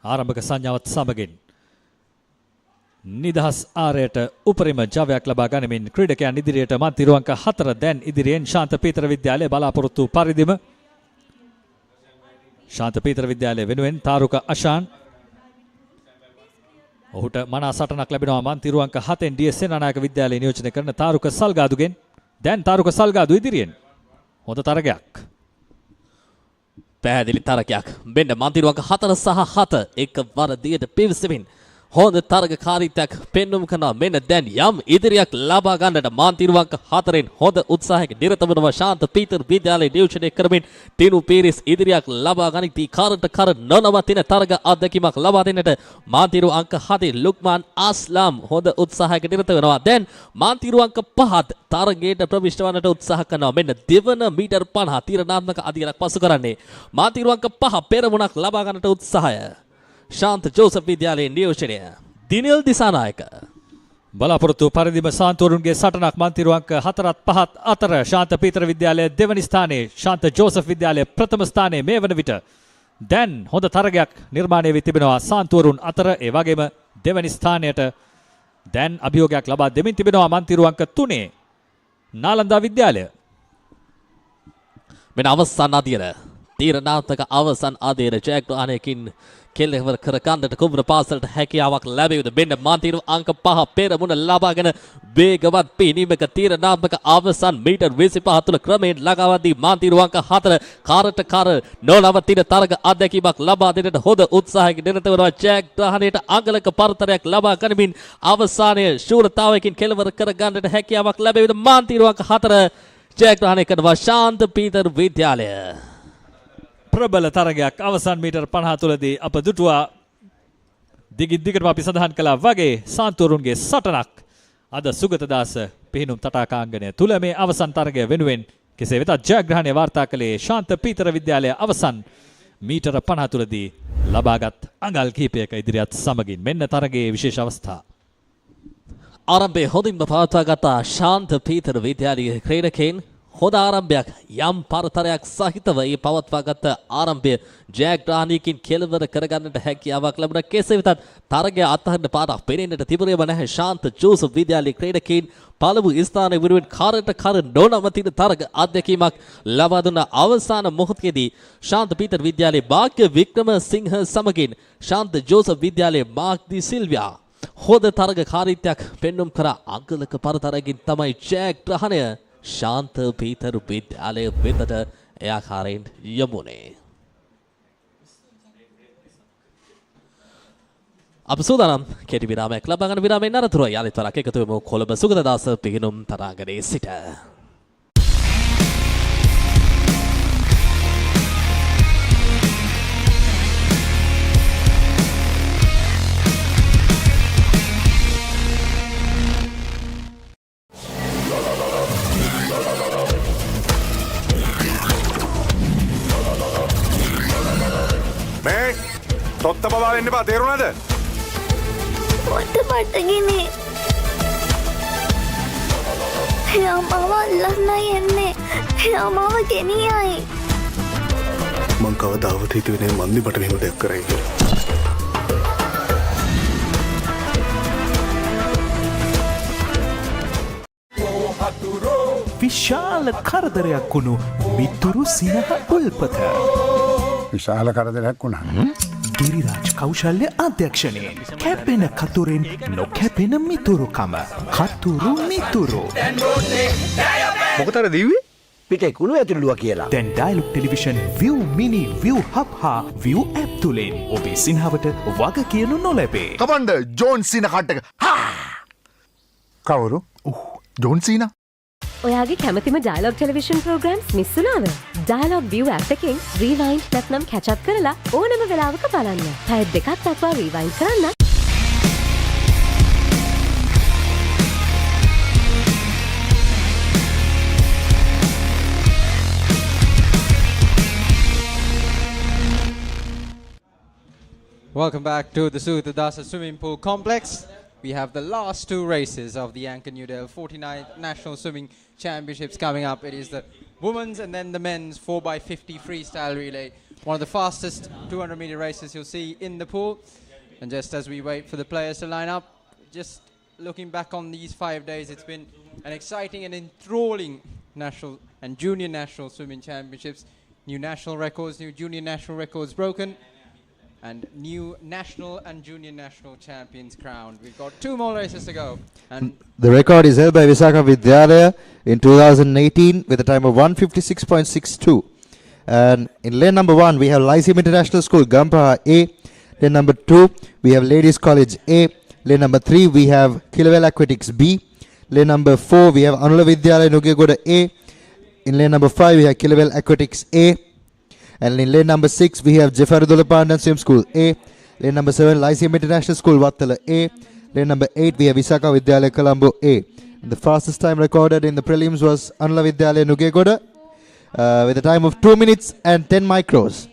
ආරම්භක සංඥාවත් සමගින් නිදහස් ආරයට උපරිම ජවයක් ලබා ගනිමින් ක්‍රීඩකයන් ඉදිරියට මන්තිරු අංක 4 දැන් ඉදිරියෙන් ශාන්ත පීතර විද්‍යාලය බලාපොරොත්තු පරිදිම ශාන්ත පීතර විද්‍යාලය වෙනුවෙන් තාරුක අශාන්, ඔහුට මනා සටනක් ලැබෙනවා මන්තිරු අංක 7න් DS සේනානායක විද්‍යාලය නියෝජනය කරන තාරුක සල්ගාදුගෙන්. දැන් තාරුක සල්ගාදු ඉදිරියෙන් හොඳ තරගයක්. පැහැදිලි තරගයක්. මෙන්න මන්තිරු අංක 4 සහ 7 එකවර දියට පිවිසෙමින් හොඳ තරගකාරීත්වයක් පෙන්වුම් කරනවා. මෙන්න දැන් යම් ඉදිරියක් ලබා ගන්නට මන්තිරු අංක 4න් හොඳ උත්සාහයක නිරත වෙනවා. ශාන්ත පීතර විද්‍යාලය නියෝජනය කරමින් ටිනු පීරිස් ඉදිරියක් ලබා ගනිති. කරට කර නොනවතින තරග අත්දැකීමක් ලබා දෙන්නට මන්තිරු අංක 7 ලුක්මාන් ආස්ලාම් හොඳ උත්සාහයක නිරත වෙනවා. දැන් මන්තිරු අංක 5 තරගයට ප්‍රවිෂ්ඨ වන්නට උත්සාහ කරනවා. මෙන්න දෙවන මීටර් 50 තීරණාත්මක අධිරක් පසු කරන්නේ මන්තිරු අංක 5 පෙරමුණක් ලබා ගන්නට උත්සාහය. ශාන්ත ජෝසප් විද්‍යාලයේ නියෝජනය දිනිල් දිසානායක. බලාපොරොත්තු පරිදිම සාන්තුවරුන්ගේ සටනක් මන්තිරු අංක 4 5 අතර ශාන්ත පීතර විද්‍යාලය දෙවනි ස්ථානයේ, ශාන්ත ජෝසප් විද්‍යාලය ප්‍රථම ස්ථානයේ මේ වන විට දැන් හොඳ තරගයක් නිර්මාණය වී තිබෙනවා සාන්තුවරුන් අතර. ඒ වගේම දෙවනි ස්ථානයට දැන් අභියෝගයක් ලබා දෙමින් තිබෙනවා මන්තිරු අංක 3 නාලන්දා විද්‍යාලය. මෙන්න අවසන් අධීර තීරණාත්මක අවසන් අධීර ජයග්‍රහණයකින් කෙල්ලවර කර ගන්නට කුඹුර පාසලට හැකියාවක් ලැබෙවද. මෙන්න මන්තිරු අංක 5 පෙරමුණ ලබාගෙන වේගවත් පිනීමක තීරණාත්මක අවසන් මීටර් 25 තුළ ක්‍රමයෙන් ළඟාවදී මන්තිරු අංක 4 කාරට කර නොනවතින තරග අත්දැකීමක් ලබා දෙන්නට හොඳ උත්සාහයක නිරත වෙනවා. ජයග්‍රහණයට අංගලක පරතරයක් ලබා ගනිමින් අවසානයේ ශූරතාවයකින් කෙලවර කර ගන්නට හැකියාවක් ලැබෙවද. මන්තිරු අංක 4 ජයග්‍රහණය කරනවා ශාන්ත පීතර විද්‍යාලය. ප්‍රබල තරගයක් අවසන් මීටර් 50 තුලදී අප දුටුවා. දිගටම අපි සඳහන් කළා වගේ සාන්තුවරුන්ගේ සටනක් අද සුගතදාස පිහිනුම් තටාකාංගණය තුල මේ අවසන් තරගය වෙනුවෙන් කෙසේ වෙතත් ජයග්‍රහණය වාර්තා කළේ ශාන්ත පීතර විද්‍යාලය අවසන් මීටර 50 තුලදී ලබාගත් අඟල් කිහිපයක ඉදිරියත් සමගින්. මෙන්න තරගයේ විශේෂ අවස්ථා. ආරම්භයේ හොඳින්ම පවත්වාගත් ශාන්ත පීතර විද්‍යාලයේ ක්‍රීඩකයන් හොඳ ආරම්භයක් යම් පරතරයක් සහිතව ඒ පවත්වාගත් ආරම්භය ජයග්‍රහණයකින් කෙලවර කරගන්නට හැකියාවක් ලැබුණා. කෙසේ වෙතත් තරගය අත්හරින පාඩක් පෙනෙන්නට තිබුණේම නැහැ. ශාන්ත ජෝසප් විද්‍යාලයේ ක්‍රීඩකයින් පළමු ස්ථානයේ වෙනුවෙන් කරට කර නොනවතින තරග අත්දැකීමක් ලබා දුන්න අවසාන මොහොතේදී ශාන්ත පීටර් විද්‍යාලයේ භාග්‍ය වික්‍රමසිංහ සමගින් ශාන්ත ජෝසප් විද්‍යාලයේ මාක් ඩි සිල්වියා හොඳ තරගකාරීත්වයක් පෙන්눔 කර අංකලක පරතරකින් තමයි ජයග්‍රහණය ශාන්ත පීතර විද්‍යාලය වෙතට එයාකාරයෙන් යමුනේ. අප සූදානම් කෙටි විරාමයක් ලබා ගන්න. විරාමයෙන් අනතුරුව යාලිත් වරක් එකතු වෙමු කොළඹ සුගතදාස පිහිනුම් තරාගනේ සිට. මේ තොත්ත බබා වෙන්න බා තේරුණාද? මට බඩගිනි. එයා මාව අල්ලන්නයි එන්නේ. එයා මාව ගෙනියයි. මං කවදාවත් හිතුවේ නෑ මන්දි මට මෙහෙම දෙයක් කරයි කියලා. විශාල කරදරයක් වුණු මිතුරු සිනහ උල්පත. විශාල කරදරයක් වුණා. ගිරිරාජ් කෞශල්‍ය අධ්‍යක්ෂණයෙන් කැපෙන කතුරෙන් නොකැපෙන මිතුරුකම. කතුරු මිතුරු. මොකටද දීවේ? පිටේ කුණු ඇතුළුවා කියලා. දැන් Dialog television ViU Mini ViU Hub හා ViU App තුලින් ඔබේ සිනහවට වග කියනු නොලැබේ. කමන්ද ජෝන් සීනා කට් එක. කවුරු? John Cena. ඔයාගේ කැමතිම ඩයලොග් ටෙලිවිෂන් ප්‍රෝග්‍රෑම්ස් මිස් වුණාද? ඩයලොග් ViU App එකෙන් රීවයින්ඩ් නැත්නම් කැච් අප් කරලා ඕනම වෙලාවක බලන්න. පැය දෙකක් දක්වා රීවයින්ඩ් කරන්න. Welcome back to the Sugathadasa Swimming Pool Complex. We have the last two races of the Anchor Newdale 49th National Swimming Championships coming up. It is the women's and then the men's 4x50 freestyle relay. One of the fastest 200-meter races you'll see in the pool. And just as we wait for the players to line up, just looking back on these 5 days, it's been an exciting and enthralling national and junior national swimming championships. New national records, new junior national records broken, and new national and junior national champions crowned. We've got 2 more races to go. And the record is held by Visakha Vidyalaya in 2018 with a time of 156.62. And in lane number 1, we have Lyceum International School, Gampaha A. Lane number 2, we have Ladies College A. Lane number 3, we have Kilawel Aquatics B. Lane number 4, we have Anula Vidyalaya, Nugegoda A. In lane number 5, we have Kilawel Aquatics A. And in lane number 6, we have Jefaruddollah Pandan Swim School A. Lane number 7, Lyceum International School, Wattala A. Lane number 8, we have Visakha Vidyalaya, Colombo A. And the fastest time recorded in the prelims was Anula Vidyalaya, Nugegoda, with a time of 2 minutes and 10 micros.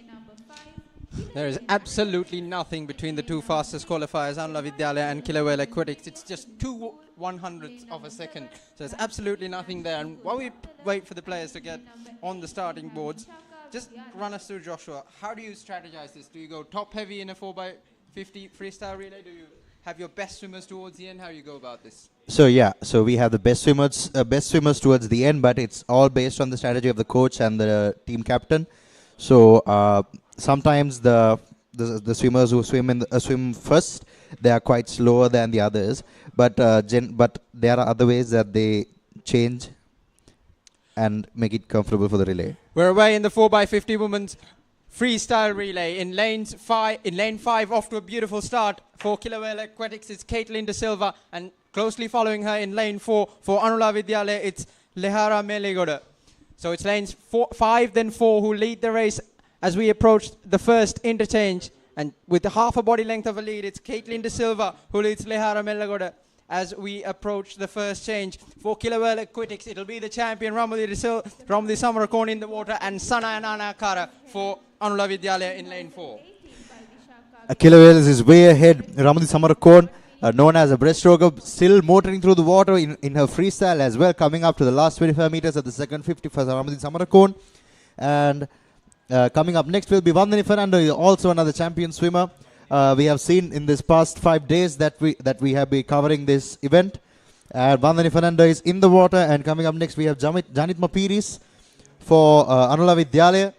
there is absolutely nothing between the two fastest qualifiers, Anula Vidyalaya and Kilawel Aquatics. It's just 2/100ths of a second. So there's absolutely nothing there. And while we wait for the players to get on the starting boards, just run us through, Joshua. How do you strategize this? Do you go top heavy in a 4x50 freestyle relay? Do you have your best swimmers towards the end? How do you go about this? So we have the best swimmers towards the end, but it's all based on the strategy of the coach and the team captain. So sometimes the swimmers who swim first, they are quite slower than the others, but there are other ways that they change and make it comfortable for the relay. We're away in the 4x50 women's freestyle relay. In lane 5, off to a beautiful start for Kilawel Aquatics, it's Caitlin De Silva, and closely following her in lane 4 for Anula Vidyalaya, it's Lehara Meligoda. So it's lanes 5 then 4 who lead the race as we approach the first interchange. And with half a body length of a lead, it's Caitlin De Silva who leads Lehara Meligoda as we approach the first change. For Kilawel Aquatics, it'll be the champion Ramadi Samarakon in the water, and Sana and Anakara for Anula Vidyalaya in lane 4. Kilawel is way ahead. Ramadi Samarakon known as a breaststroker, still motoring through the water in her freestyle as well, coming up to the last 25 meters at the second 50 for Ramadhi Samarakon. And coming up next will be Vandani Fernando, also another champion swimmer. We have seen in this past 5 days that we have been covering this event. Vandani Fernando is in the water, and coming up next we have Janit Mapiris for Anula Vidyalaya.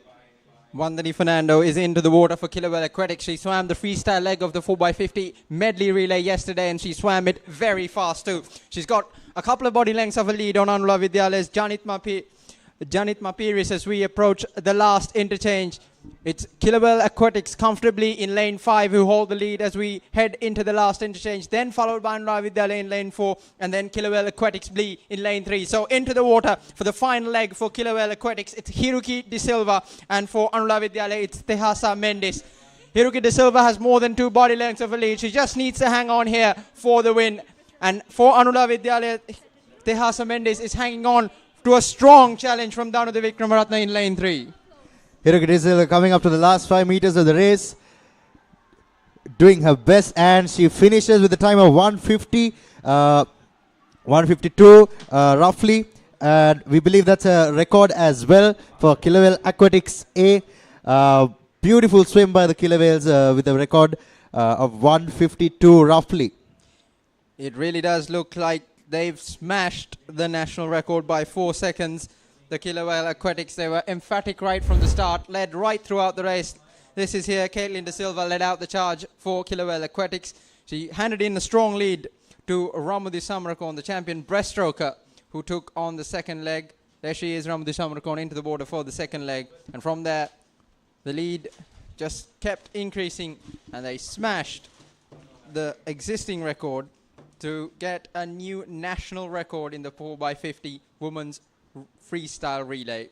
Vandani Fernando is into the water for Kilowell Aquatics. She swam the freestyle leg of the 4x50 medley relay yesterday, and she swam it very fast too. She's got a couple of body lengths of a lead on Anula Vidyalaya's Janit Mapiris as we approach the last interchange. It's Kilowell Aquatics comfortably in lane 5 who hold the lead as we head into the last interchange, then followed by Anula Vidyalaya in lane 4, and then Kilowell Aquatics Blee in lane 3. So into the water for the final leg for Kilowell Aquatics, it's Hiruki De Silva, and for Anula Vidyalaya it's Tehasa Mendes. Hiruki De Silva has more than 2 body lengths of a lead. She just needs to hang on here for the win. And for Anula Vidyalaya, Tehasa Mendes is hanging on to a strong challenge from Danuti Vikramaratne in lane 3. Hiruki De Silva coming up to the last 5 meters of the race, doing her best, and she finishes with a time of 152 roughly, and we believe that's a record as well for Kilowell Aquatics A. Beautiful swim by the Kilowells with a record of 152 roughly. It really does look like they've smashed the national record by 4 seconds. The Kilowell Aquatics, they were emphatic right from the start, led right throughout the race. This is here, Caitlin De Silva led out the charge for Kilowell Aquatics. She handed in a strong lead to Ramadhi Samarakon, the champion breaststroker, who took on the second leg. There she is, Ramadhi Samarakon, into the water for the second leg. And from there, the lead just kept increasing, and they smashed the existing record to get a new national record in the 4x50 women's freestyle relay.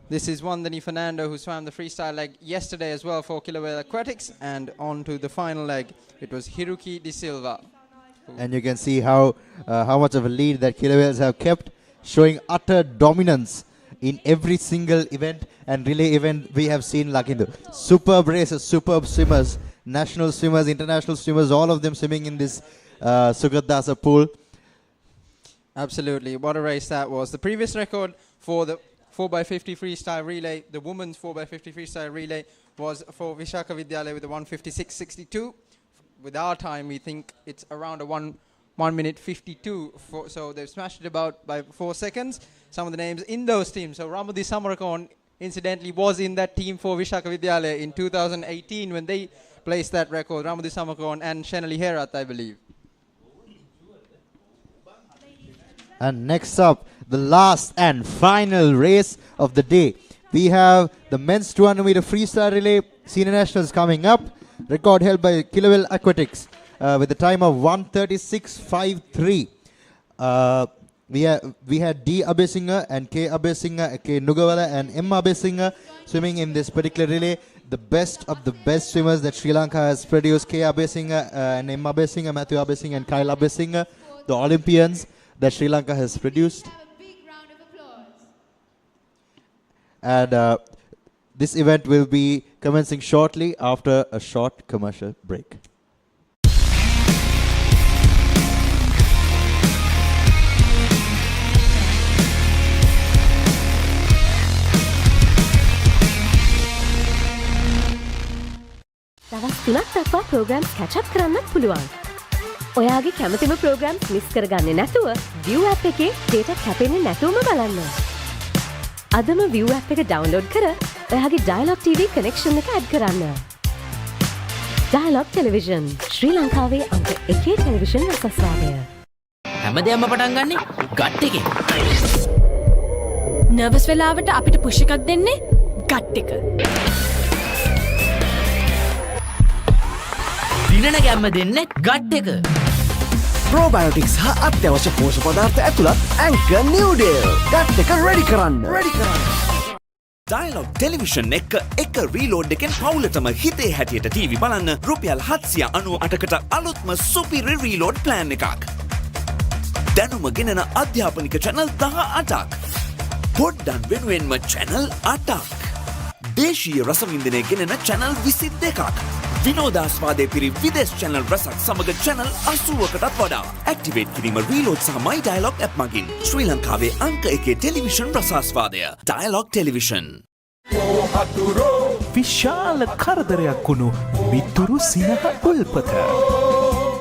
This is Vandani Fernando, who swam the freestyle leg yesterday as well for Kilowell Aquatics, and on to the final leg it was Hiruki De Silva. And you can see how much of a lead that Kilowells have kept, showing utter dominance in every single event and relay event we have seen. Lakindu, superb races, superb swimmers, national swimmers, international swimmers, all of them swimming in this Sugathadasa pool. Absolutely, what a race that was. The previous record for the 4x50 freestyle relay, the women's 4x50 freestyle relay, was for Vishaka Vidyalaya with a 156.62. With our time, we think it's around a 1 minute 52. So they've smashed it about by 4 seconds. Some of the names in those teams. So Ramadhi Samarakon, incidentally, was in that team for Vishaka Vidyalaya in 2018 when they placed that record. Ramadhi Samarakon and Shenali Herat, I believe. And next up, the last and final race of the day. We have the men's 200 meter freestyle relay senior nationals coming up. Record held by Kilowell Aquatics with a time of 136.53. We had D. Abesingha and K. Abesingha, K. Nugawala and M. Abesingha swimming in this particular relay. The best of the best swimmers that Sri Lanka has produced, K. Abesingha and M. Abesingha, Matthew Abesingha and Kyle Abesingha, the Olympians that Sri Lanka has produced. And this event will be commencing shortly after a short commercial break. දවස් 3ක් දක්වා programmes catch up කරන්නත් පුළුවන්. ඔයාගේ කැමතිම programmes miss කරගන්නේ නැතුව ViU app එකේ data කැපෙන්නේ නැතුවම බලන්න. අදම ViU app එක download කර ඔයාගේ Dialog TV connection එක add කරන්න. Dialog Television, ශ්‍රී ලංකාවේ අංක 1 ටෙලිවිෂන් රසස්වාදය. හැමදේම පටන් ගන්නේ ගට් එකෙන්. නර්වස් වෙලාවට අපිට පුෂ් එකක් දෙන්නේ ගට් එක. දිනන ගැම්ම දෙන්නේ ගට් එක. Probiotics හා අත්‍යවශ්‍ය පෝෂක පදාර්ථ ඇතුළත් Anchor Newdale. ගට් එක ready කරන්න. Dialog Television එක reload එකෙන් පවුලටම හිතේ හැටියට TV බලන්න රුපියල් 798කට අලුත්ම සුපිරි reload plan එකක්. දැනුම ගෙනන අධ්‍යාපනික channel 18ක්. පොඩ්ඩන් වෙනුවෙන්ම channel 8ක්. දේශීය රසවින්දනය ගෙනෙන channel 22ක්. විනෝදාස්වාදයේ පිරි විදේශ channel රසක් සමග channel 80කටත් වඩා. ඇක්ටිවේට් කිරීම රීලෝඩ් සහ My Dialog app මගින්. ශ්‍රී ලංකාවේ අංක 1 ටෙලිවිෂන් රසාස්වාදය. Dialog Television. විශාල කරදරයක් වුණු මිතුරු සිනහ උල්පත.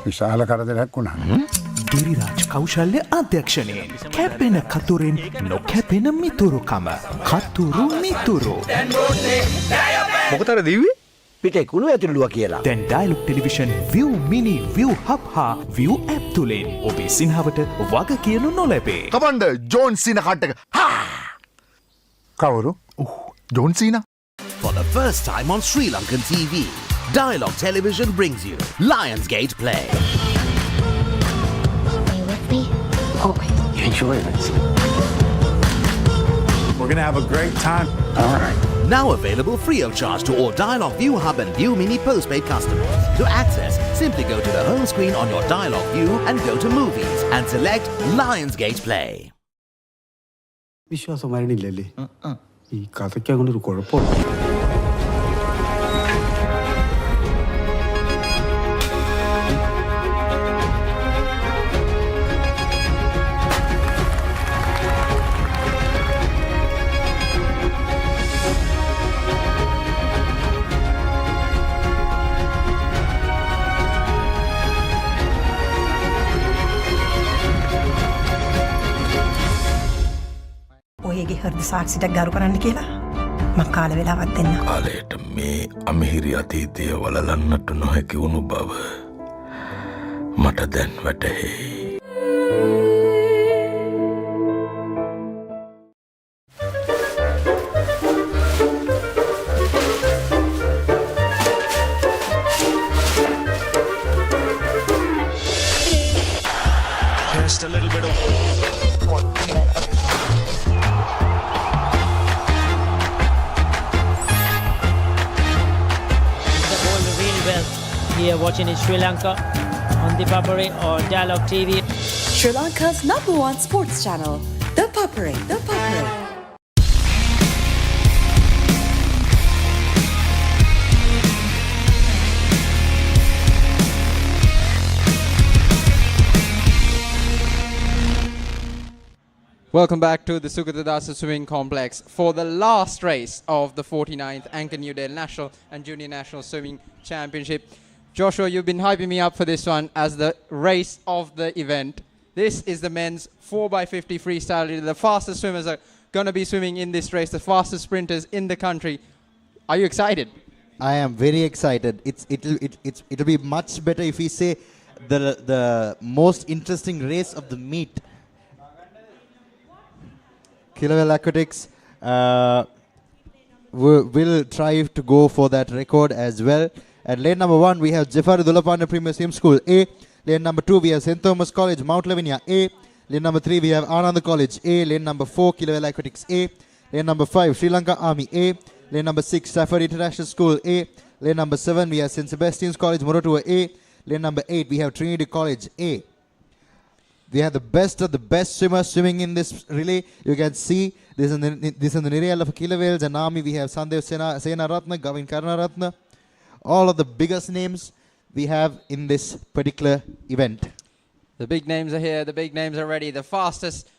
විශාල කරදරයක් වුණා. දිරිරාජ් කෞශල්‍ය අධ්‍යක්ෂණයෙන් කැපෙන කතුරෙන් නොකැපෙන මිතුරුකම. කතුරු මිතුරු. මොකටද දිව්වේ? පිටේ කුණු ඇතුළුවා කියලා. දැන් Dialog television ViU Mini ViU Hub හා ViU App තුලින් ඔබේ සිනහවට වග කියනු නොලැබේ. කමන්ද ජෝන් සීන කට්ටක. කවුරු? John scene? For the first time on Sri Lankan TV, Dialog Television brings you Lionsgate Play. Are you with me? Always. You enjoying this? We're gonna have a great time. All right. Now available free of charge to all Dialog ViU Hub and ViU Mini postpaid customers. To access, simply go to the home screen on your Dialog ViU and go to Movies and select Lionsgate Play. വിശ്വാസമായിരുന്നില്ലല്ലേ ഈ കഥയ്ക്ക് അങ്ങനെ ഒരു കുഴപ്പമുണ്ട്. ඔයගේ හෘද සාක්ෂියක් ගරු කරන්න කියලා මම කාල වෙලාවක් දෙන්න. කාලයට මේ අමිහිරි අතීතය වලලන්නට නොහැකි වුණු බව මට දැන් වැටහෙයි. Just a little bit of here watching in Sri Lanka on ThePapare or Dialog TV. Sri Lanka's #1 sports channel, ThePapare. ThePapare. Welcome back to the Sugathadasa Swimming Complex for the last race of the 49th Anchor Newdale National and Junior National Swimming Championship. Joshua, you've been hyping me up for this one as the race of the event. This is the men's 4x50 freestyle. The fastest swimmers are going to be swimming in this race, the fastest sprinters in the country. Are you excited? I am very excited. It'll be much better if we say the most interesting race of the meet. National Aquatics will try to go for that record as well. At lane number 1, we have Jeffari Dulapana Premier Swim School A. Lane number 2, we have St. Thomas College, Mount Lavinia A. Lane number 3, we have Anand College A. Lane number 4, National Aquatics A. Lane number 5, Sri Lanka Army A. Lane number 6, Safari International School A. Lane number 7, we have St. Sebastian's College, Morotua A. Lane number 8, we have Trinity College A. We have the best of the best swimmers swimming in this relay. You can see this is the Niriyal of Kilawales and Army. We have Sandev Sena Ratna, Gavin Karna Ratna. All of the biggest names we have in this particular event. The big names are here. The big names are ready. The fastest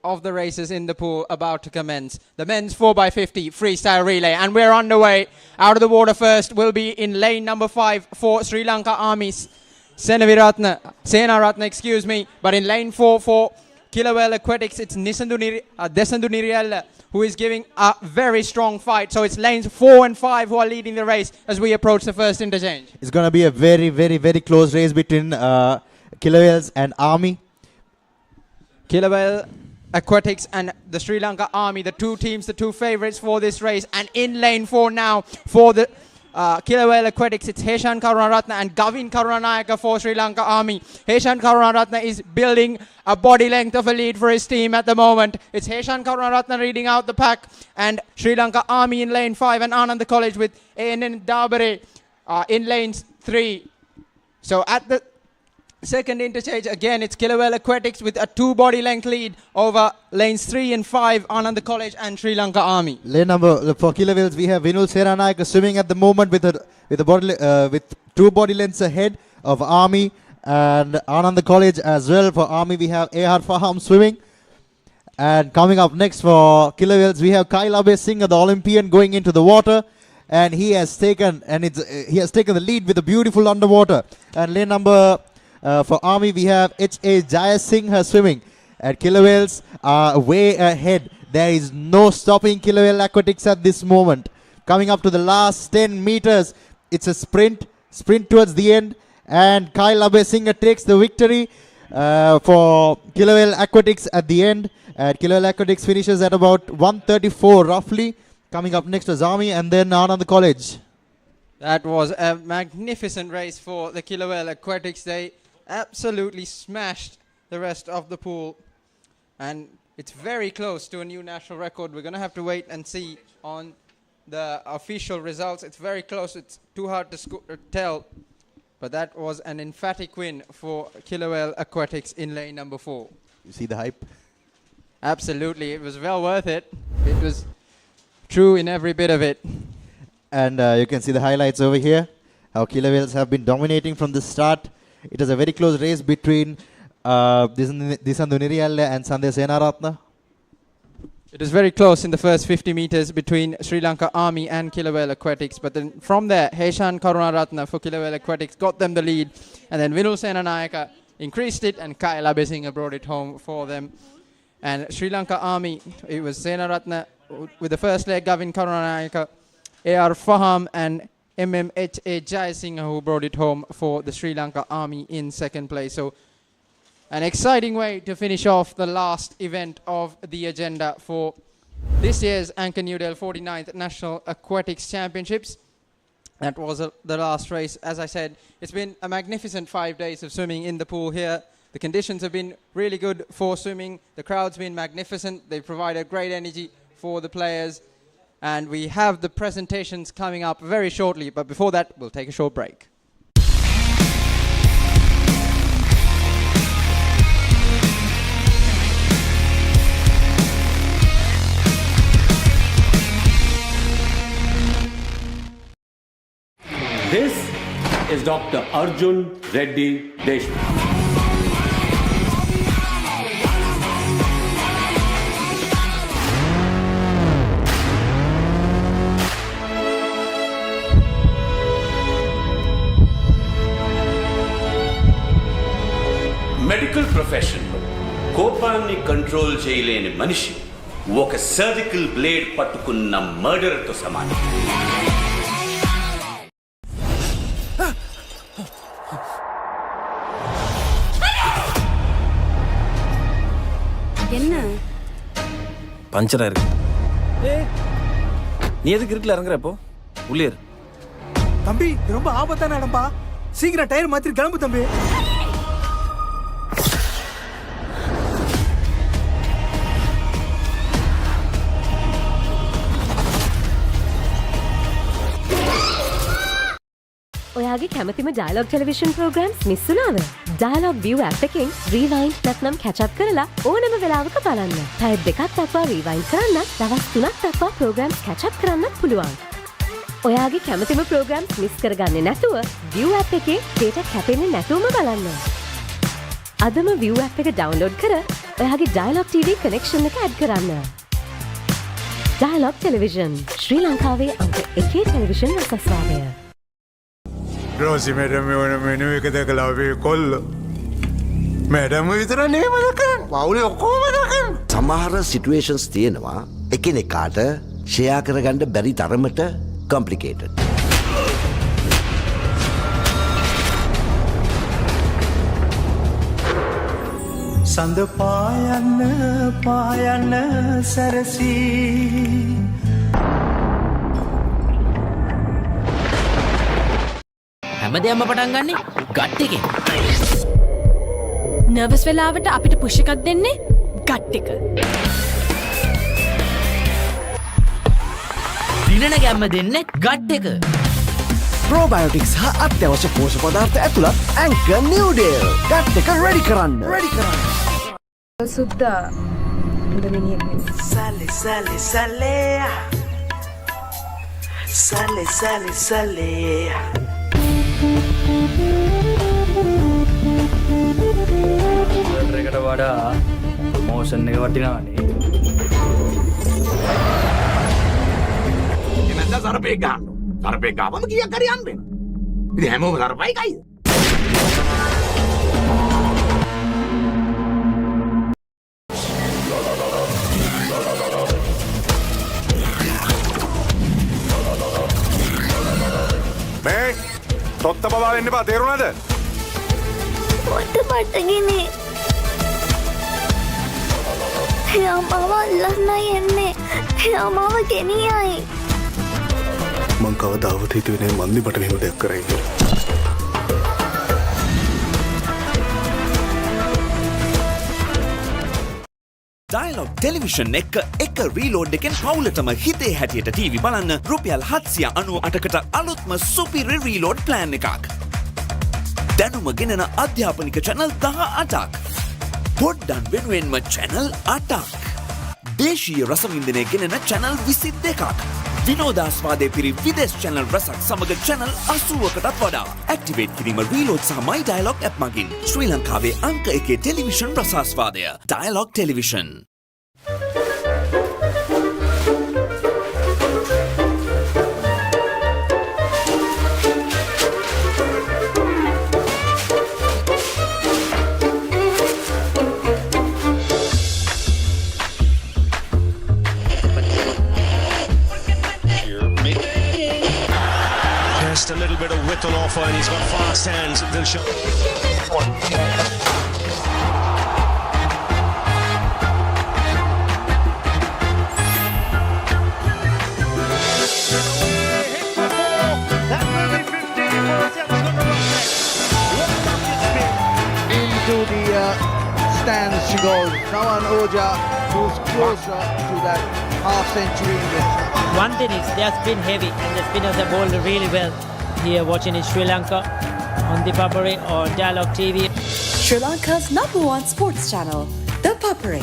of the races in the pool about to commence. The men's 4x50 freestyle relay. And we're underway. Out of the water first will be in lane number 5 for Sri Lanka Armies. Sena Ratna, excuse me. But in lane 4 for Kilawale Aquatics, it's Desandu Niriyal who is giving a very strong fight. So it's lanes 4 and 5 who are leading the race as we approach the first interchange. It's going to be a very, very, very close race between Kilawales and Army. Kilawale Aquatics and the Sri Lanka Army, the two teams, the two favorites for this race. And in lane 4 now for the Kilawale Aquatics, it's Heshan Karunaratna and Gavin Karunanayaka for Sri Lanka Army. Heshan Karunaratna is building a body length of a lead for his team at the moment. It's Heshan Karunaratna leading out the pack, and Sri Lanka Army in lane 5 and Anand College with ANN Dabare in lanes 3. So at the second interchange, again it's Kilawell Aquatics with a 2 body length lead over lanes 3 and 5, Ananda College and Sri Lanka Army. Lane number for Kilawells, we have Vinul Seranayaka swimming at the moment with 2 body lengths ahead of Army and Ananda College as well. For Army, we have A.R. Faham swimming. And coming up next for Kilawells, we have Kyle Abe Singh, the Olympian, going into the water. And he has taken the lead with a beautiful underwater. And lane number for Army, we have H.A. Jaya Singh swimming. At Kilawells are way ahead. There is no stopping Kilawell Aquatics at this moment. Coming up to the last 10 meters, it's a sprint towards the end. And Kyle Abe Singh takes the victory for Kilawell Aquatics at the end. Kilawell Aquatics finishes at about 1:34 roughly. Coming up next was Army and then Anand College. That was a magnificent race for the Kilawell Aquatics. They absolutely smashed the rest of the pool. And it's very close to a new national record. We're going to have to wait and see on the official results. It's very close. It's too hard to tell. But that was an emphatic win for Kilawell Aquatics in lane number 4. You see the hype? Absolutely. It was well worth it. It was true in every bit of it. And you can see the highlights over here. How Kilawells have been dominating from the start. It was a very close race between Disandu Niriyalla and Sandhya Senaratna. It was very close in the first 50 meters between Sri Lanka Army and Kilawell Aquatics. But then from there, Heshan Karunaratna for Kilawell Aquatics got them the lead. And then Vinul Senanayaka increased it and Kyle Abe Singh brought it home for them. And Sri Lanka Army, it was Senaratna with the first leg, Gavin Karunanayaka, A.R. Faham and MMHA Jai Singh who brought it home for the Sri Lanka Army in second place. So an exciting way to finish off the last event of the agenda for this year's Anchor Newdale 49th National Aquatics Championships. That was the last race. As I said, it's been a magnificent 5 days of swimming in the pool here. The conditions have been really good for swimming. The crowd's been magnificent. They provided great energy for the players. And we have the presentations coming up very shortly. But before that, we'll take a short break. This is Dr. Arjun Reddy Deshmukh. Medical ప్రొఫెషన్లో కోపాన్ని control చేయలేని మనిషి ఒక surgical blade పట్టుకున్న మర్డర్తో సమానం. என்ன பஞ்சரா இருக்கு. நீ எதுக்கு இருக்குல இறங்குற? இப்போ உள்ளே இரு. தம்பி ரொம்ப ஆபத்தான இடம்பா, சீக்கிரம் டயர் மாத்தி கிளம்பு தம்பி. ඔයාගේ කැමතිම Dialog television programs මිස් වුණාද? Dialog ViU App එකෙන් rewind නැත්නම් catch up කරලා ඕනම වෙලාවක බලන්න. පැය දෙකක් දක්වා rewind කරන්නත්, දවස් 3ක් දක්වා programs catch up කරන්නත් පුළුවන්. ඔයාගේ කැමතිම programs මිස් කරගන්නේ නැතුව ViU App එකේ data කැපෙන්නේ නැතුවම බලන්න. අදම ViU App එක download කර ඔයාගේ Dialog TV connection එක add කරන්න. Dialog television ශ්‍රී ලංකාවේ අංක 1 television රසස්වාදය. රෝසි මැඩම් වෙන මෙනු එක දැකලා අපි කොල්ල මැඩම් විතර නෙමෙයි මලකන් පවුලේ ඔක්කොම දකන්. සමහර සිටුේෂන්ස් තියෙනවා එකිනෙකාට ෂෙයා කරගන්න බැරි තරමට කොම්ප්ලිකේටඩ්. සඳ පායන්න සරසී හැමදේම පටන් ගන්නේ ගට් එකෙන්. නර්වස් වෙලාවට අපිට පුෂ් එකක් දෙන්නේ ගට් එක. දිනන ගැම්ම දෙන්නේ ගට් එක. probiotics හා අත්‍යවශ්‍ය පෝෂක පදාර්ථ ඇතුළත් Anchor Newdale. ගට් එක ready කරන්න. සුද්දා හොඳ මිනිහෙක් නෙමෙයි. Sale, sale, sale. Sale, sale, sale. එකට වඩා ප්‍රොමෝෂන් එක වටිනානේ. එමෙන්ද සර්පේ ගන්න. සර්පේ ගාවම කීයක් හරි යන්න වෙනවා. ඉතින් හැමෝම සර්පයි කයිද? මේ තොත්ත බබා වෙන්න එපා තේරුණාද? මට බඩගිනි. එයා මාව අල්ලන්නයි එන්නේ. එයා මාව ගෙනියයි. මං කවදාවත් හිතුවේ නෑ මන්දි මට මෙහෙම දෙයක් කරයි කියලා. Dialog Television එක රීලෝඩ් එකෙන් පවුලටම හිතේ හැටියට TV බලන්න රුපියල් 798කට අලුත්ම සුපිරි රීලෝඩ් ප්ලෑන් එකක්. දැනුම ගෙනන අධ්‍යාපනික channel 18ක්. පොඩ්ඩන් වෙනුවෙන්ම channel 8ක්. දේශීය රසවින්දනය ගෙනන channel 22ක්. විනෝදාස්වාදයේ පිරි විදේශ channel රසක් සමග channel 80කටත් වඩා. ඇක්ටිවේට් කිරීම රීලෝඩ් සහ My Dialog app මගින් ශ්‍රී ලංකාවේ අංක 1 television රසාස්වාදය. Dialog Television. Just a little bit of width on offer and he's got fast hands. They'll show. Into the stands she goes. Rawan Oja moves closer to that half century. One thing is they have been heavy and the spinners have bowled really well. Here watching in Sri Lanka on ThePapare or Dialog TV. Sri Lanka's #1 sports channel, ThePapare.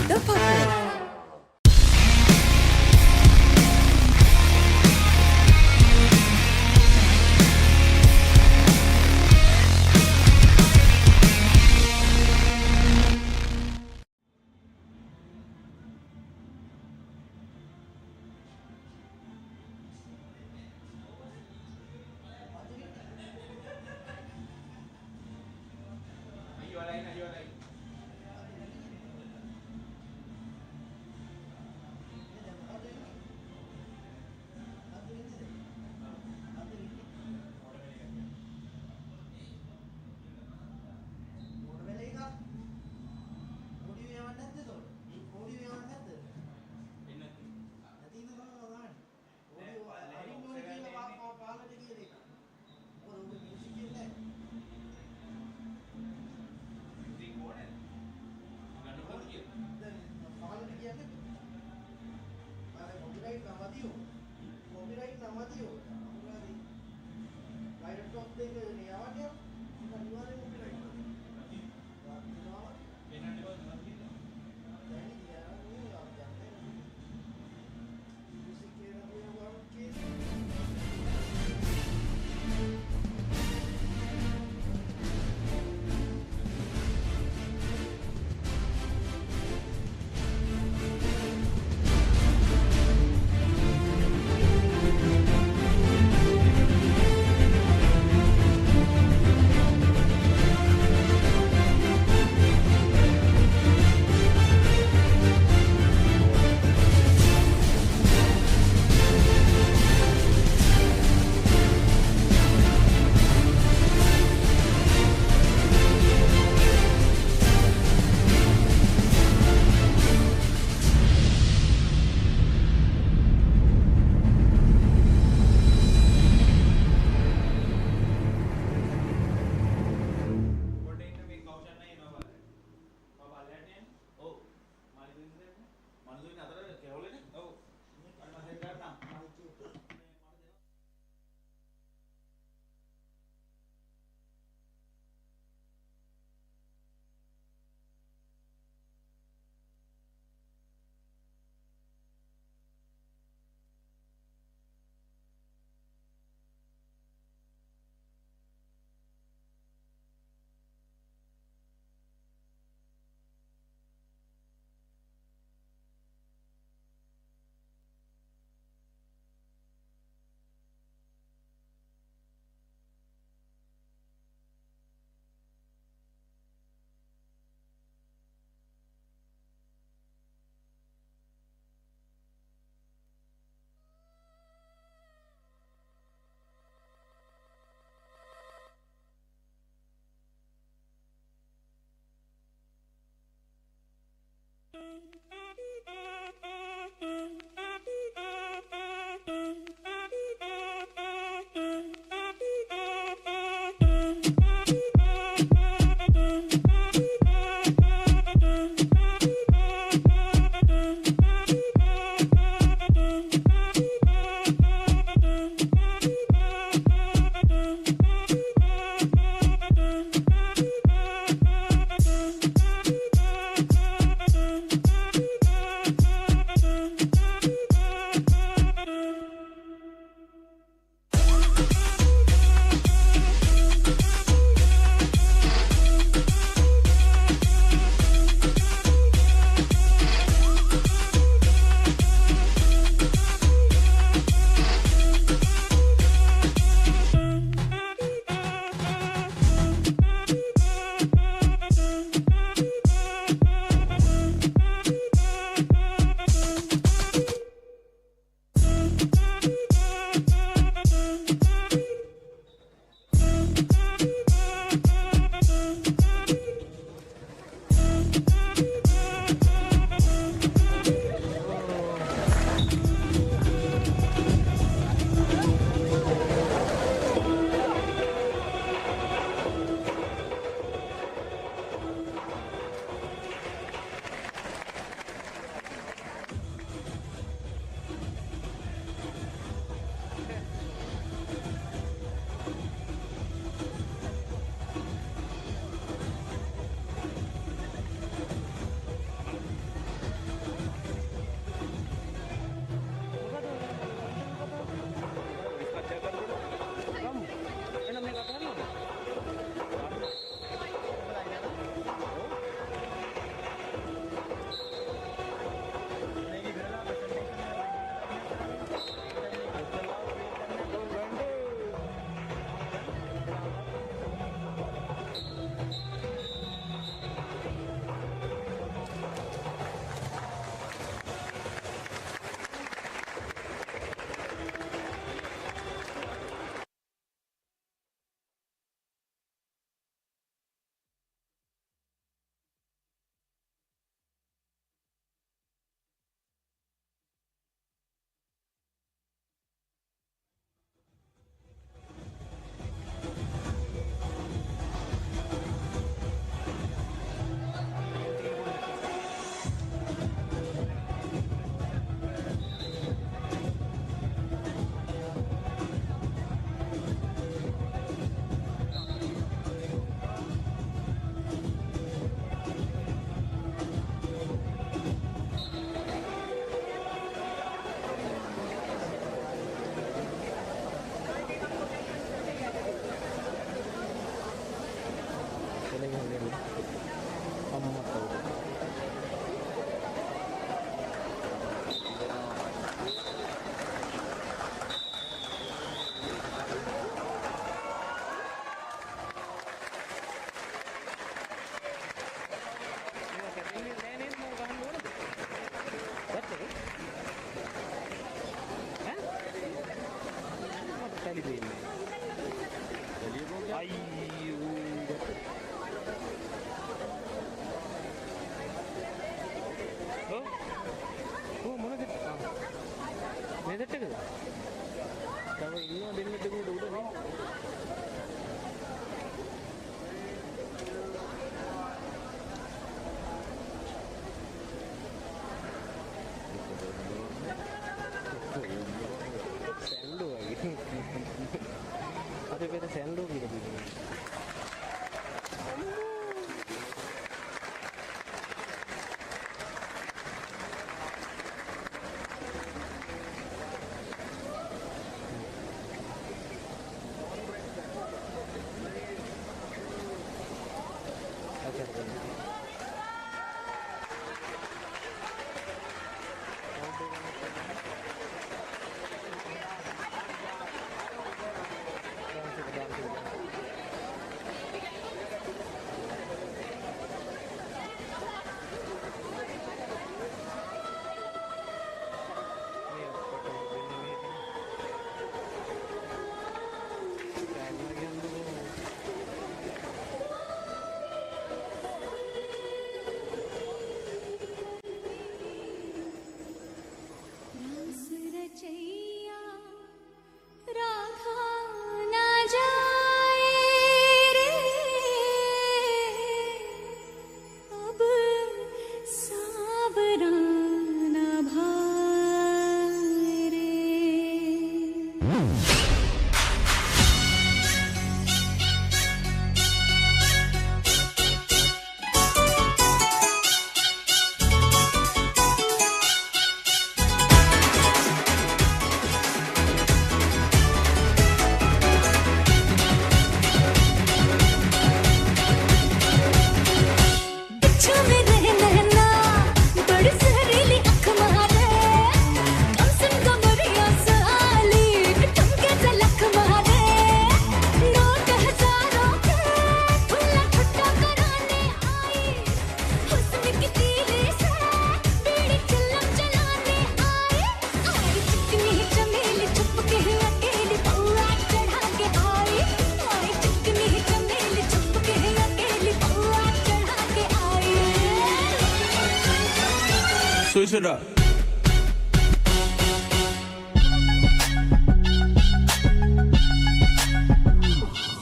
Switch it up.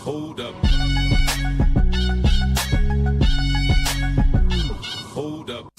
Hold up. Hold up.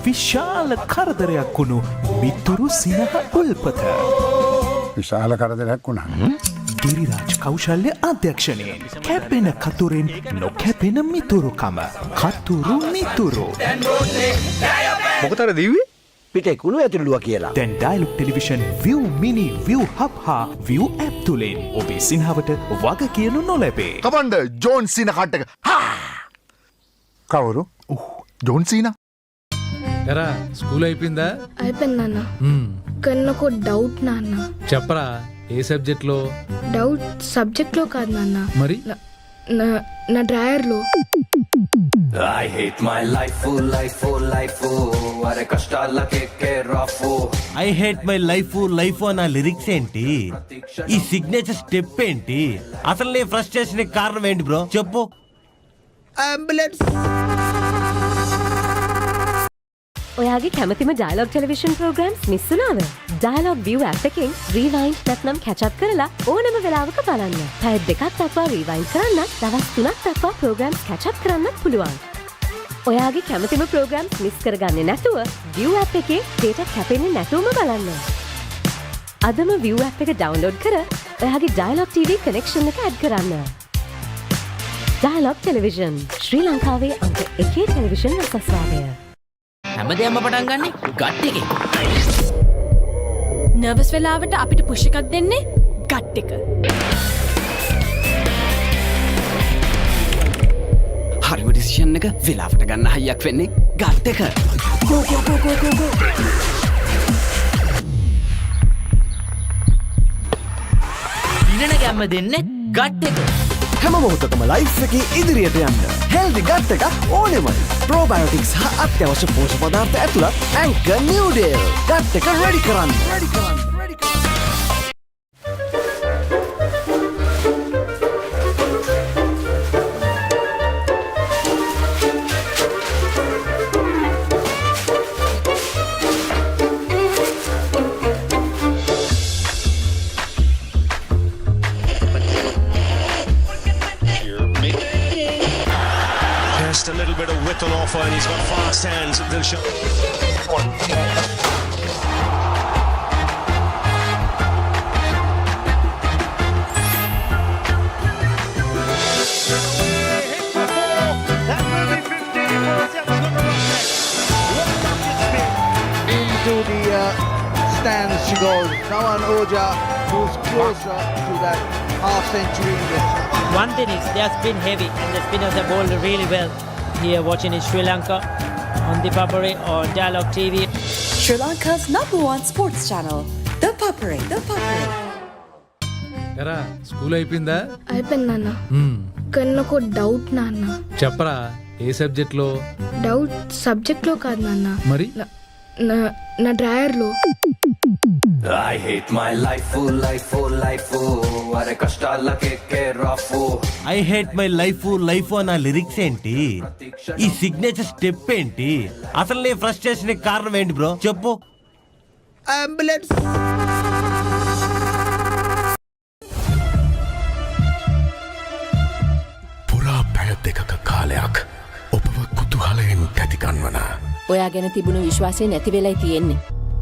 විශාල කරදරයක් වුණු මිතුරු සිනහ උල්පත. විශාල කරදරයක් වුණා. ගිරිරාජ් කෞශල්‍ය අධ්‍යක්ෂණයෙන් කැපෙන කතුරෙන් නොකැපෙන මිතුරුකම. කතුරු මිතුරු. මොකටද දිව්වේ? පිටෙකුණු ඇතුළුව කියලා. දැන් Dialog television ViU Mini ViU Hub හා ViU App තුලින් ඔබේ සිනහවට වග කියනු නොලැබේ. කමන්ඩ ජෝන් සීන කට්ටක. కవరు జోన్ సీనా ఎరా స్కూల్ అయిపోయిందా? అయిపోయిందన్న. కన్నకు డౌట్ నాన్న. చెప్పరా ఏ సబ్జెక్ట్ లో? డౌట్ సబ్జెక్ట్ లో కాదు నాన్న. మరి నా డ్రాయర్ లో. I hate my life, అరే కష్టాలకే రాఫు. I hate my life అన్న లిరిక్స్ ఏంటి? ఈ సిగ్నేచర్ స్టెప్ ఏంటి? అసలు నీ ఫ్రస్ట్రేషన్ కారణం ఏంటి బ్రో చెప్పు. అంబులెన్స్. ඔයාගේ කැමතිම ඩයලොග් ටෙලිවිෂන් ප්‍රෝග්‍රෑම්ස් මිස් වුණාද? ඩයලොග් ViU App එකෙන් රීවයින්ඩ් නැත්නම් කැච් අප් කරලා ඕනම වෙලාවක බලන්න. පැය දෙකක් දක්වා රීවයින්ඩ් කරන්න, දවස් 3ක් දක්වා ප්‍රෝග්‍රෑම්ස් කැච් අප් කරන්නත් පුළුවන්. ඔයාගේ කැමතිම ප්‍රෝග්‍රෑම්ස් මිස් කරගන්නේ නැතුව ViU App එකේ data කැපෙන්නේ නැතුවම බලන්න. අදම ViU App එක ඩවුන්ලෝඩ් කර ඔයාගේ Dialog TV කනෙක්ෂන් එක ඇඩ් කරන්න. Dialog ටෙලිවිෂන් ශ්‍රී ලංකාවේ අංක 1 ටෙලිවිෂන් රසස්වාදය. හැමදේම පටන් ගන්නේ ගට් එකේ. නර්වස් වෙලාවට අපිට පුෂ් එකක් දෙන්නේ ගට් එක. හරිම ඩිසිෂන් එක වෙලාවට ගන්න හයියක් වෙන්නේ ගට් එක. ගෝ ගෝ ගෝ ගෝ ගෝ ගෝ. දිනන ගැම්ම දෙන්නේ ගට් එක. හැම මොහොතකම ලයිෆ් එකේ ඉදිරියට යන්න හෙල්දි ගට් එකක් ඕනෙමයි. ප්‍රෝබයෝටික්ස් හා අත්‍යවශ්‍ය පෝෂක පදාර්ථ ඇතුළත් Anchor Newdale ගට් එක රෙඩි කරන්න. Just a little bit of width on offer, and he's got fast hands. They'll show. Into the stands she goes. Now on Oja, who's closer to that half-century. One thing is, they have been heavy and the spinners have bowled really well. Here watching in Sri Lanka on ThePapare or Dialog TV. Sri Lanka's #1 sports channel, ThePapare. ఎరా school అయిపోయిందా? అయిపోయిందన్న. కన్నకు doubt నాన్న. చెప్పరా ఏ subject లో? Doubt subject లో కాదు నాన్న. మరి నా డ్రాయర్ లో. I hate my life, అరే కష్టాలకే రాఫు. I hate my life అన్న లిరిక్స్ ఏంటి? ఈ సిగ్నేచర్ స్టెప్ ఏంటి? అసలు నీ ఫ్రస్ట్రేషన్ కారణం ఏంటి బ్రో చెప్పు. అంబులెన్స్. පුරා පැය දෙකක කාලයක් ඔබව කුතුහලයෙන් තැතිගන්වන ඔයා ගැන තිබුණු විශ්වාසය නැති වෙලයි තියෙන්නේ.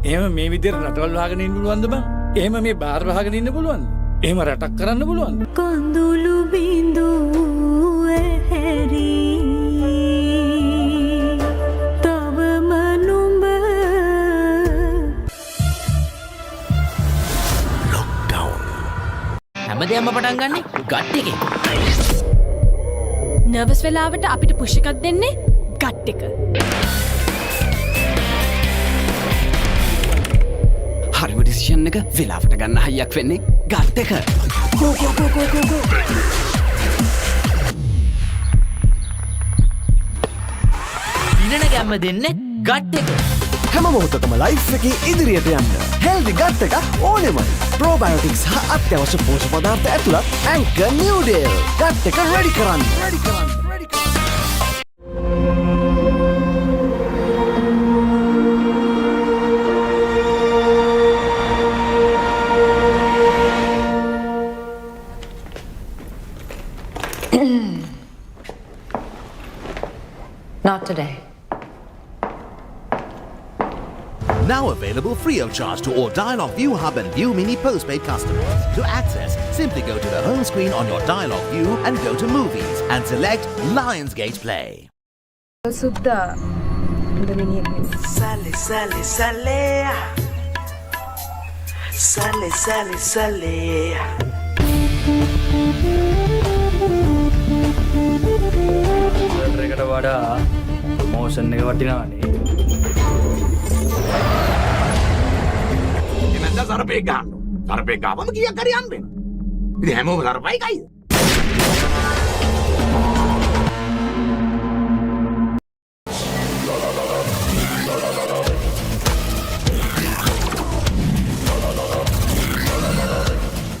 එහෙම මේ විදිහට රටවල් වහගෙන ඉන්න පුළුවන්ද බං? එහෙම මේ බාර් වහගෙන ඉන්න පුළුවන්ද? එහෙම රටක් කරන්න පුළුවන්ද? කොඳුළු බිඳුව හැරි තවම නුඹ. හැමදේම පටන් ගන්නේ ගට් එකේ. නර්වස් වෙලාවට අපිට පුෂ් එකක් දෙන්නේ ගට් එක. හරිම ඩිසිෂන් එක වෙලාවට ගන්න හයියක් වෙන්නේ ගට් එක. ගෝ ගෝ ගෝ ගෝ ගෝ ගෝ. දිනන ගැම්ම දෙන්නේ ගට් එක. හැම මොහොතකම ලයිෆ් එකේ ඉදිරියට යන්න හෙල්දි ගට් එකක් ඕනෙමයි. ප්‍රෝබයෝටික්ස් හා අත්‍යවශ්‍ය පෝෂක පදාර්ථ ඇතුළත් Anchor Newdale ගට් එක රෙඩි කරන්න. Not today. Now available free of charge to all Dialog ViU Hub and ViU Mini postpaid customers. To access, simply go to the home screen on your Dialog ViU and go to Movies and select Lionsgate Play. සුද්දා හොඳ මිනිහෙක් වෙන්න. Sale, sale, sale. Sale, sale, sale. එකට වඩා promotion එක වටිනවනේ. එමෙන්ද සරපෙක් ගන්න. සරපෙක් ගාවම කීයක් හරි යන්න වෙනවා. ඉතින් හැමෝම සරපයි කයිද?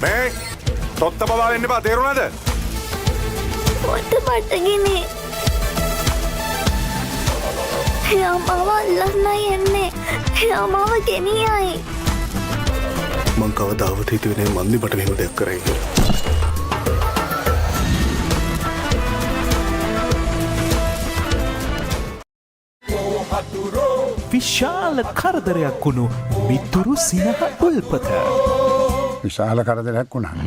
මේ තොත්ත බබා වෙන්න එපා තේරුණාද? මට බඩගිනි. එයා මාව අල්ලන්නයි එන්නේ. එයා මාව ගෙනියයි. මං කවදාවත් හිතුවේ නෑ මන්දි මට මෙහෙම දෙයක් කරයි කියලා. විශාල කරදරයක් වුණු මිතුරු සිනහ උල්පත. විශාල කරදරයක් වුණා.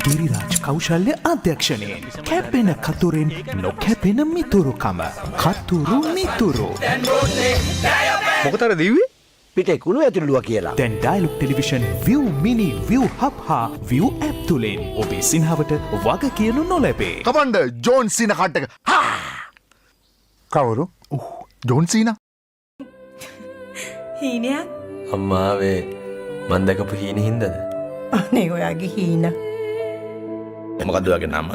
ගිරිරාජ් කෞශල්‍ය අධ්‍යක්ෂණයෙන් කැපෙන කතුරෙන් නොකැපෙන මිතුරුකම. කතුරු මිතුරු. මොකටද දිව්වේ? පිටේ කුණු ඇතුළුවා කියලා. දැන් Dialog television ViU Mini ViU Hub හා ViU App තුලින් ඔබේ සිනහවට වග කියනු නොලැබේ. කමන්ඩ ජෝන් සීන කට්ටක. කවුරු? ජෝන් සීන? හීනයක්? අම්මාවේ මන් දැකපු හීන හින්දද? අනේ ඔයාගේ හීන. මොකද්ද ඔයාගේ නම?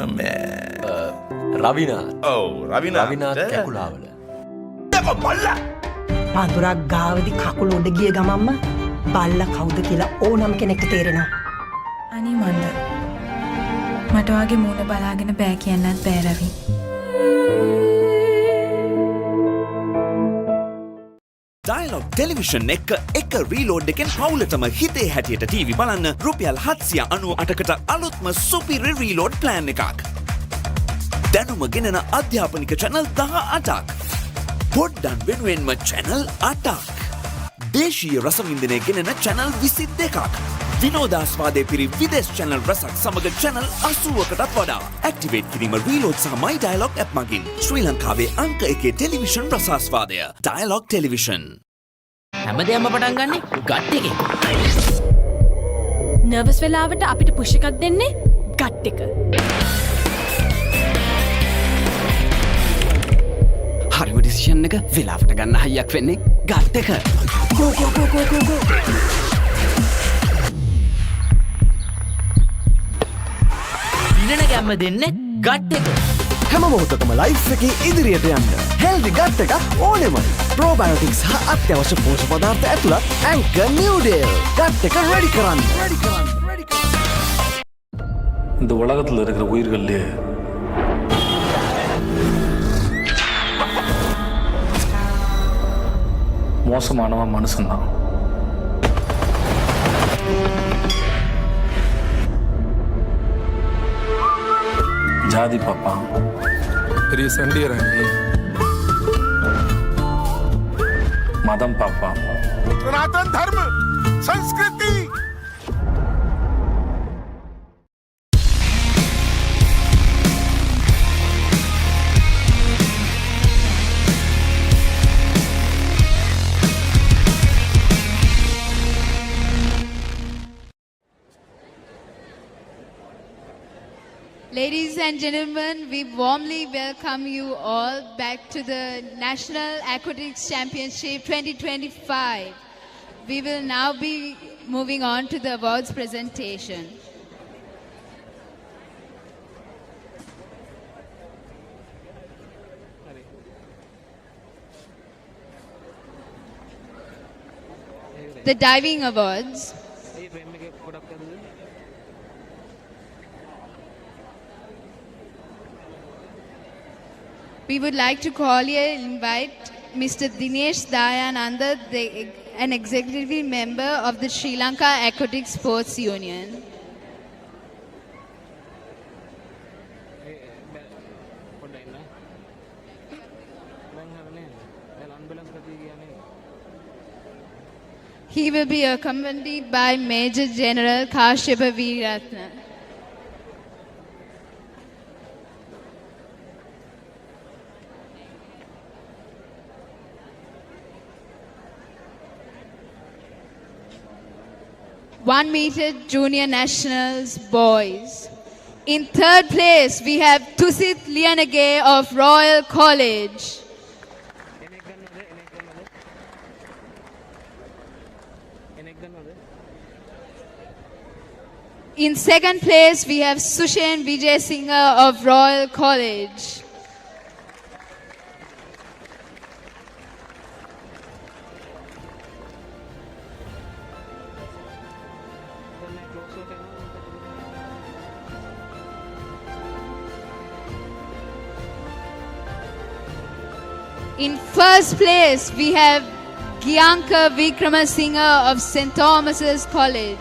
රවිනා. ඔව් රවිනා කැකුලාවල. දෙකෝ බල්ලා. පඳුරක් ගාවදි කකුල උඩ ගිය ගමම්ම බල්ලා කවුද කියලා ඕනම කෙනෙක්ට තේරෙනවා. අනේ මන්ද. මට ඔයාගේ මූණ බලාගෙන බෑ කියන්නත් බෑ රවි. ඩයලොග් ටෙලිවිෂන් එක රීලෝඩ් එකෙන් පවුලටම හිතේ හැටියට ටීවී බලන්න රුපියල් 798කට අලුත්ම සුපිරි රීලෝඩ් ප්ලෑන් එකක්. දැනුම ගෙනෙන අධ්‍යාපනික channel 18ක්. පොඩ්ඩන් වෙනුවෙන්ම channel 8ක්. දේශීය රසවින්දනය ගෙනෙන channel 22ක්. විනෝදාස්වාදයේ පිරි විදේශ channel රසක් සමග channel 80කටත් වඩා. ඇක්ටිවේට් කිරීම රීලෝඩ් සහ My Dialog app මගින් ශ්‍රී ලංකාවේ අංක 1 ටෙලිවිෂන් රසාස්වාදය. Dialog Television. හැමදේම පටන් ගන්නෙ ගට් එකෙන්. නර්වස් වෙලාවට අපිට පුෂ් එකක් දෙන්නේ ගට් එක. හරිම ඩිසිෂන් එක වෙලාවට ගන්න හයියක් වෙන්නේ ගට් එක. ගෝ ගෝ ගෝ ගෝ ගෝ ගෝ. දිනන ගැම්ම දෙන්නේ ගට් එක. හැම මොහොතකම ලයිෆ් එකේ ඉදිරියට යන්න හෙල්දි ගට් එකක් ඕනෙමයි. ප්‍රෝබයෝටික්ස් හා අත්‍යවශ්‍ය පෝෂක පදාර්ථ ඇතුළත් Anchor Newdale. ගට් එක රෙඩි කරන්න. இந்த உலகத்தில் இருக்கிற உயிர்கள்லயே மோசமானவன் மனுஷன்தான். ஜாதி பார்ப்பான், பெரிய சண்டியரங்கி, மதம் பார்ப்பான், सनातन धर्म संस्कृति Ladies and gentlemen, we warmly welcome you all back to the National Aquatics Championship 2025. We will now be moving on to the awards presentation. The Diving Awards. We would like to cordially invite Mr. Dinesh Dayananda, an executive member of the Sri Lanka Aquatic Sports Union. He will be accompanied by Major General Kashyapa Veeratna. 1 meter junior nationals boys. In third place, we have Tusit Lianage of Royal College. In second place, we have Sushen Vijay Singha of Royal College. In first place, we have Gianka Vikramasinghe of St. Thomas's College.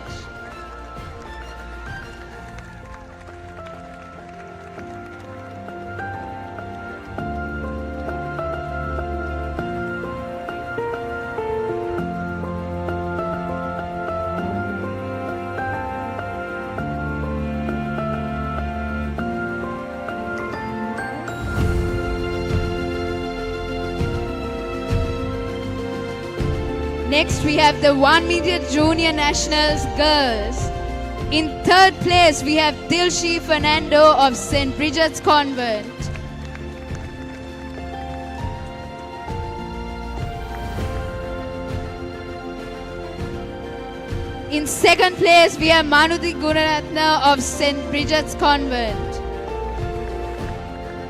Next, we have the 1 meter junior nationals girls. In third place, we have Dilshi Fernando of St. Bridget's Convent. In second place, we have Manuti Gunaratna of St. Bridget's Convent.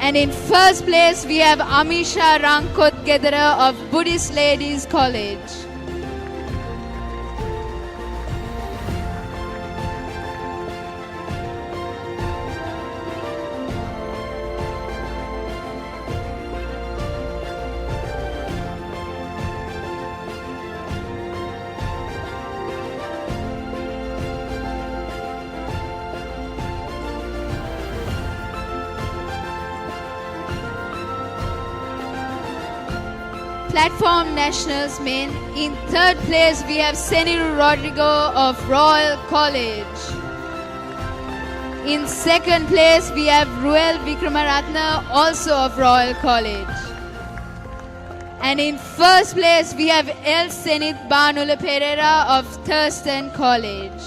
And in first place, we have Amisha Rankot Gedara of Buddhist Ladies College. Platform Nationals men. In third place, we have Seniru Rodrigo of Royal College. In second place, we have Ruel Vikramaratna, also of Royal College. And in first place, we have El Senith Banula Pereira of Thurston College.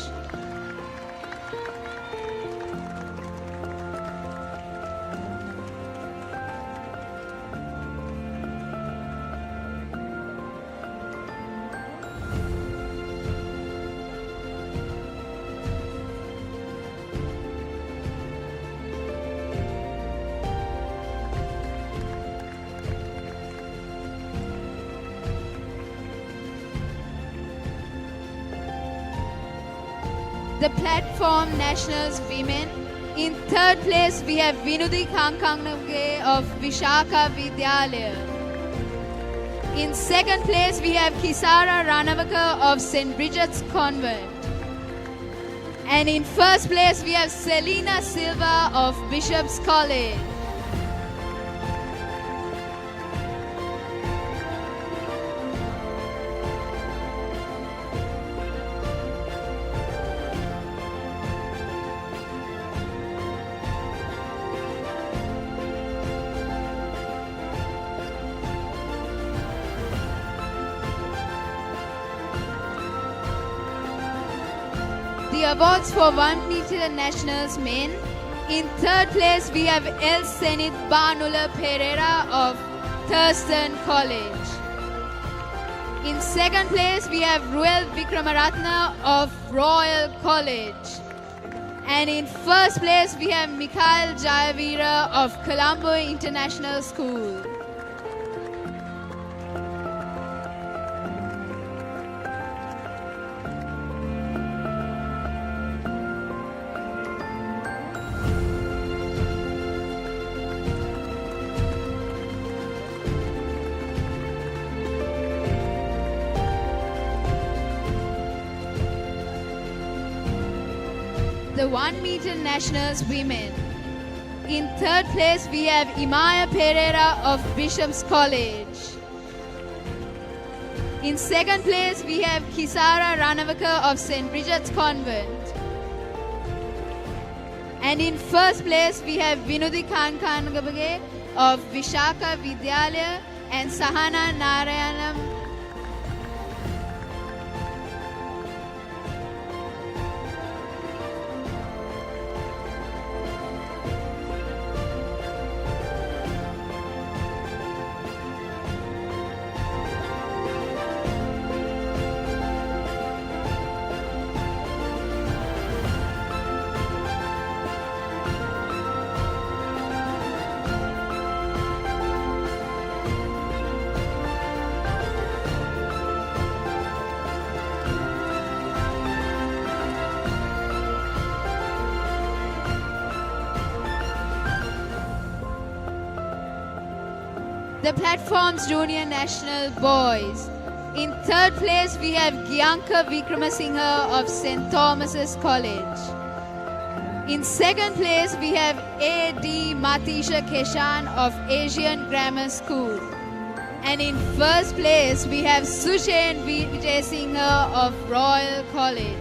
The Platform Nationals women. In third place, we have Vinudi Kankangnage of Vishaka Vidyalaya. In second place, we have Kisara Ranavaka of St. Bridget's Convent. And in first place, we have Selina Silva of Bishop's College. The awards for 1 meter nationals men. In third place, we have El Senith Banula Pereira of Thurston College. In second place, we have Ruel Vikramaratna of Royal College. And in first place, we have Mikhail Jayavira of Colombo International School. The 1 meter nationals women. In third place, we have Imaya Pereira of Bishop's College. In second place, we have Kisara Ranavaka of St. Bridget's Convent. And in first place, we have Vinudi Kankangabage of Vishaka Vidyalaya and Sahana Narayanam The platforms Junior National Boys. In third place, we have Gianka Vikramasinghe of St. Thomas's College. In second place, we have A.D. Matisha Keshan of Asian Grammar School. And in first place, we have Sushen Vijay Singh of Royal College.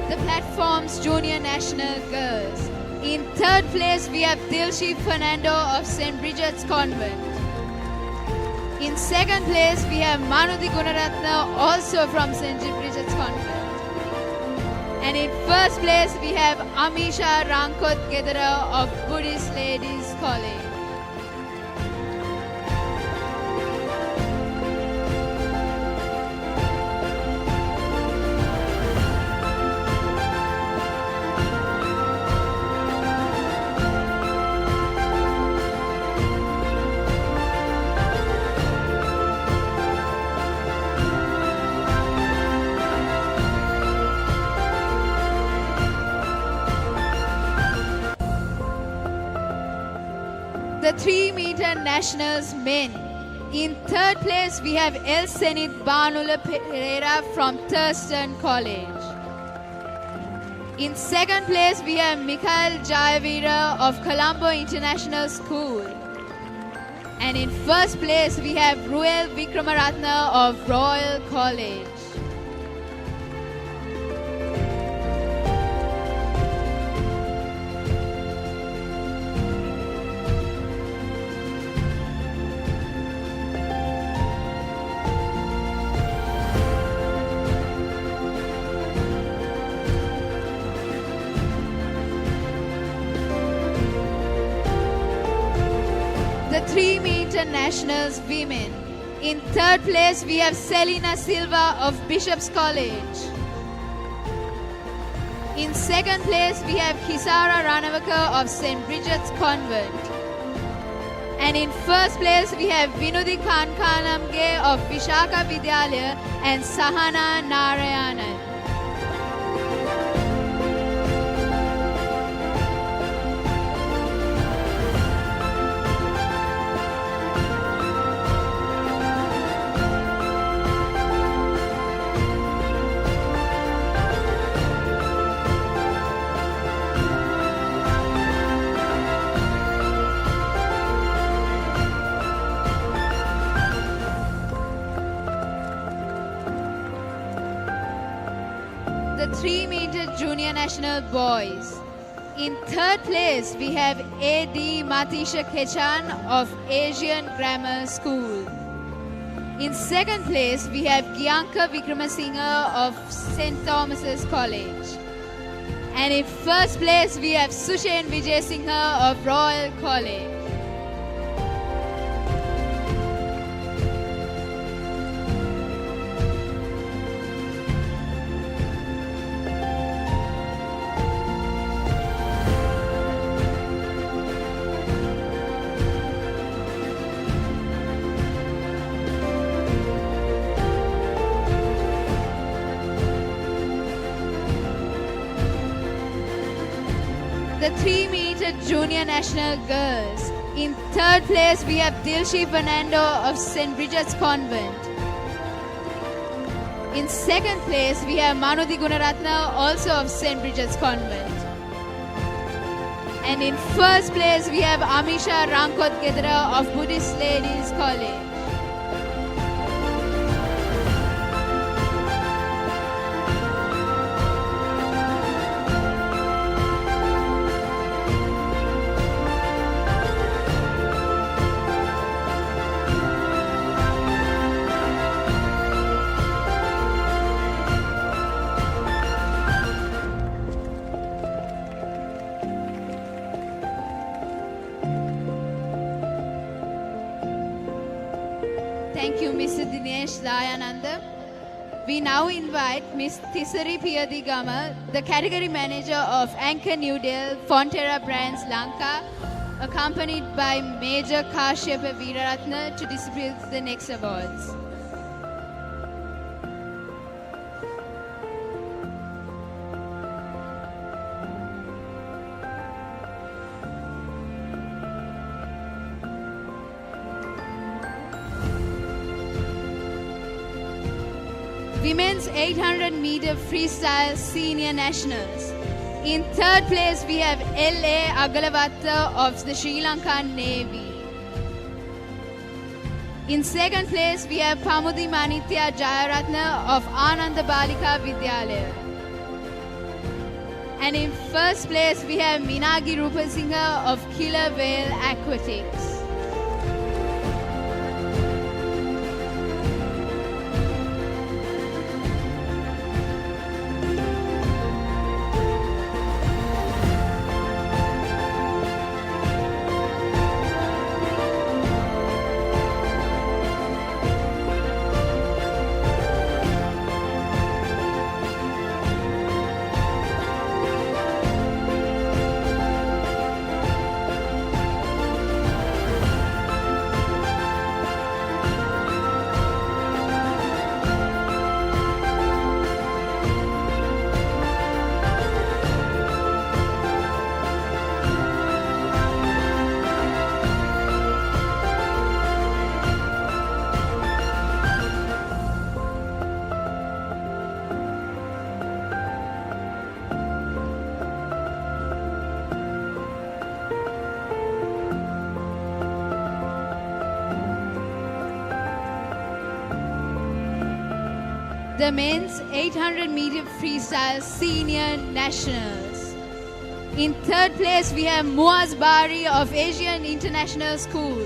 The platforms Junior National Girls. In third place, we have Dilshi Fernando of St. Bridget's Convent. In second place, we have Manudi Gunaratna, also from St. Bridget's Convent. And in first place, we have Amisha Rankot Gedara of Buddhist Ladies College. The 3-meter nationals men. In third place, we have El Senit Banula Pereira from Thurston College. In second place, we have Mikhail Jayavira of Colombo International School. And in first place, we have Ruel Vikramaratna of Royal College. The 3-meter nationals women. In third place, we have Selina Silva of Bishop's College. In second place, we have Kisara Ranavaka of St. Bridget's Convent. And in first place, we have Vinudi Kankanamge of Vishaka Vidyalaya and Sahana Narayanan. The 3-meter junior national boys. In third place, we have A.D. Matisha Kechan of Asian Grammar School. In second place, we have Gianka Vikramasinghe of St. Thomas's College. And in first place, we have Sushen Vijay Singh of Royal College. The 3-meter junior national girls. In third place, we have Dilshi Fernando of St. Bridget's Convent. In second place, we have Manudi Gunaratna, also of St. Bridget's Convent. And in first place, we have Amisha Rankot Gedra of Buddhist Ladies College. Thank you, Mr. Dinesh Dayananda. We now invite Ms. Thisari Piyadigama, the category manager of Anchor Newdale Fonterra Brands Lanka, accompanied by Major Kashyapa Veeraratna, to distribute the next awards. Women's 800 meter freestyle senior nationals. In third place, we have L.A. Agalavatta of the Sri Lankan Navy. In second place, we have Pamudi Manitya Jayaratna of Ananda Balika Vidyalaya. And in first place, we have Minagi Rupasinghe of Killer Whale Aquatics. The men's 800 meter freestyle senior nationals. In third place, we have Muaz Bari of Asian International School.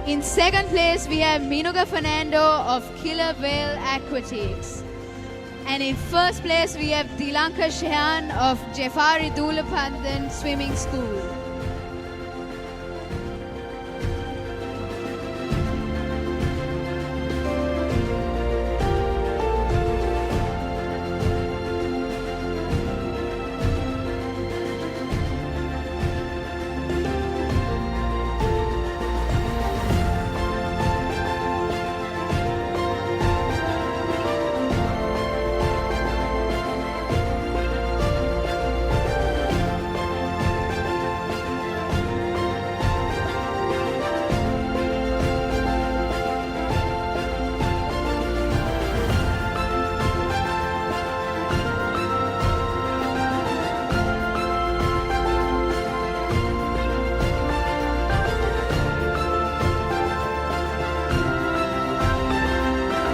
In second place, we have Minuga Fernando of Killer Whale Aquatics. And in first place, we have Dilanka Shehan of Jafari Dulapandan Swimming School.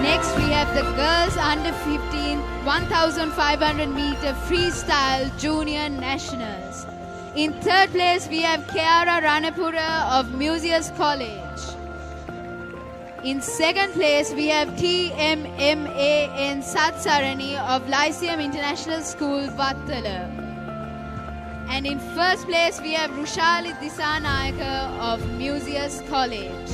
Next, we have the girls under 15 1,500 meter freestyle junior nationals. In third place, we have Kiara Ranapura of Museus College. In second place, we have TMMAN Satsarani of Lyceum International School, Vattala. And in first place, we have Rushali Disanayaka of Museus College.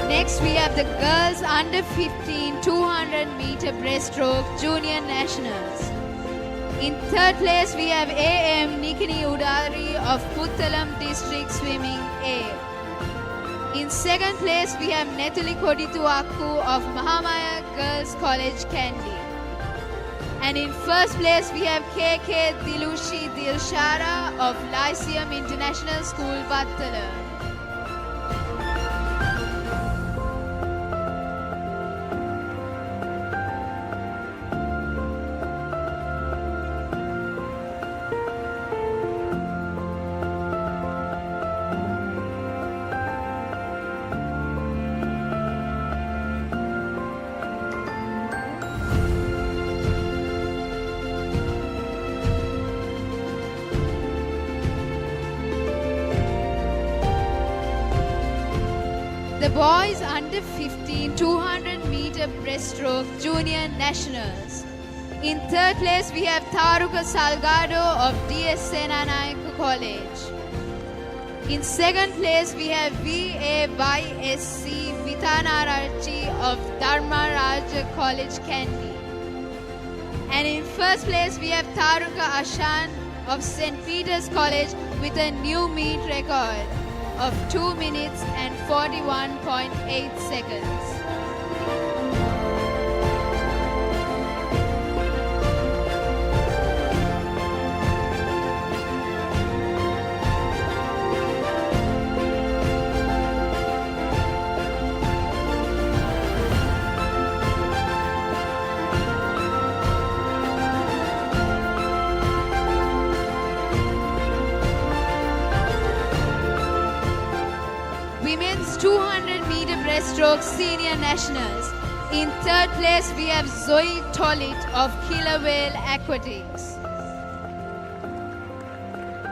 Next, we have the girls under 15 200 meter breaststroke junior nationals. In third place, we have AM Nikini Udari of Puttalam District Swimming A. In second place, we have Netuli Koditu Akku of Mahamaya Girls College, Kandy. And in first place, we have KK Dilushi Dilshara of Lyceum International School, Vattala. The boys under 15 200-meter breaststroke junior nationals. In third place, we have Tharuka Salgado of DS Senanayaka College. In second place, we have VAYSC Vithanarachi of Dharmaraja College, Kandy. And in first place, we have Tharuka Ashan of St. Peter's College with a new meet record of 2 minutes and 41.8 seconds. Women's 200-meter breaststroke senior nationals. In third place, we have Zoe Tolit of Killer Whale Aquatics.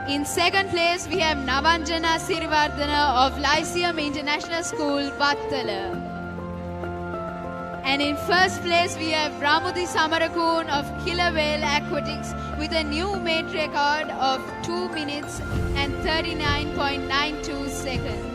In second place, we have Navanjana Sirivardhana of Lyceum International School, Vattala. And in first place, we have Ramudi Samarakun of Killer Whale Aquatics with a new mate record of 2 minutes and 39.92 seconds.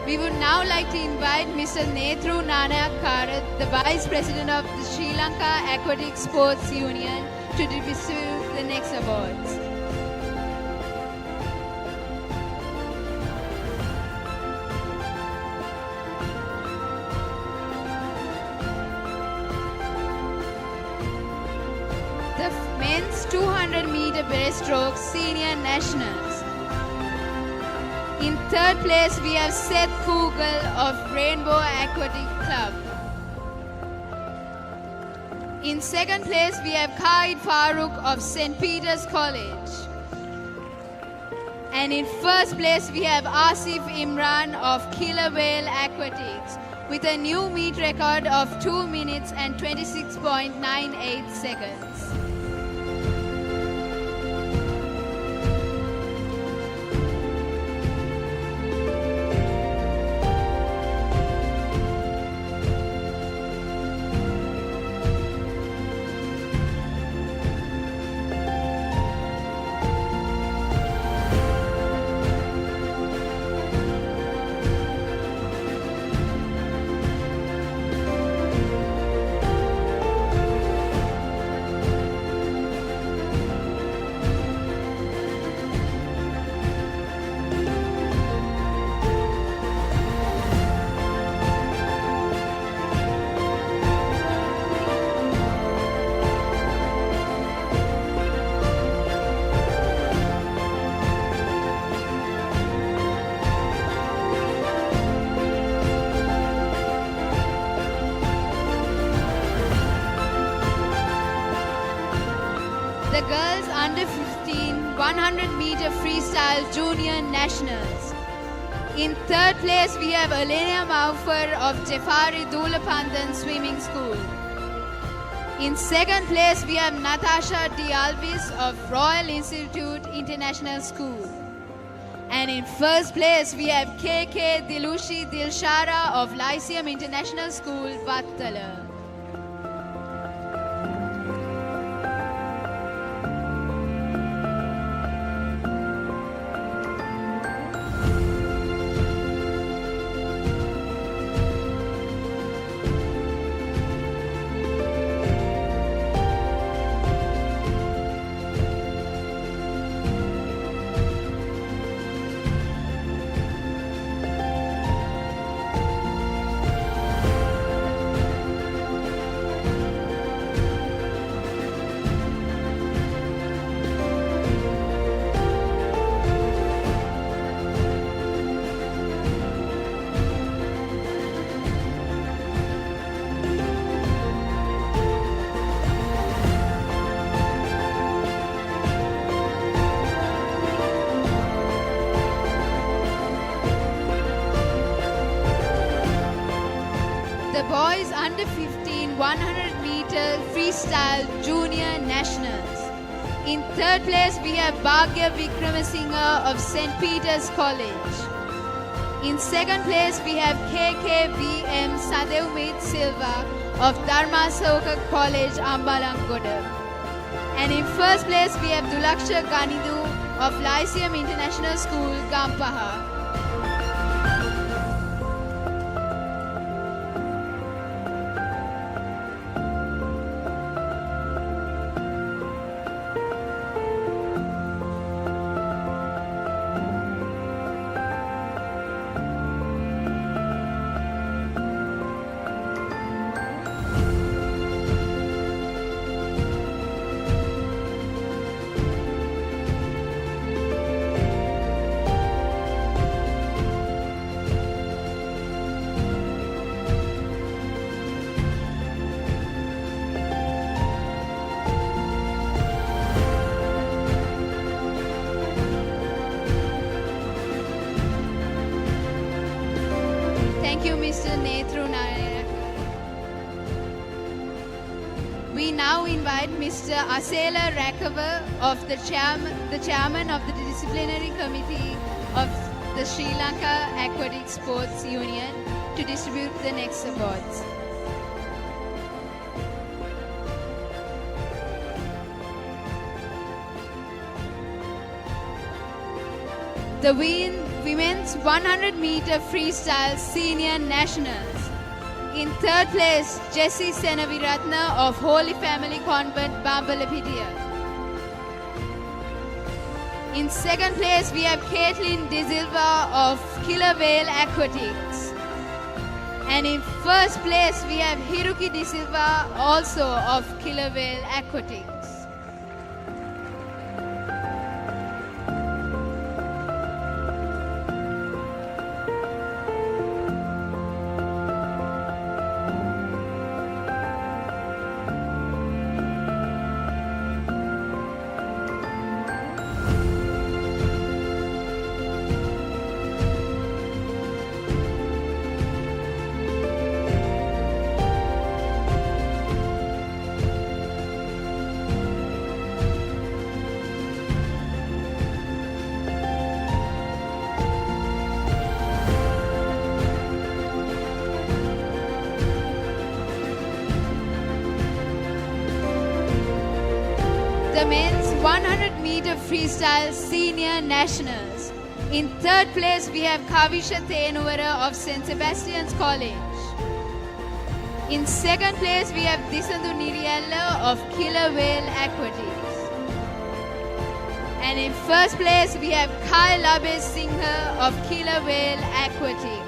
We would now like to invite Mr. Nethru Nanayakkara, the Vice President of the Sri Lanka Aquatic Sports Union, to distribute the next awards. The men's 200-meter breaststroke senior nationals. In third place, we have Seth Kugel of Rainbow Aquatic Club. In second place, we have Khalid Farooq of St. Peter's College. And in first place, we have Asif Imran of Killer Whale Aquatics with a new meet record of 2 minutes and 26.98 seconds. The girls under 15 100-meter freestyle junior nationals. In third place, we have Elena Maufar of Jafari Dulapandan Swimming School. In second place, we have Natasha Dialvis of Royal Institute International School. And in first place, we have KK Dilushi Dilshara of Lyceum International School, Vattala. under 15 100 meter freestyle junior nationals. In third place, we have Bhagya Vikramasinghe of St. Peter's College. In second place, we have KKVM Sadevmeet Silva of Dharmasoka College, Ambalangoda. And in first place, we have Dulaksha Ganidu of Lyceum International School, Gampaha. Thank you, Mr. Netru Nayak. We now invite Mr. Asela Rakava of the chairman of the disciplinary committee of the Sri Lanka Aquatic Sports Union to distribute the next awards. The women's 100 meter freestyle senior nationals. In third place, Jessie Senaviratna of Holy Family Convent, Bambalapitiya. In second place, we have Caitlin De Silva of Killer Whale Aquatics. And in first place, we have Hiruki De Silva also of Killer Whale Aquatics. The men's 100 meter freestyle senior nationals. In third place, we have Kavisha Thenuvara of St. Sebastian's College. In second place, we have Disandu Niriella of Killer Whale Aquatics. And in first place, we have Kai Labes Singha of Killer Whale Aquatics.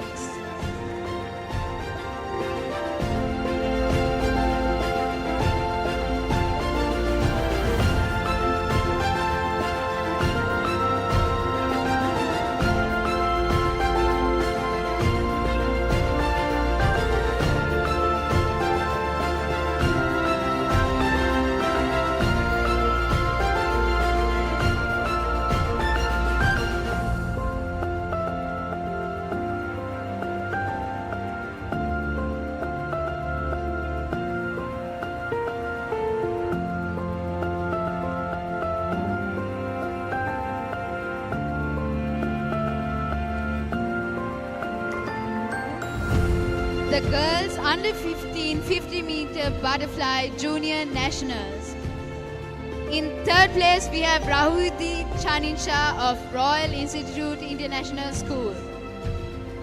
The girls under 15 50 meter butterfly junior nationals. In third place, we have Rahudi Chaninsha of Royal Institute International School.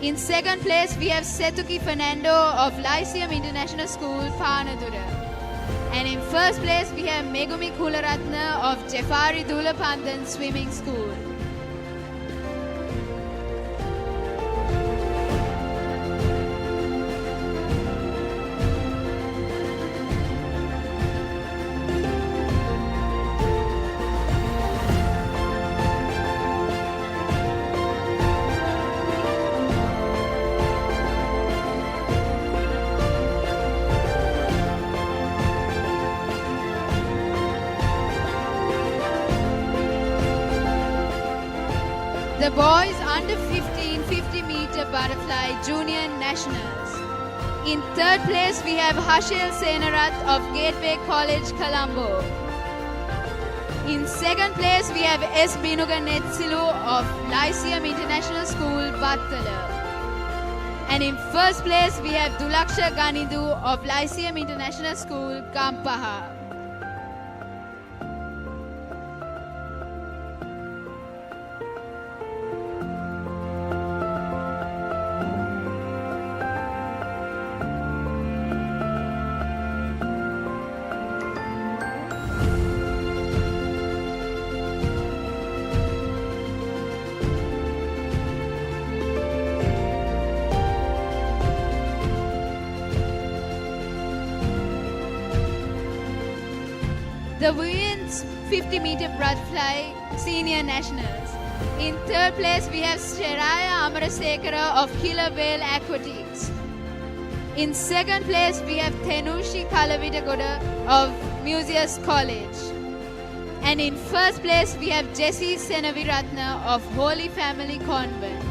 In second place, we have Setuki Fernando of Lyceum International School, Panadura. And in first place, we have Megumi Kularatna of Jeffari Dulapandan Swimming School. The boys under 15 50 meter butterfly junior nationals. In third place, we have Hashil Senarath of Gateway College, Colombo. In second place, we have S. Binuga Netsilu of Lyceum International School, Battala. And in first place, we have Dulaksha Ganidu of Lyceum International School, Kampaha. The women's 50-meter butterfly senior nationals. In third place, we have Sheraya Amarasekara of Killer Whale Aquatics. In second place, we have Tenushi Kalavitagoda of Museus College. And in first place, we have Jessie Senaviratna of Holy Family Convent.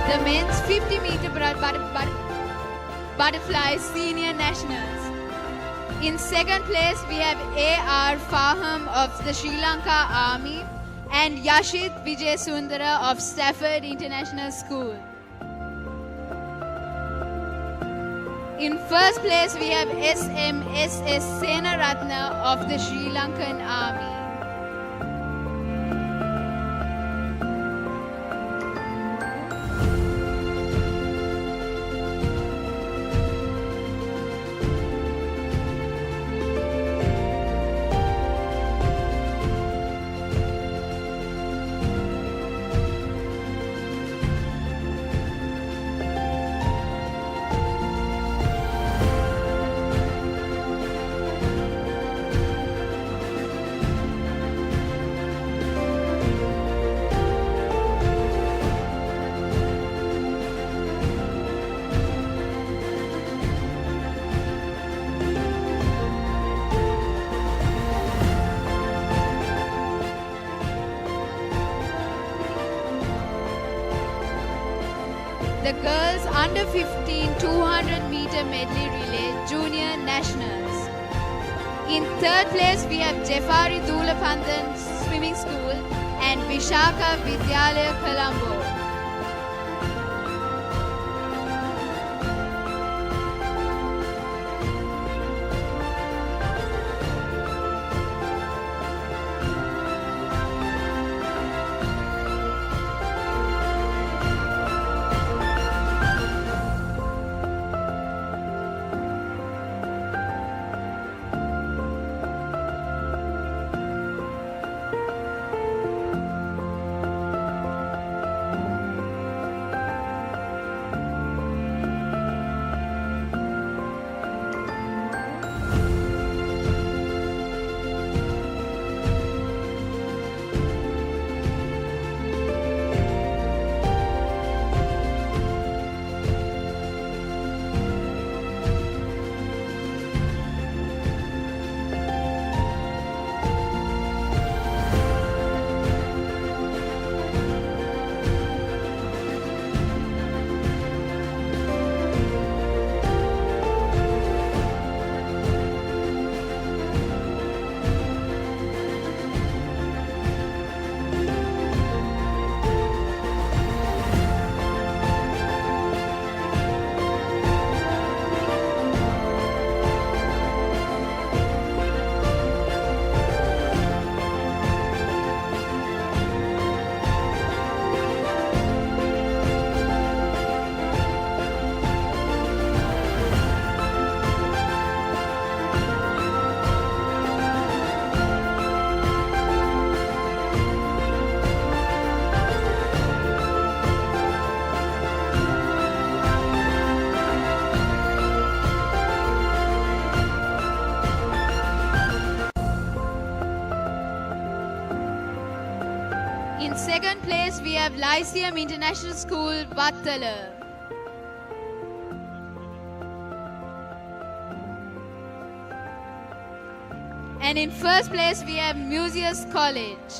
The men's 50-meter butterfly senior nationals. In second place, we have A.R. Faham of the Sri Lanka Army and Yashit Vijay Sundara of Stafford International School. In first place, we have S.M.S.S. Senaratna of the Sri Lankan Army. The girls under 15 200-meter medley relay junior nationals. In third place, we have Jeffari Dulapandan Swimming School and Vishaka Vidyalaya, Colombo. In second place, we have Lyceum International School, Vattala. And in first place, we have Museus College.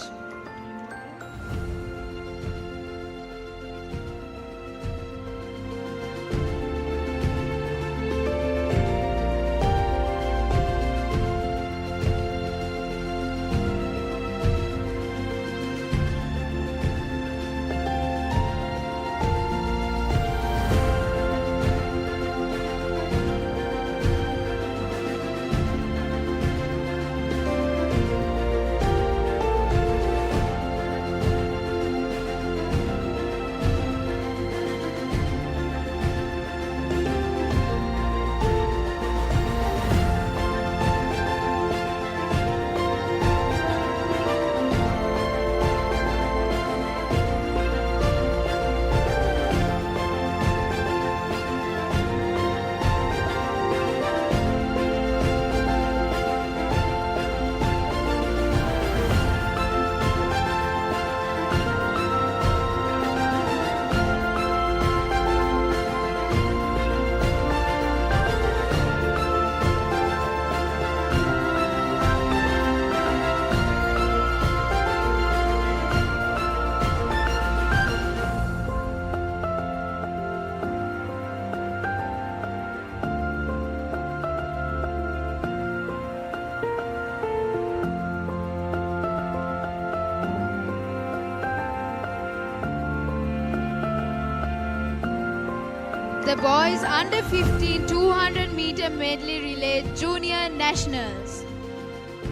The boys under 15 200 meter medley relay junior nationals.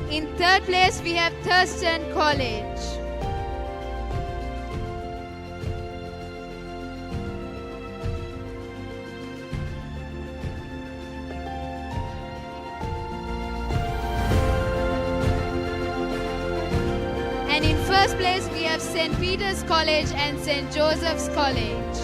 In third place, we have Thurston College. And in first place, we have St. Peter's College and St. Joseph's College.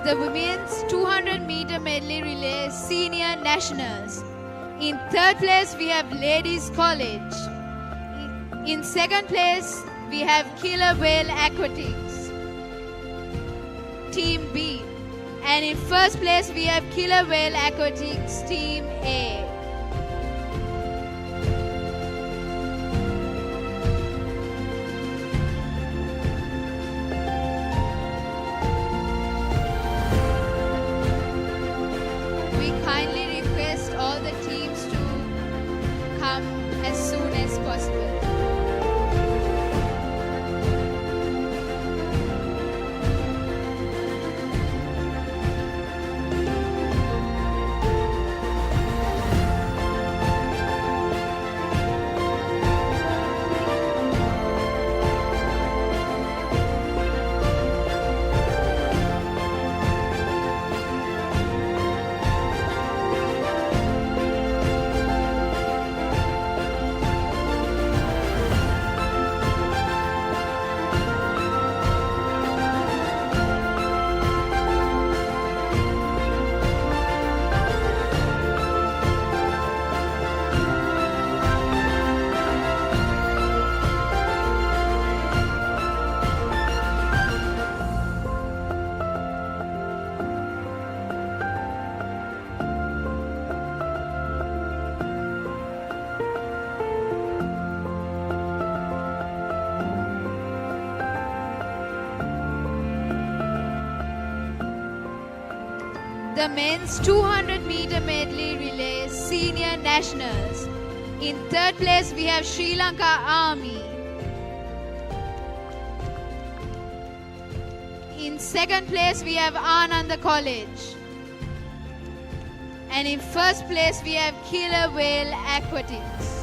The women's 200 meter medley relay senior nationals. In third place, we have Ladies College. In second place, we have Killer Whale Aquatics, Team B. And in first place, we have Killer Whale Aquatics, Team A. We kindly request all the teams to come as soon as possible. the men's 200-meter medley relay senior nationals. In third place, we have Sri Lanka Army. In second place, we have Ananda College. And in first place, we have Killer Whale Aquatics.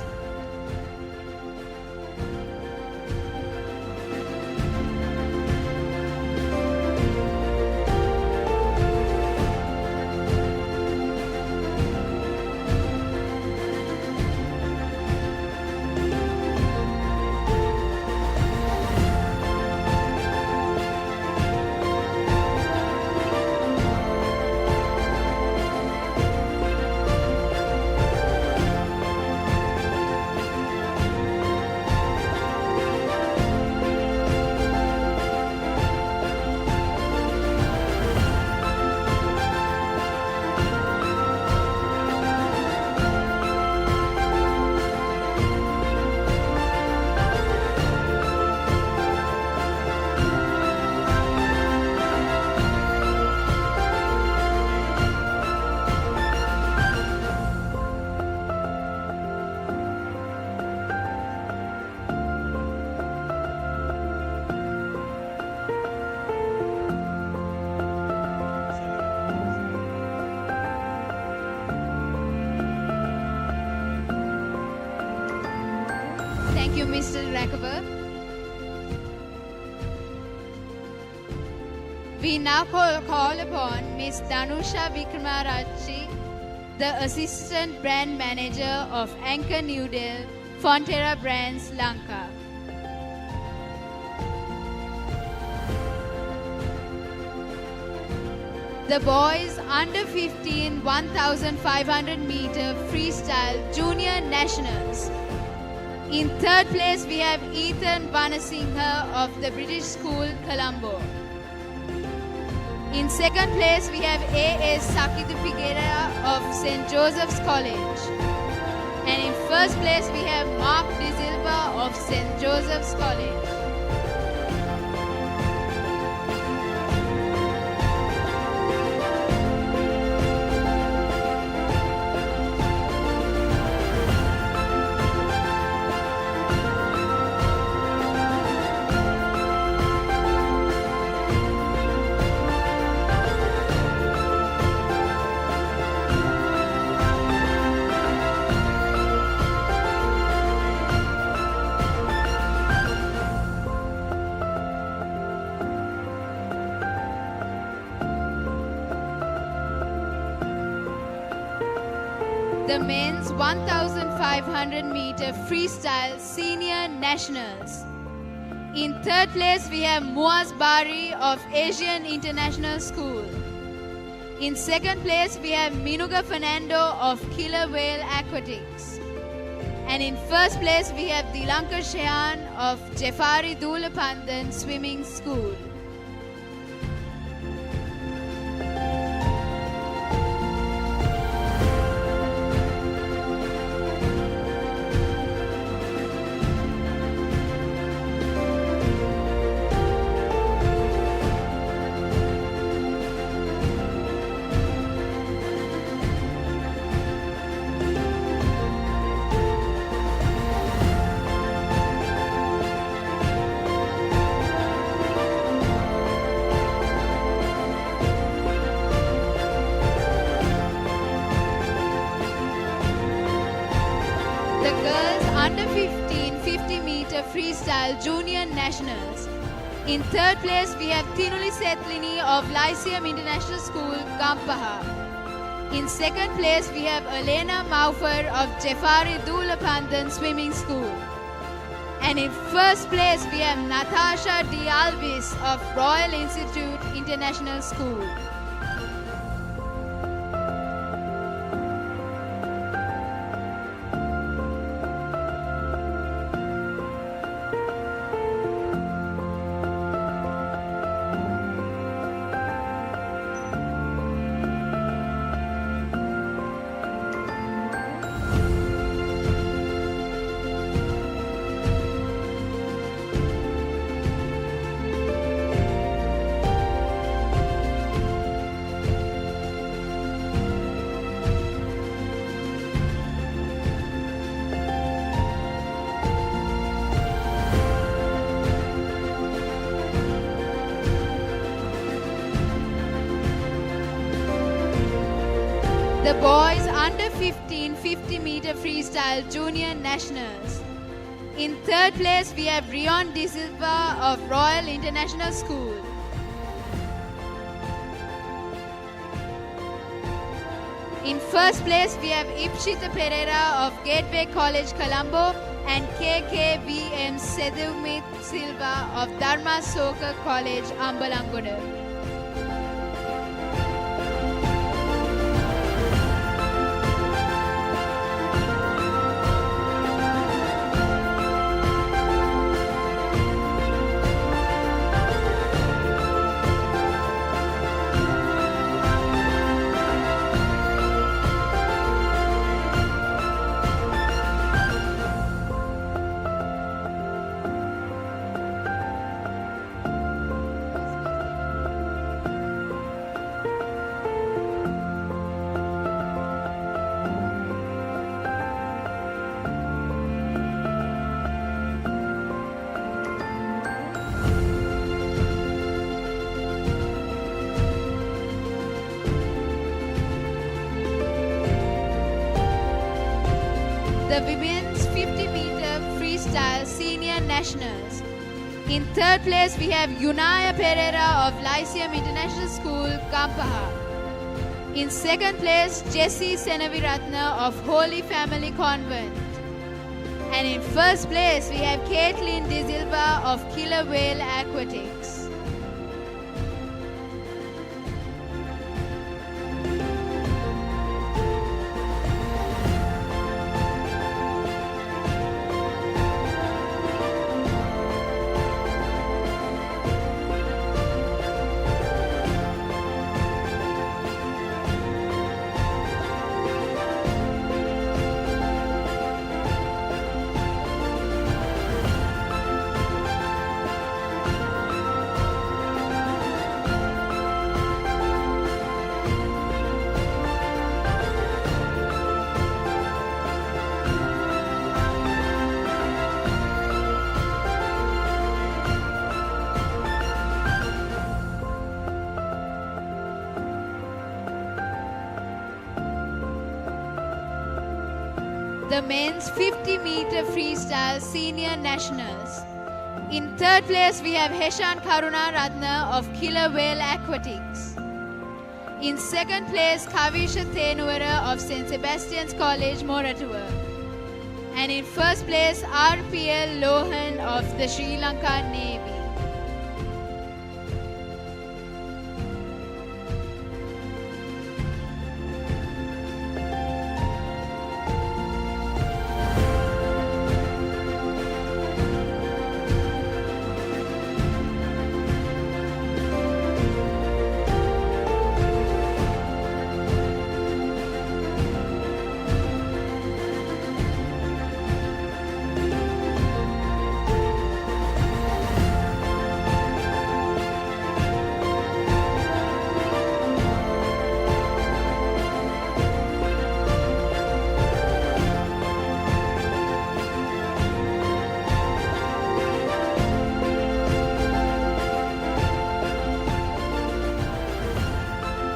Thank you, Mr. Rakaber. We now call upon Ms. Danusha Vikramarajchi, the Assistant Brand Manager of Anchor Newdale, Fonterra Brands, Lanka. The boys under 15 1,500 meter freestyle junior nationals. In third place, we have Ethan Vanasinghe of the British School, Colombo. In second place, we have A.S. Sakitu Figueira of St. Joseph's College. And in first place, we have Mark De Silva of St. Joseph's College. The men's 1,500 meter freestyle senior nationals. In third place, we have Muaz Bari of Asian International School. In second place, we have Minuga Fernando of Killer Whale Aquatics. And in first place, we have Dilankar Shehan of Jeffari Dulapandan Swimming School. The girls under 15 50 meter freestyle junior nationals. In third place, we have Tinuli Sethlini of Lyceum International School, Gampaha. In second place, we have Elena Maufar of Jeffari Dulapandan Swimming School. And in first place, we have Natasha D. Alvis of Royal Institute International School. The boys under 15 50-meter freestyle junior nationals. In third place, we have Rion De Silva of Royal International School. In first place, we have Ipshita Pereira of Gateway College, Colombo, and KKVM Sedumit Silva of Dharma Soka College, Ambalangoda. The women's 50-meter freestyle senior nationals. In third place, we have Yunaya Pereira of Lyceum International School, Kampaha. In second place, Jessie Senaviratna of Holy Family Convent. And in first place, we have Caitlin De Silva of Killer Whale Aquatics. The men's 50-meter freestyle senior nationals. In third place, we have Heshan Karuna Ratna of Killer Whale Aquatics. In second place, Kavisha Tenuvara of St. Sebastian's College, Moratuwa. And in first place, RPL Lohan of the Sri Lanka Navy.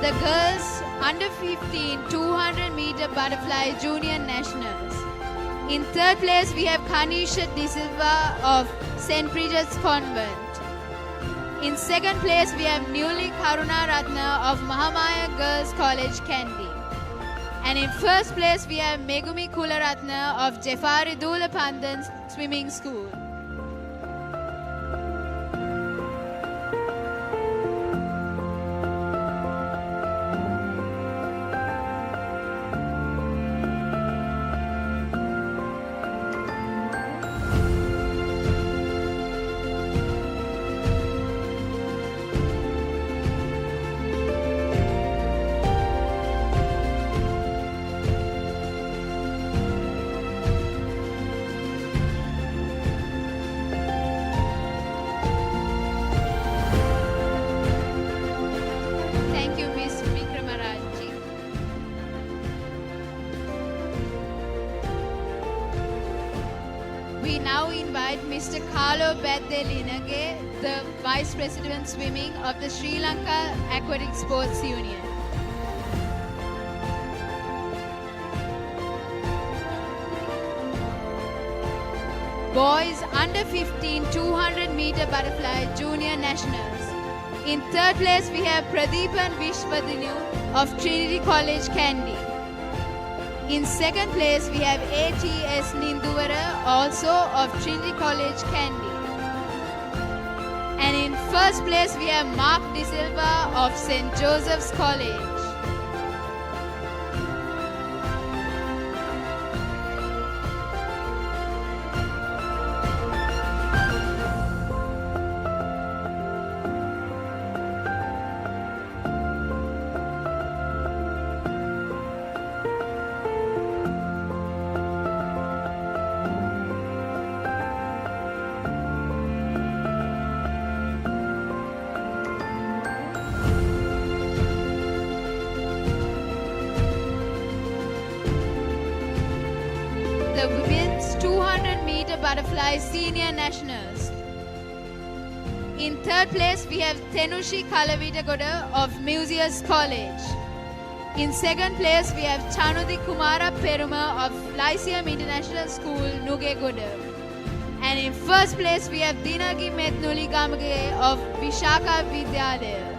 The girls under 15 200-meter butterfly junior nationals. In third place, we have Kanisha De Silva of St. Bridget's Convent. In second place, we have Newly Karuna Ratna of Mahamaya Girls College, Kandy. And in first place, we have Megumi Kularatna of Jeffari Dulapandan Swimming School. We now invite Mr. Carlo Beddelinage, the Vice President Swimming of the Sri Lanka Aquatic Sports Union. boys under 15 200-meter butterfly junior nationals. In third place, we have Pradeepan Vishwadinu of Trinity College, Kandy. In second place, we have ATS Ninduvara, also of Trinity College, Kandy. And in first place, we have Mark De Silva of St. Joseph's College. The women's 200-meter butterfly senior nationals. In third place, we have Tenushi Kalavitagoda of Museus College. In second place, we have Chanudi Kumara Peruma of Lyceum International School, Nugegoda. And in first place, we have Dinagi Metnuli Gamage of Vishaka Vidyalaya.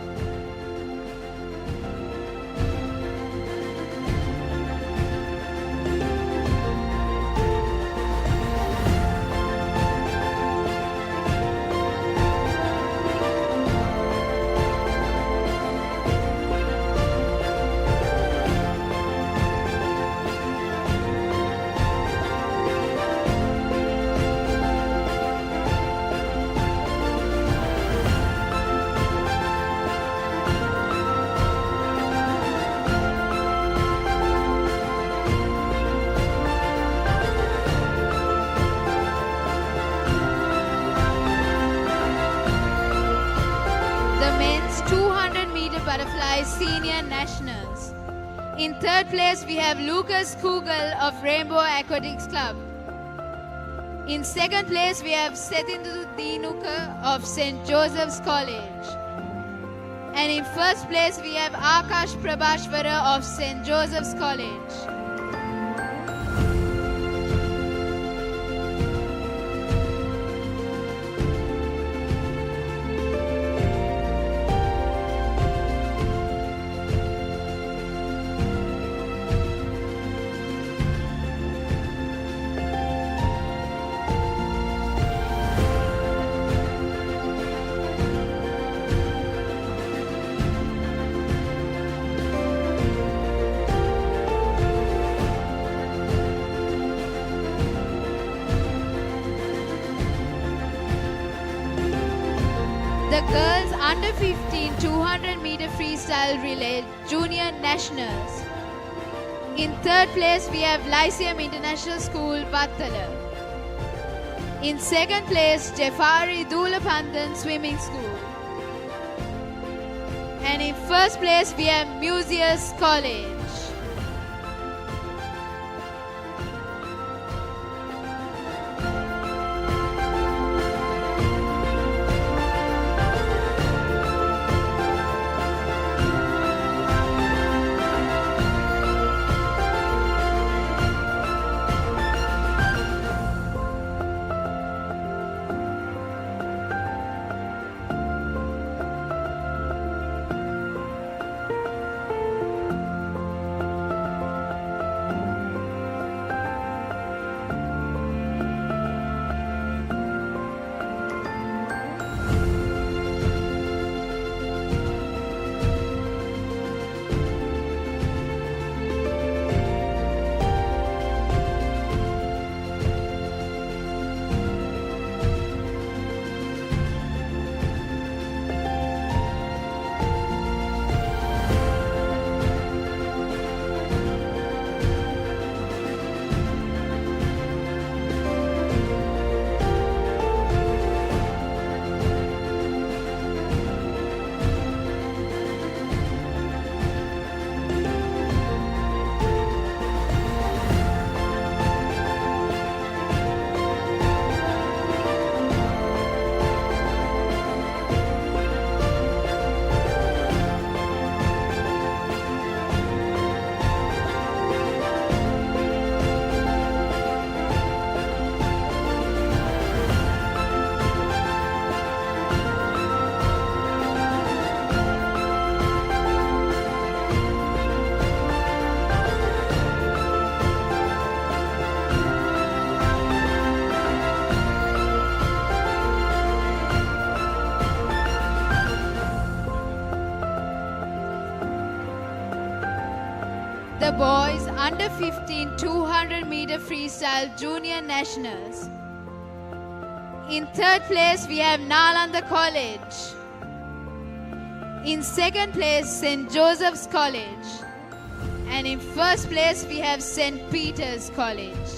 Butterfly Senior Nationals. In third place, we have Lucas Kugel of Rainbow Aquatics Club. In second place, we have Setindu Dinuka of St. Joseph's College. And in first place, we have Akash Prabhashwara of St. Joseph's College. The girls under 15 200-meter freestyle relay junior nationals. In third place, we have Lyceum International School, Vattala. In second place, Jeffari Dulapandan Swimming School. And in first place, we have Museus College. boys under 15 200 meter freestyle junior nationals. In third place, we have Nalanda College. In second place, St. Joseph's College. And in first place, we have St. Peter's College.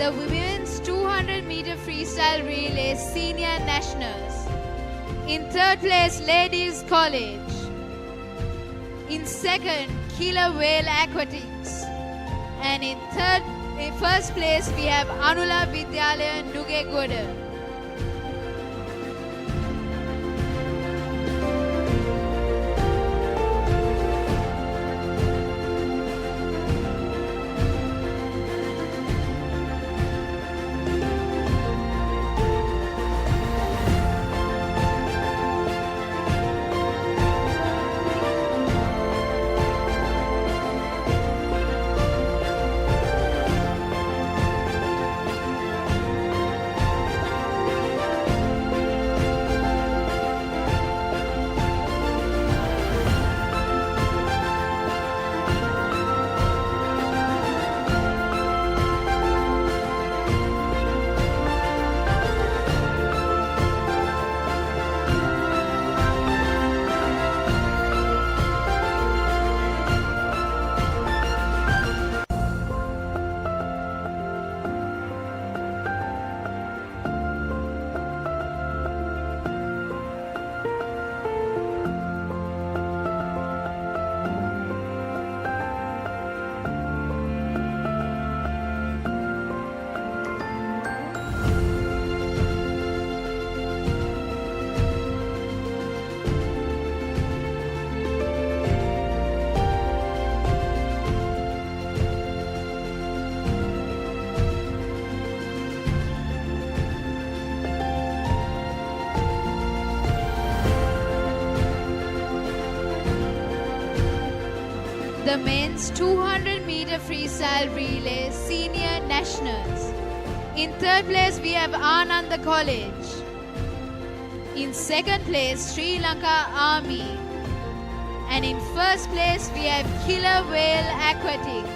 The women's 200 meter freestyle relay senior nationals. In third place, Ladies College. In second, Killer Whale Aquatics. And in first place, we have Anula Vidyalaya Nugegoda. The men's 200 meter freestyle relay senior nationals. In third place, we have Ananda College. In second place, Sri Lanka Army. And in first place, we have Killer Whale Aquatics.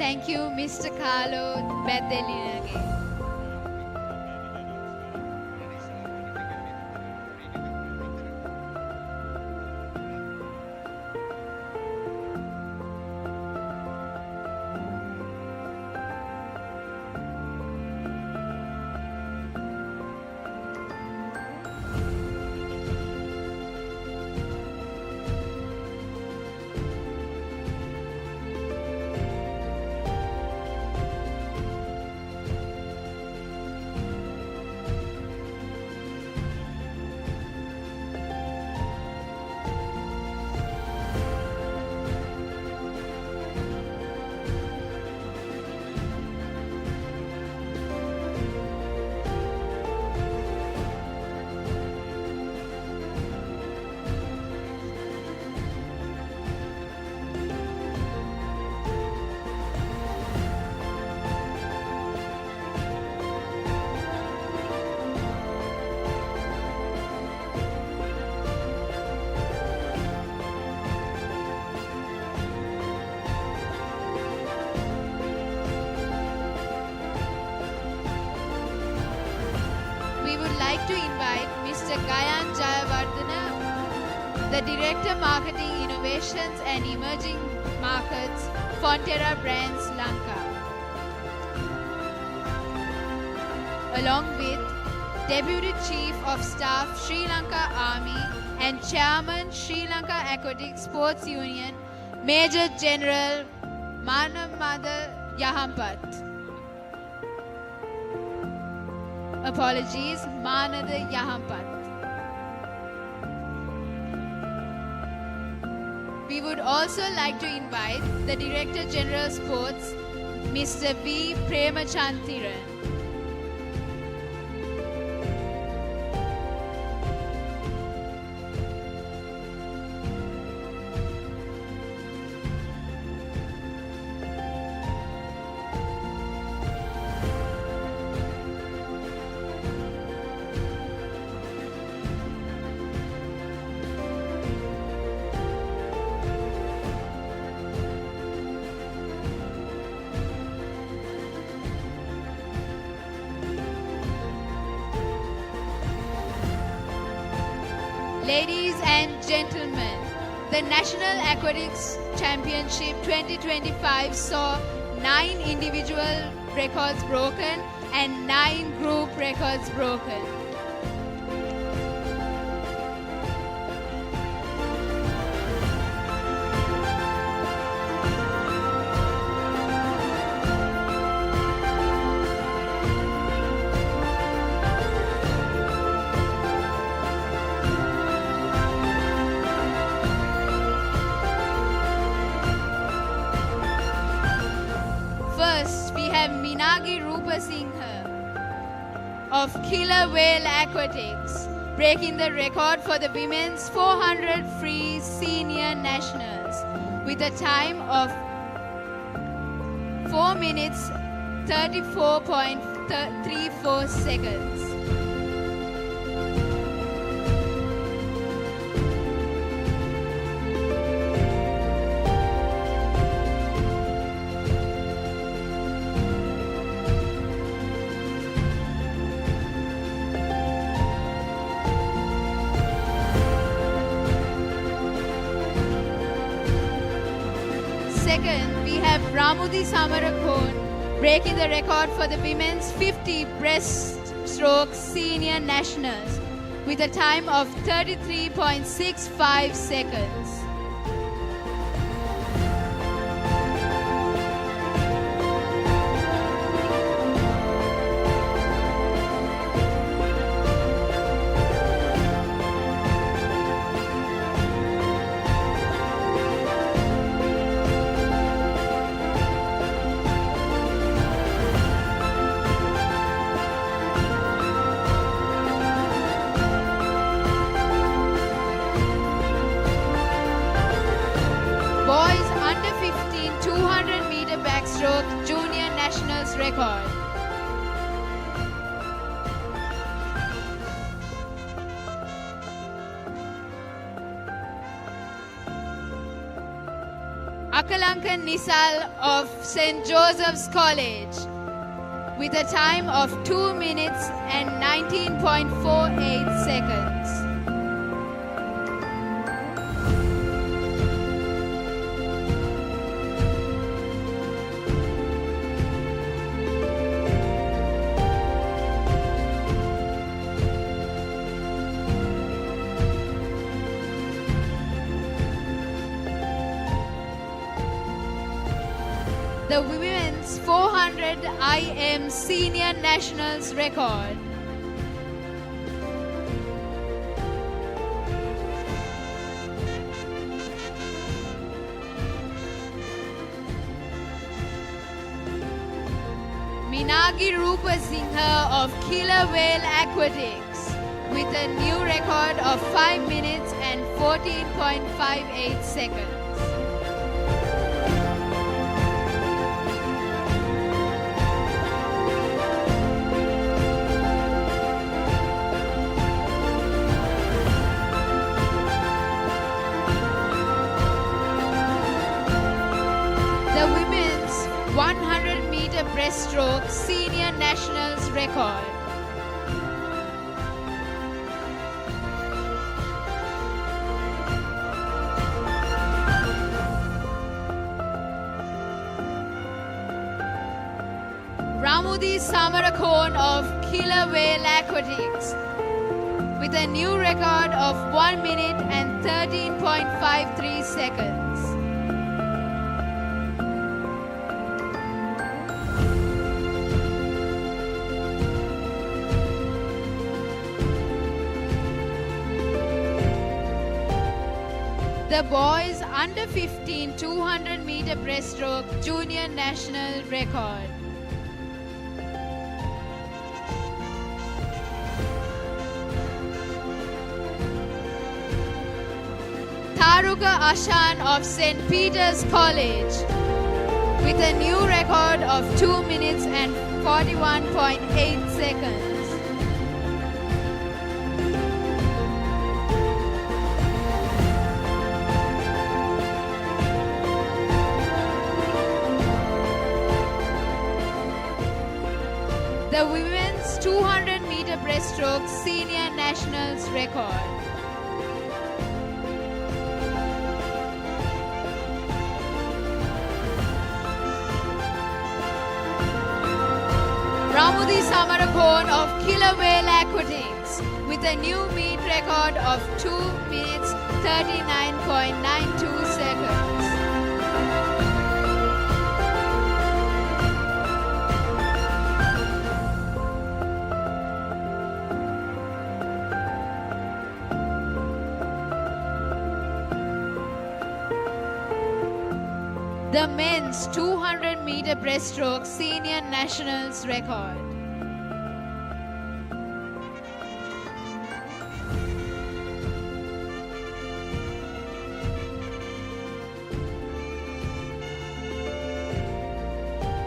Thank you, Mr. Carlo Beddelinage. We would like to invite Mr. Gayan Jayawardena, the Director Marketing Innovations and Emerging Markets, Fonterra Brands Lanka, along with Deputy Chief of Staff Sri Lanka Army and Chairman Sri Lanka Aquatic Sports Union, Major General Manamada Yahampat. Apologies, Manada Yahampat. We would also like to invite the Director General Sports, Mr. V. Premachandhiran. Ladies and gentlemen, the National Aquatics Championship 2025 saw 9 individual records broken and 9 group records broken. First, we have Minagi Rupa Singha of Killer Whale Aquatics, breaking the record for the women's 400 free senior nationals with a time of 4 minutes 34.34 seconds. Second, we have Ramudi Samarakon breaking the record for the women's 50 breaststroke senior nationals with a time of 33.65 seconds. Boys under 15 200 meter backstroke junior nationals record. Akalankan Nisal of St. Joseph's College with a time of 2 minutes and 19.48 seconds. The women's 400 IM Senior Nationals record. Minagi Rupa Singha of Killer Whale Aquatics with a new record of 5 minutes and 14.58 seconds. The women's 100-meter breaststroke senior nationals record. Ramudi Samarakon of Killer Whale Aquatics with a new record of 1 minute and 13.53 seconds. The boys under 15 200-meter breaststroke junior national record. Taruka Ashan of St. Peter's College with a new record of 2 minutes and 41.8 seconds. The women's 200-meter breaststroke senior nationals record. Ramudi Samarakon of Killer Whale Aquatics with a new meet record of 2 minutes 39.92 seconds. The men's 200-meter breaststroke senior nationals record.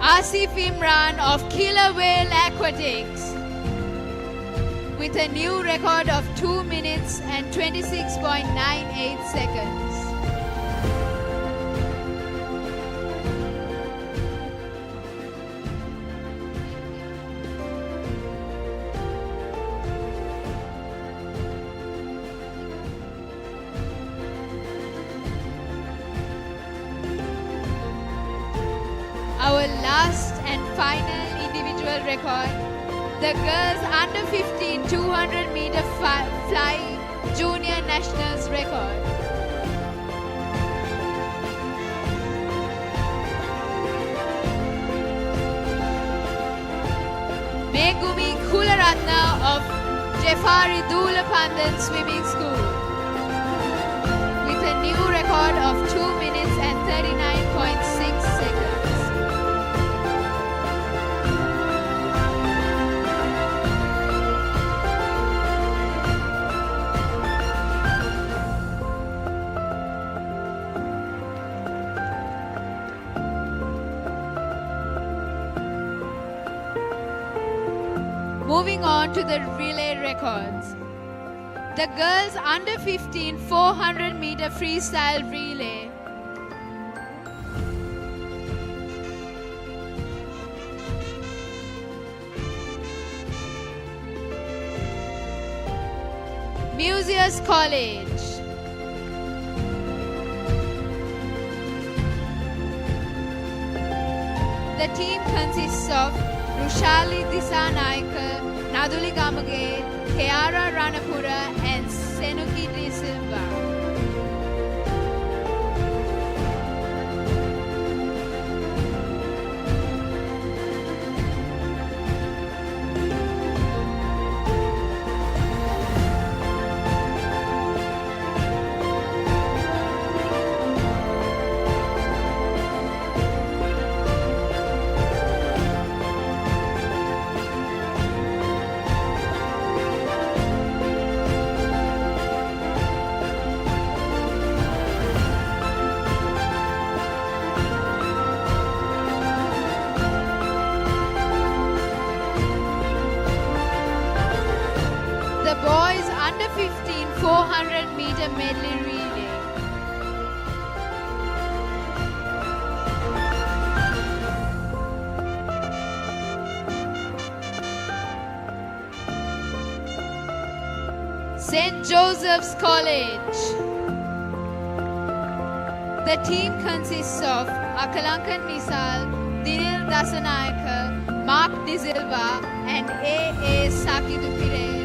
Asif Imran of Killer Whale Aquatics with a new record of 2 minutes and 26.98 seconds. Our last and final individual record, the girls under 15 200-meter fly junior nationals record. Megumi Kularatna of Jeffari Dulapandan Swimming School with a new record of 2 minutes and 39.6 seconds. Moving on to the relay records. The girls under 15 400-meter freestyle relay Museus College. The team consists of Rushali Disanayaka, Naduli Gamage, Keara Ranapura and Senuki De Silva. The boys under 15 400 meter medley relay. St. Joseph's College. The team consists of Akalankan Nisal, Dinil Dasanayaka, Mark De Silva and A.A. Sakitu Pereira.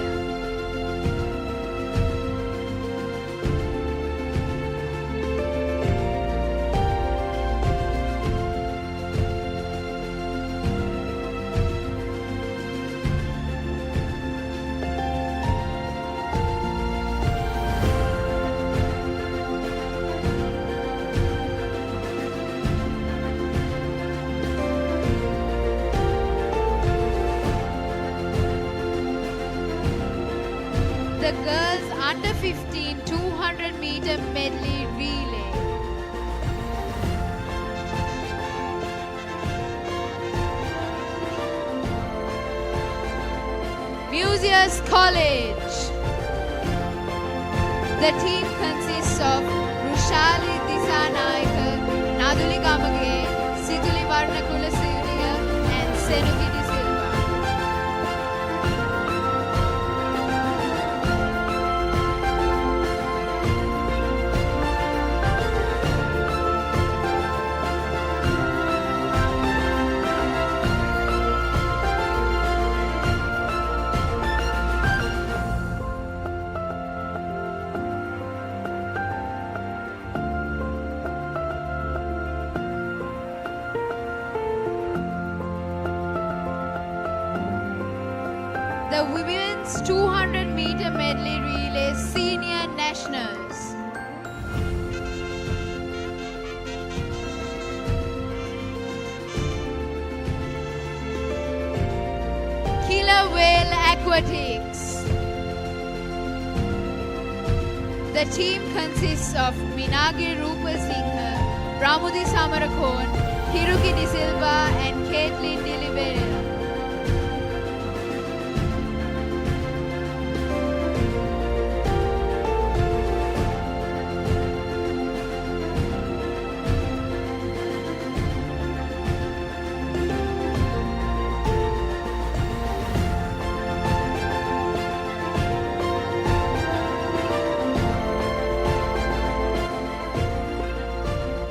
The girls under 15 200 meter medley relay. Museus College. The team consists of Rushali Disanayaka, Naduli Gamage, Situli Varnakula Siriya and Senuki De Silva. The women's 200 meter medley relay senior nationals. Killer Whale Aquatics. The team consists of Minagi Rupa Singha, Ramudi Samarakon, Hiruki De Silva and Caitlin Diliberera.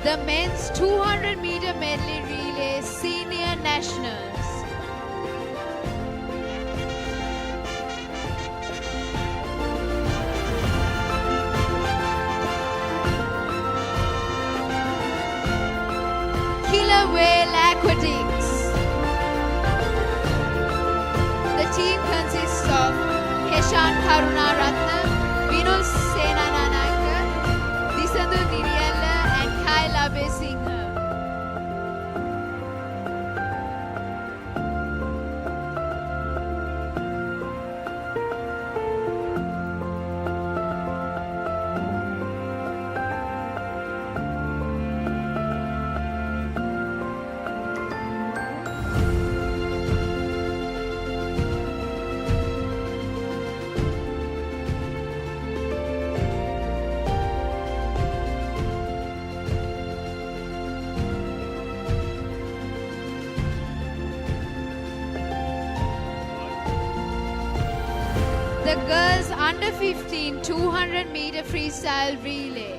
The men's 200 meter medley relay senior nationals. Killer Whale Aquatics. The team consists of Keshan Karuna Ratna, Vinus Senananaka, Disandu Niriyalla and Kaila Besingha. The girls under 15 200-meter freestyle relay.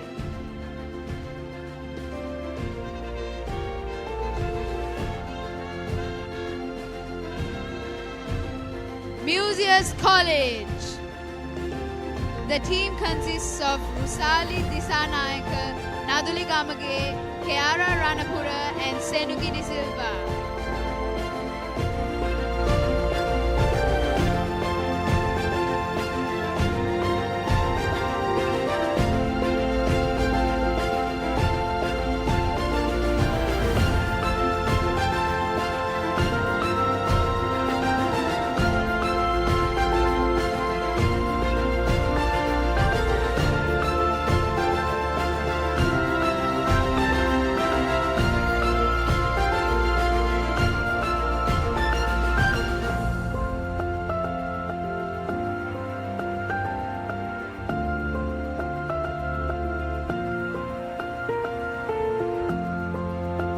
Museus College. The team consists of Rusali Disanayaka, Naduli Gamage, Kiara Ranapura and Senugi De Silva.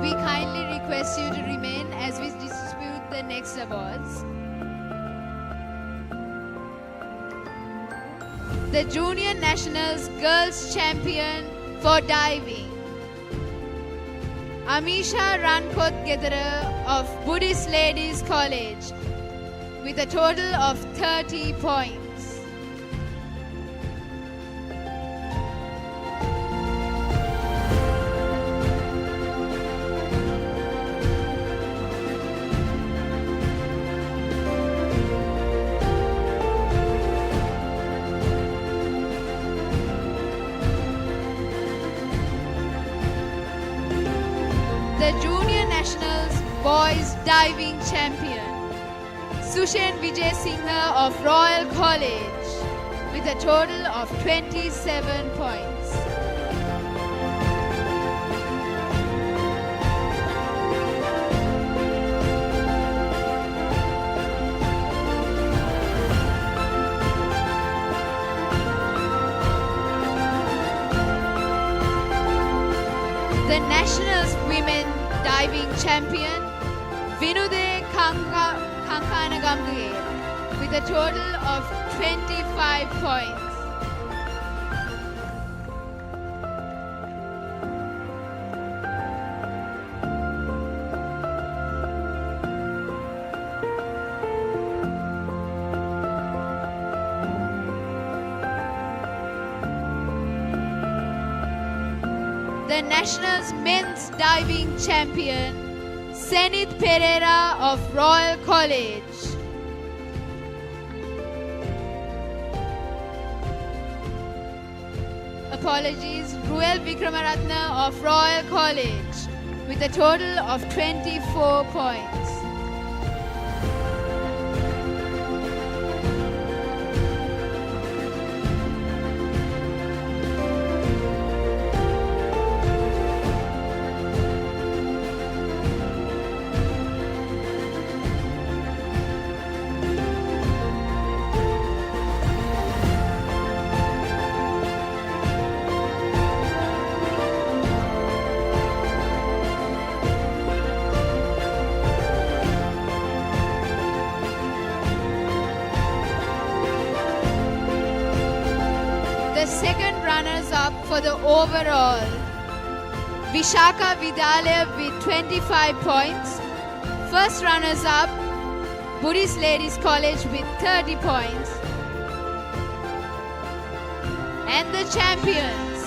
We kindly request you to remain as we distribute the next awards. The Junior Nationals Girls Champion for Diving. Amisha Rankot Gedara of Buddhist Ladies College with a total of 30 points. The Junior Nationals Boys Diving Champion, Sushen Vijay Singha of Royal College with a total of 27 points. The Nationals Women Diving Champion, Vinude Kankanagamge with a total of 25 points. The Nationals Men's Diving Champion, Senith Pereira of Royal College. Apologies, Ruel Vikramaratna of Royal College with a total of 24 points. The second runners-up for the overall, Vishaka Vidyalaya with 25 points. First runners-up, Buddhist Ladies College with 30 points. And the champions,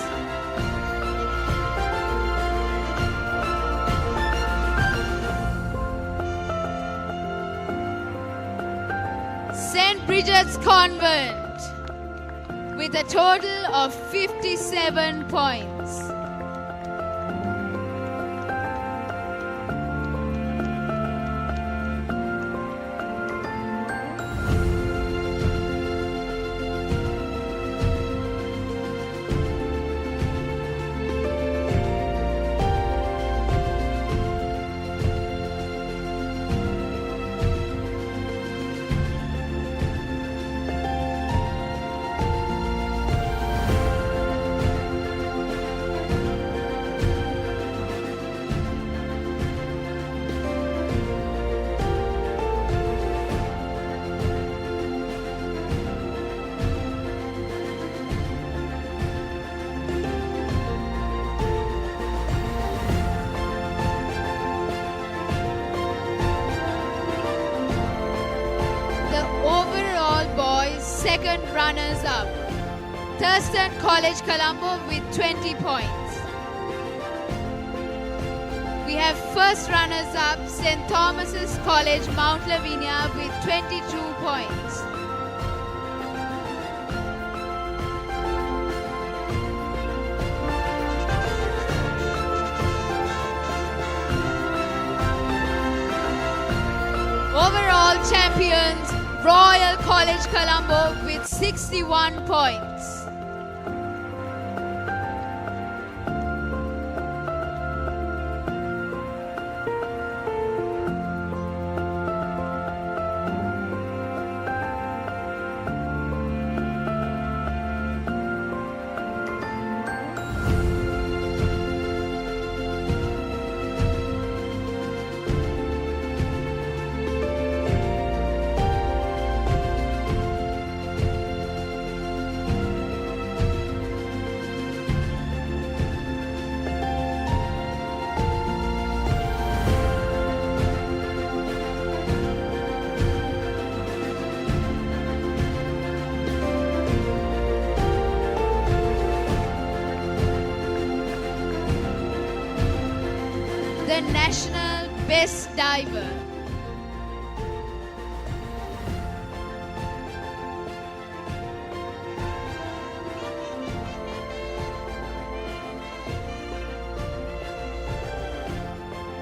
St. Bridget's Convent with a total of 57 points. Overall boys, second runners up. Thurston College Colombo with 20 points. We have first runners up St. Thomas's College Mount Lavinia with 22 points. Overall champions Royal College Colombo with 61 points. The National Best Diver.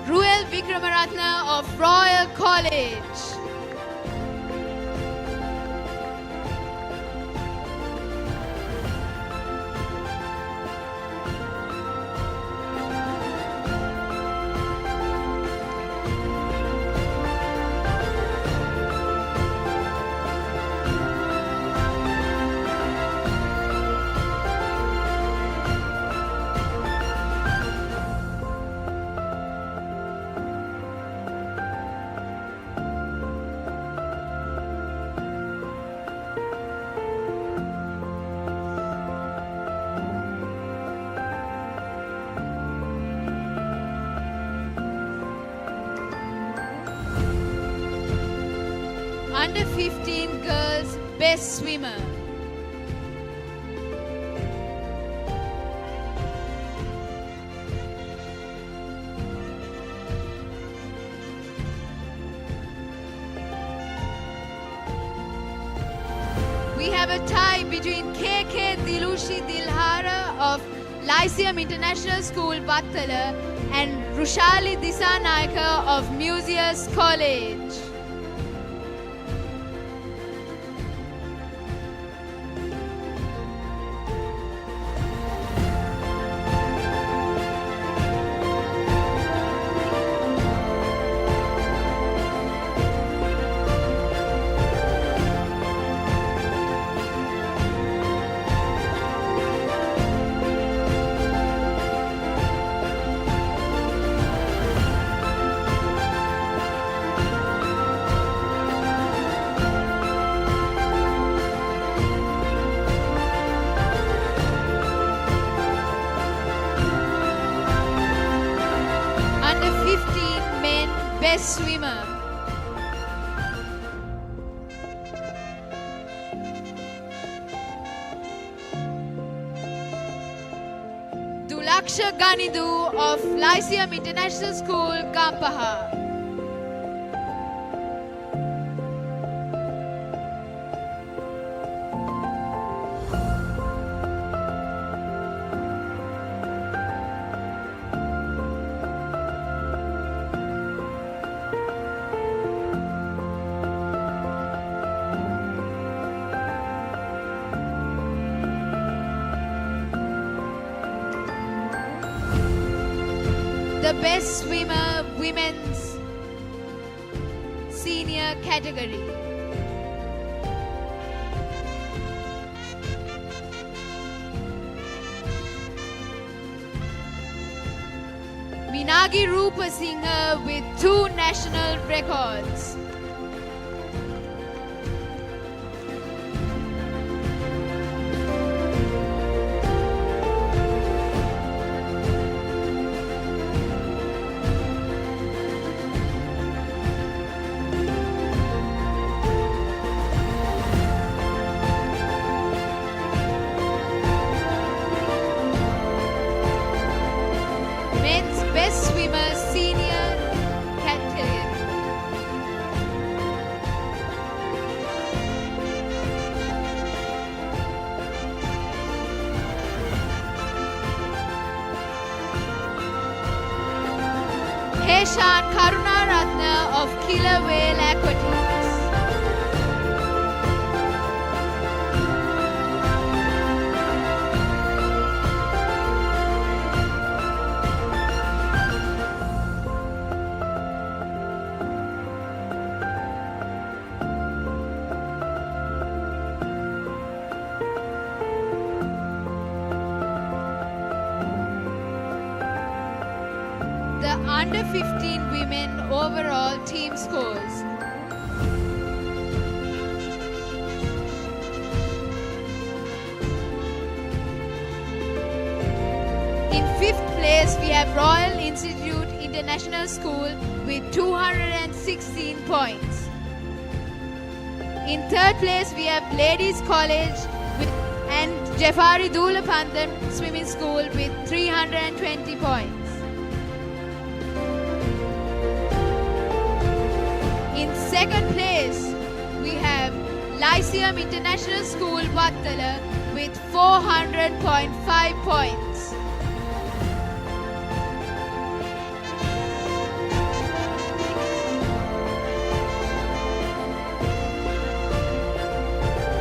Ruel Vikramaratna of Royal College. Under 15 girls best swimmer. We have a tie between KK Dilushi Dilhara of Lyceum International School, Battala and Rushali Disanayaka of Museus College. Best swimmer. Dulaksha Ganidu of Lyceum International School, Gampaha. The best swimmer women's senior category. Minagi Rupa Singha with 2 national records. Deshan Karunaratna of Killer Whale Aquatics. The under 15 women overall team scores. In 5th place, we have Royal Institute International School with 216 points. In 3rd place, we have Ladies College and Jafari Dulapandam Swimming School with 320 points. In 2nd place, we have Lyceum International School, Vattala with 400.5 points.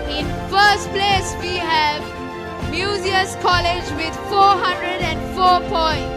In 1st place, we have Museus College with 404 points.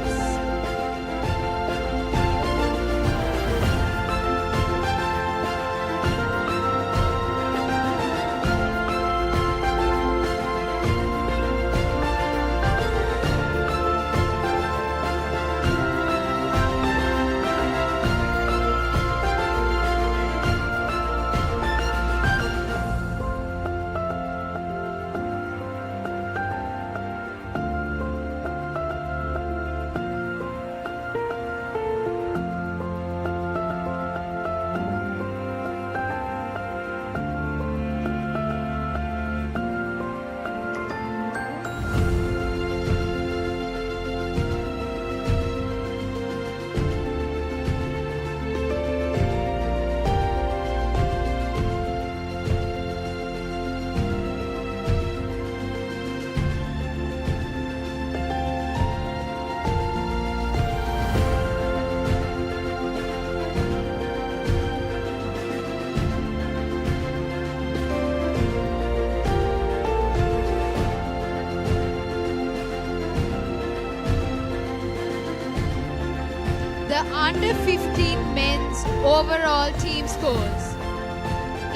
The under 15 men's overall team scores.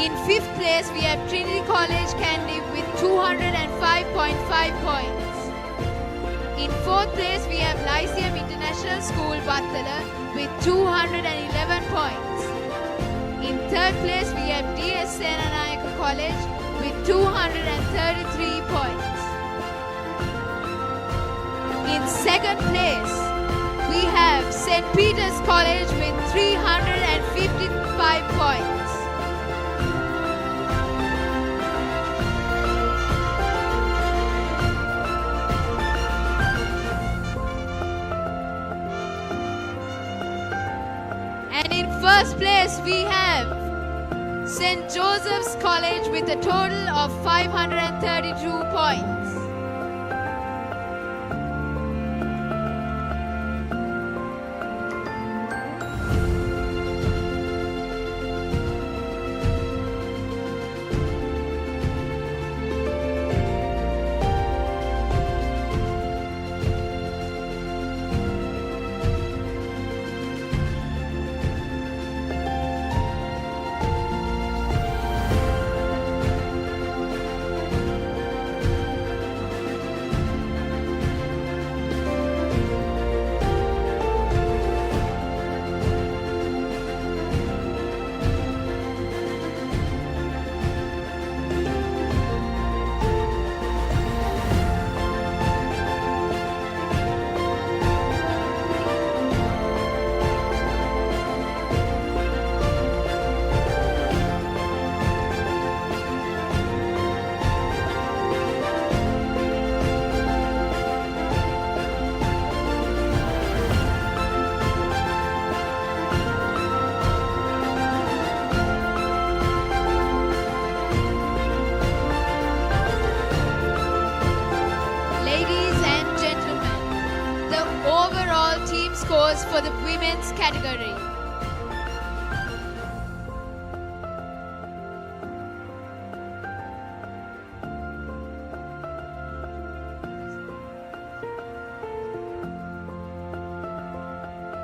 In 5th place, we have Trinity College, Candib with 205.5 points. In 4th place, we have Lyceum International School, Vattala with 211 points. In 3rd place, we have DS Senanayaka College with 233 points. In 2nd place, we have St. Peter's College with 355 points. And in 1st place, we have St. Joseph's College with a total of 532 points. for the women's category.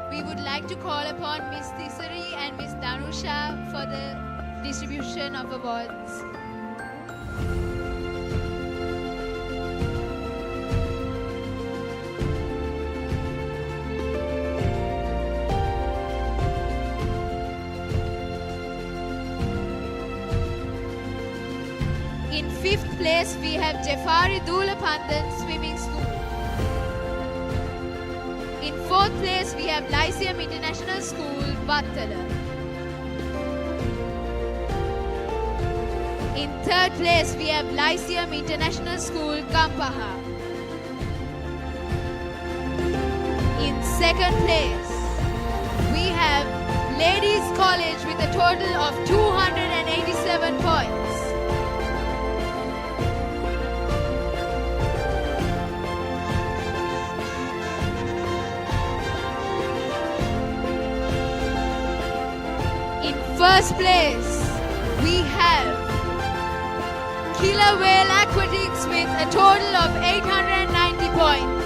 We would like to call upon Miss Tisari and Miss Danusha for the distribution of awards. In 5th place, we have Jafari Dulapandan Swimming School. In 4th place, we have Lyceum International School, Battala. In 3rd place, we have Lyceum International School, Kampaha. In 2nd place, we have Ladies College with a total of 287 points. In 1st place, we have Killer Whale Aquatics with a total of 890 points.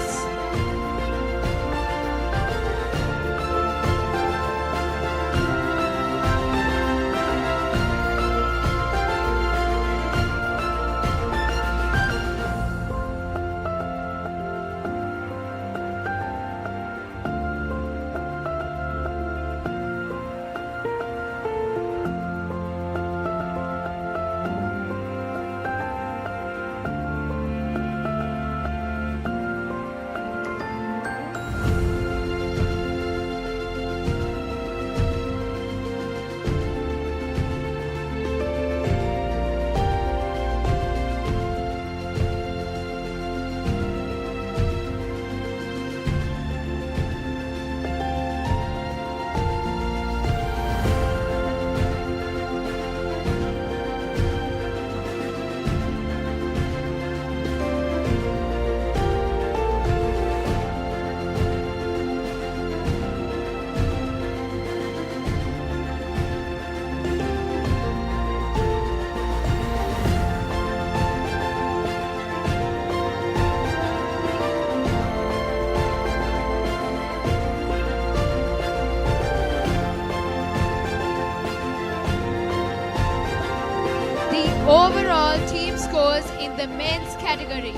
Overall team scores in the men's category.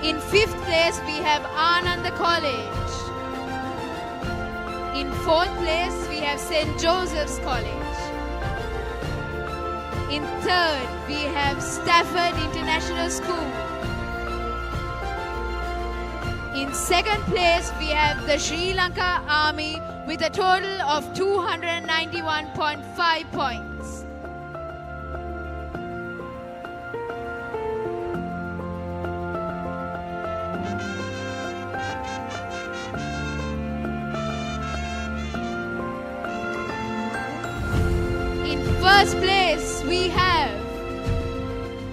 In 5th place, we have Ananda College. In 4th place, we have St. Joseph's College. In 3rd, we have Stafford International School. In 2nd place, we have the Sri Lanka Army with a total of 291.5 points. First place, we have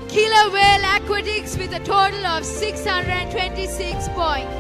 Killer Whale Aquatics with a total of 626 points.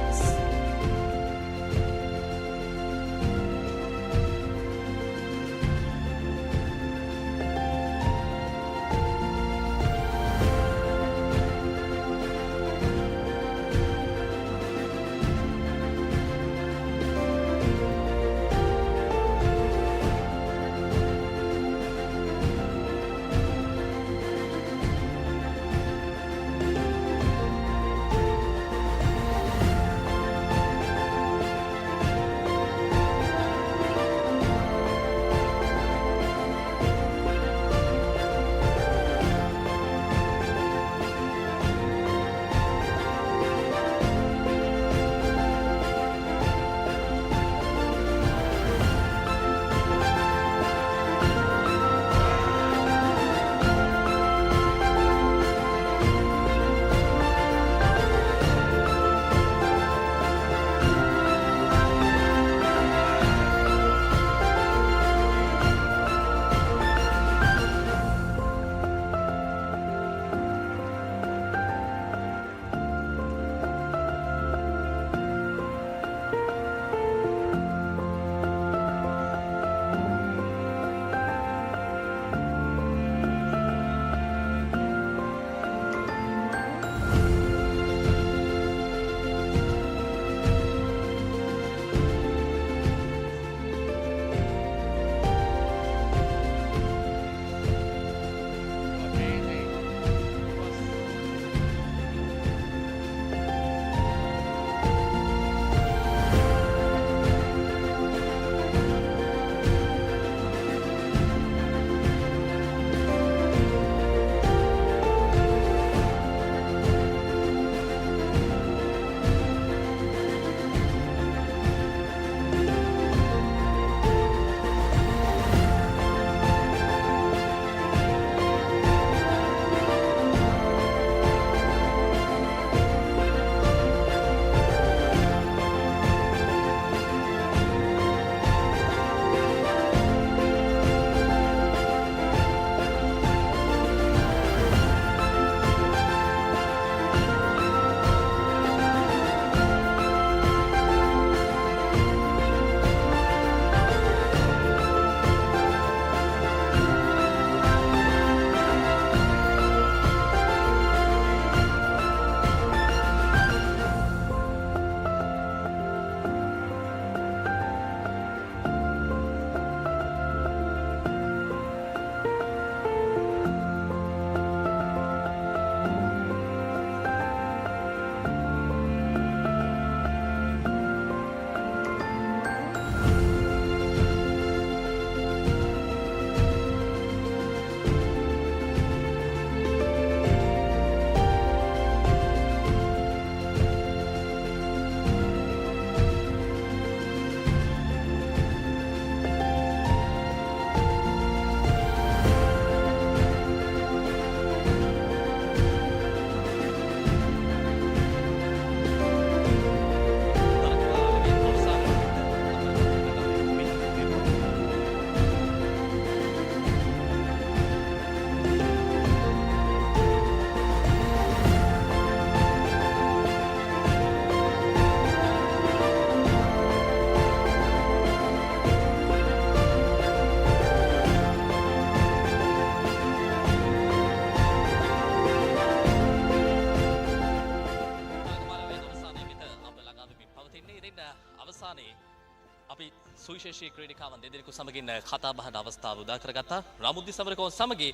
සුවිශේෂී ක්‍රීඩිකාවන් දෙදෙනෙකු සමගින් කතා බහට අවස්ථාව උදා කරගත්තා. රාමුද්දි සමරකෝන් සමගී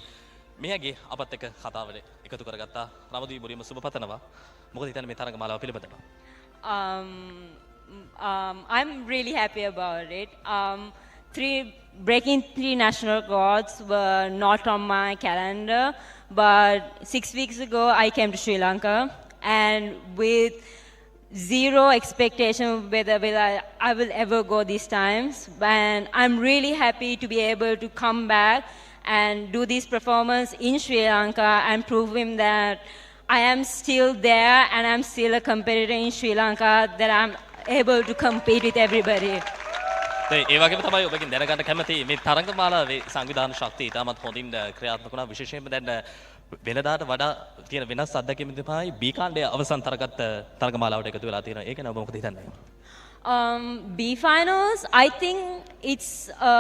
මෙයාගේ අපත් එක්ක කතාවට එකතු කරගත්තා. රාමුද්දි මුලින්ම සුබ පතනවා. මොකද හිතන්නේ මේ තරගමාලාව පිළිබඳව? I'm really happy about it. Breaking 3 national records were not on my calendar, but 6 weeks ago I came to Sri Lanka, and with zero expectation whether I will ever go these times, and I'm really happy to be able to come back and do this performance in Sri Lanka and prove him that I am still there and I'm still a competitor in Sri Lanka, that I'm able to compete with everybody. ඒ වගේම තමයි ඔබගෙන් දැනගන්න කැමති මේ තරගමාලාවේ සංවිධාන ශක්තිය ඉතාමත් හොඳින් ක්‍රියාත්මක වුණා. විශේෂයෙන්ම දැන් වෙනදාට වඩා තියෙන වෙනස් අත්දැකීම් තමයි B කාණ්ඩයේ අවසන් තරගමාලාවට එකතු වෙලා තියෙනවා. ඒක නෑ ඔබ මොකද හිතන්නේ? B finals, I think it's a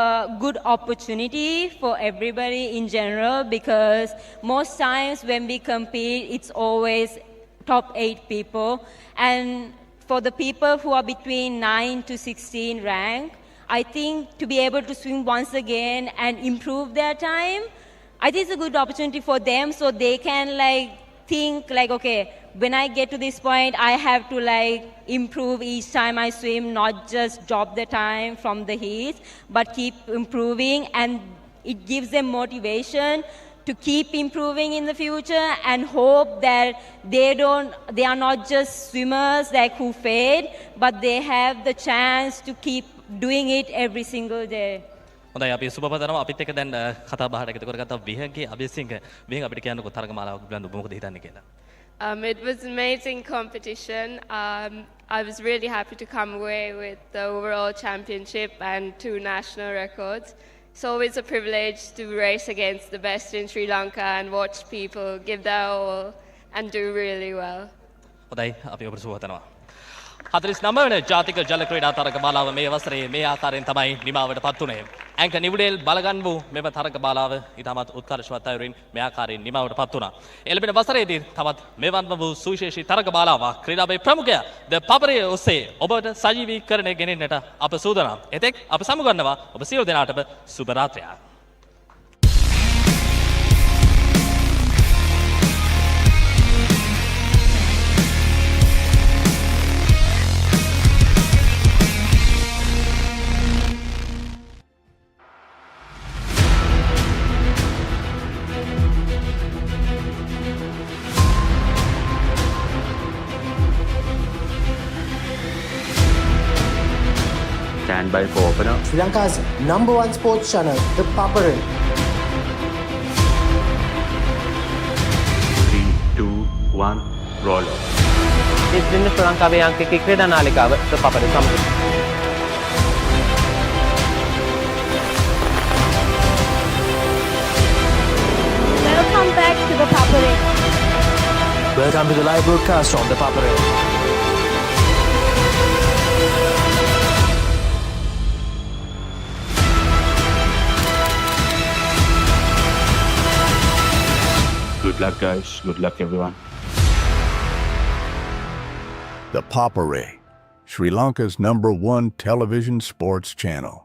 good opportunity for everybody in general, because most times when we compete, it's always top 8 people, and for the people who are between 9 to 16 rank, I think to be able to swim once again and improve their time, I think it's a good opportunity for them, so they can think okay, when I get to this point, I have to improve each time I swim, not just drop the time from the heat, but keep improving, and it gives them motivation to keep improving in the future and hope that they are not just swimmers who fade, but they have the chance to keep doing it every single day. හොඳයි අපි සුබ පතනවා. අපිත් එක්ක දැන් කතා බහට එකතු කරගත්තා විහගේ අබේසිංහ. විහංග අපිට කියන්නකෝ තරගමාලාවක් පිළිබඳව ඔබ මොකද හිතන්නේ කියලා? It was an amazing competition. I was really happy to come away with the overall championship and 2 national records. It's always a privilege to race against the best in Sri Lanka and watch people give their all and do really well. හොඳයි අපි ඔබට සුබ පතනවා. 49 වෙනි ජාතික ජල ක්‍රීඩා තරගමාලාව මේ වසරේ මේ ආකාරයෙන් තමයි නිමාවට පත් වුණේ. Anchor Newdale බලගන්න වූ මෙම තරගමාලාව ඉතාමත් උත්කර්ෂවත් අයුරින් මේ ආකාරයෙන් නිමාවට පත් වුණා. එළඹෙන වසරේදී තවත් මෙවන් වූ සුවිශේෂී තරගමාලාවක් ක්‍රීඩාවේ ප්‍රමුඛයා ThePapare ඔස්සේ ඔබට සජීවීකරණය ගෙනෙන්නට අප සූදානම්. එතෙක් අප සමුගන්නවා ඔබ සියලු දෙනාටම සුබ රාත්‍රියක්. Stand by for opener. Sri Lanka's #1 sports channel, ThePapare. 3, 2, 1, roll over. This is Sri Lankaවේ අංකික ක්‍රීඩා නාලිකාව ThePapare සමග. Welcome back to ThePapare. Welcome to the live broadcast on ThePapare. Good luck, guys. Good luck, everyone. ThePapare, Sri Lanka's #1 television sports channel.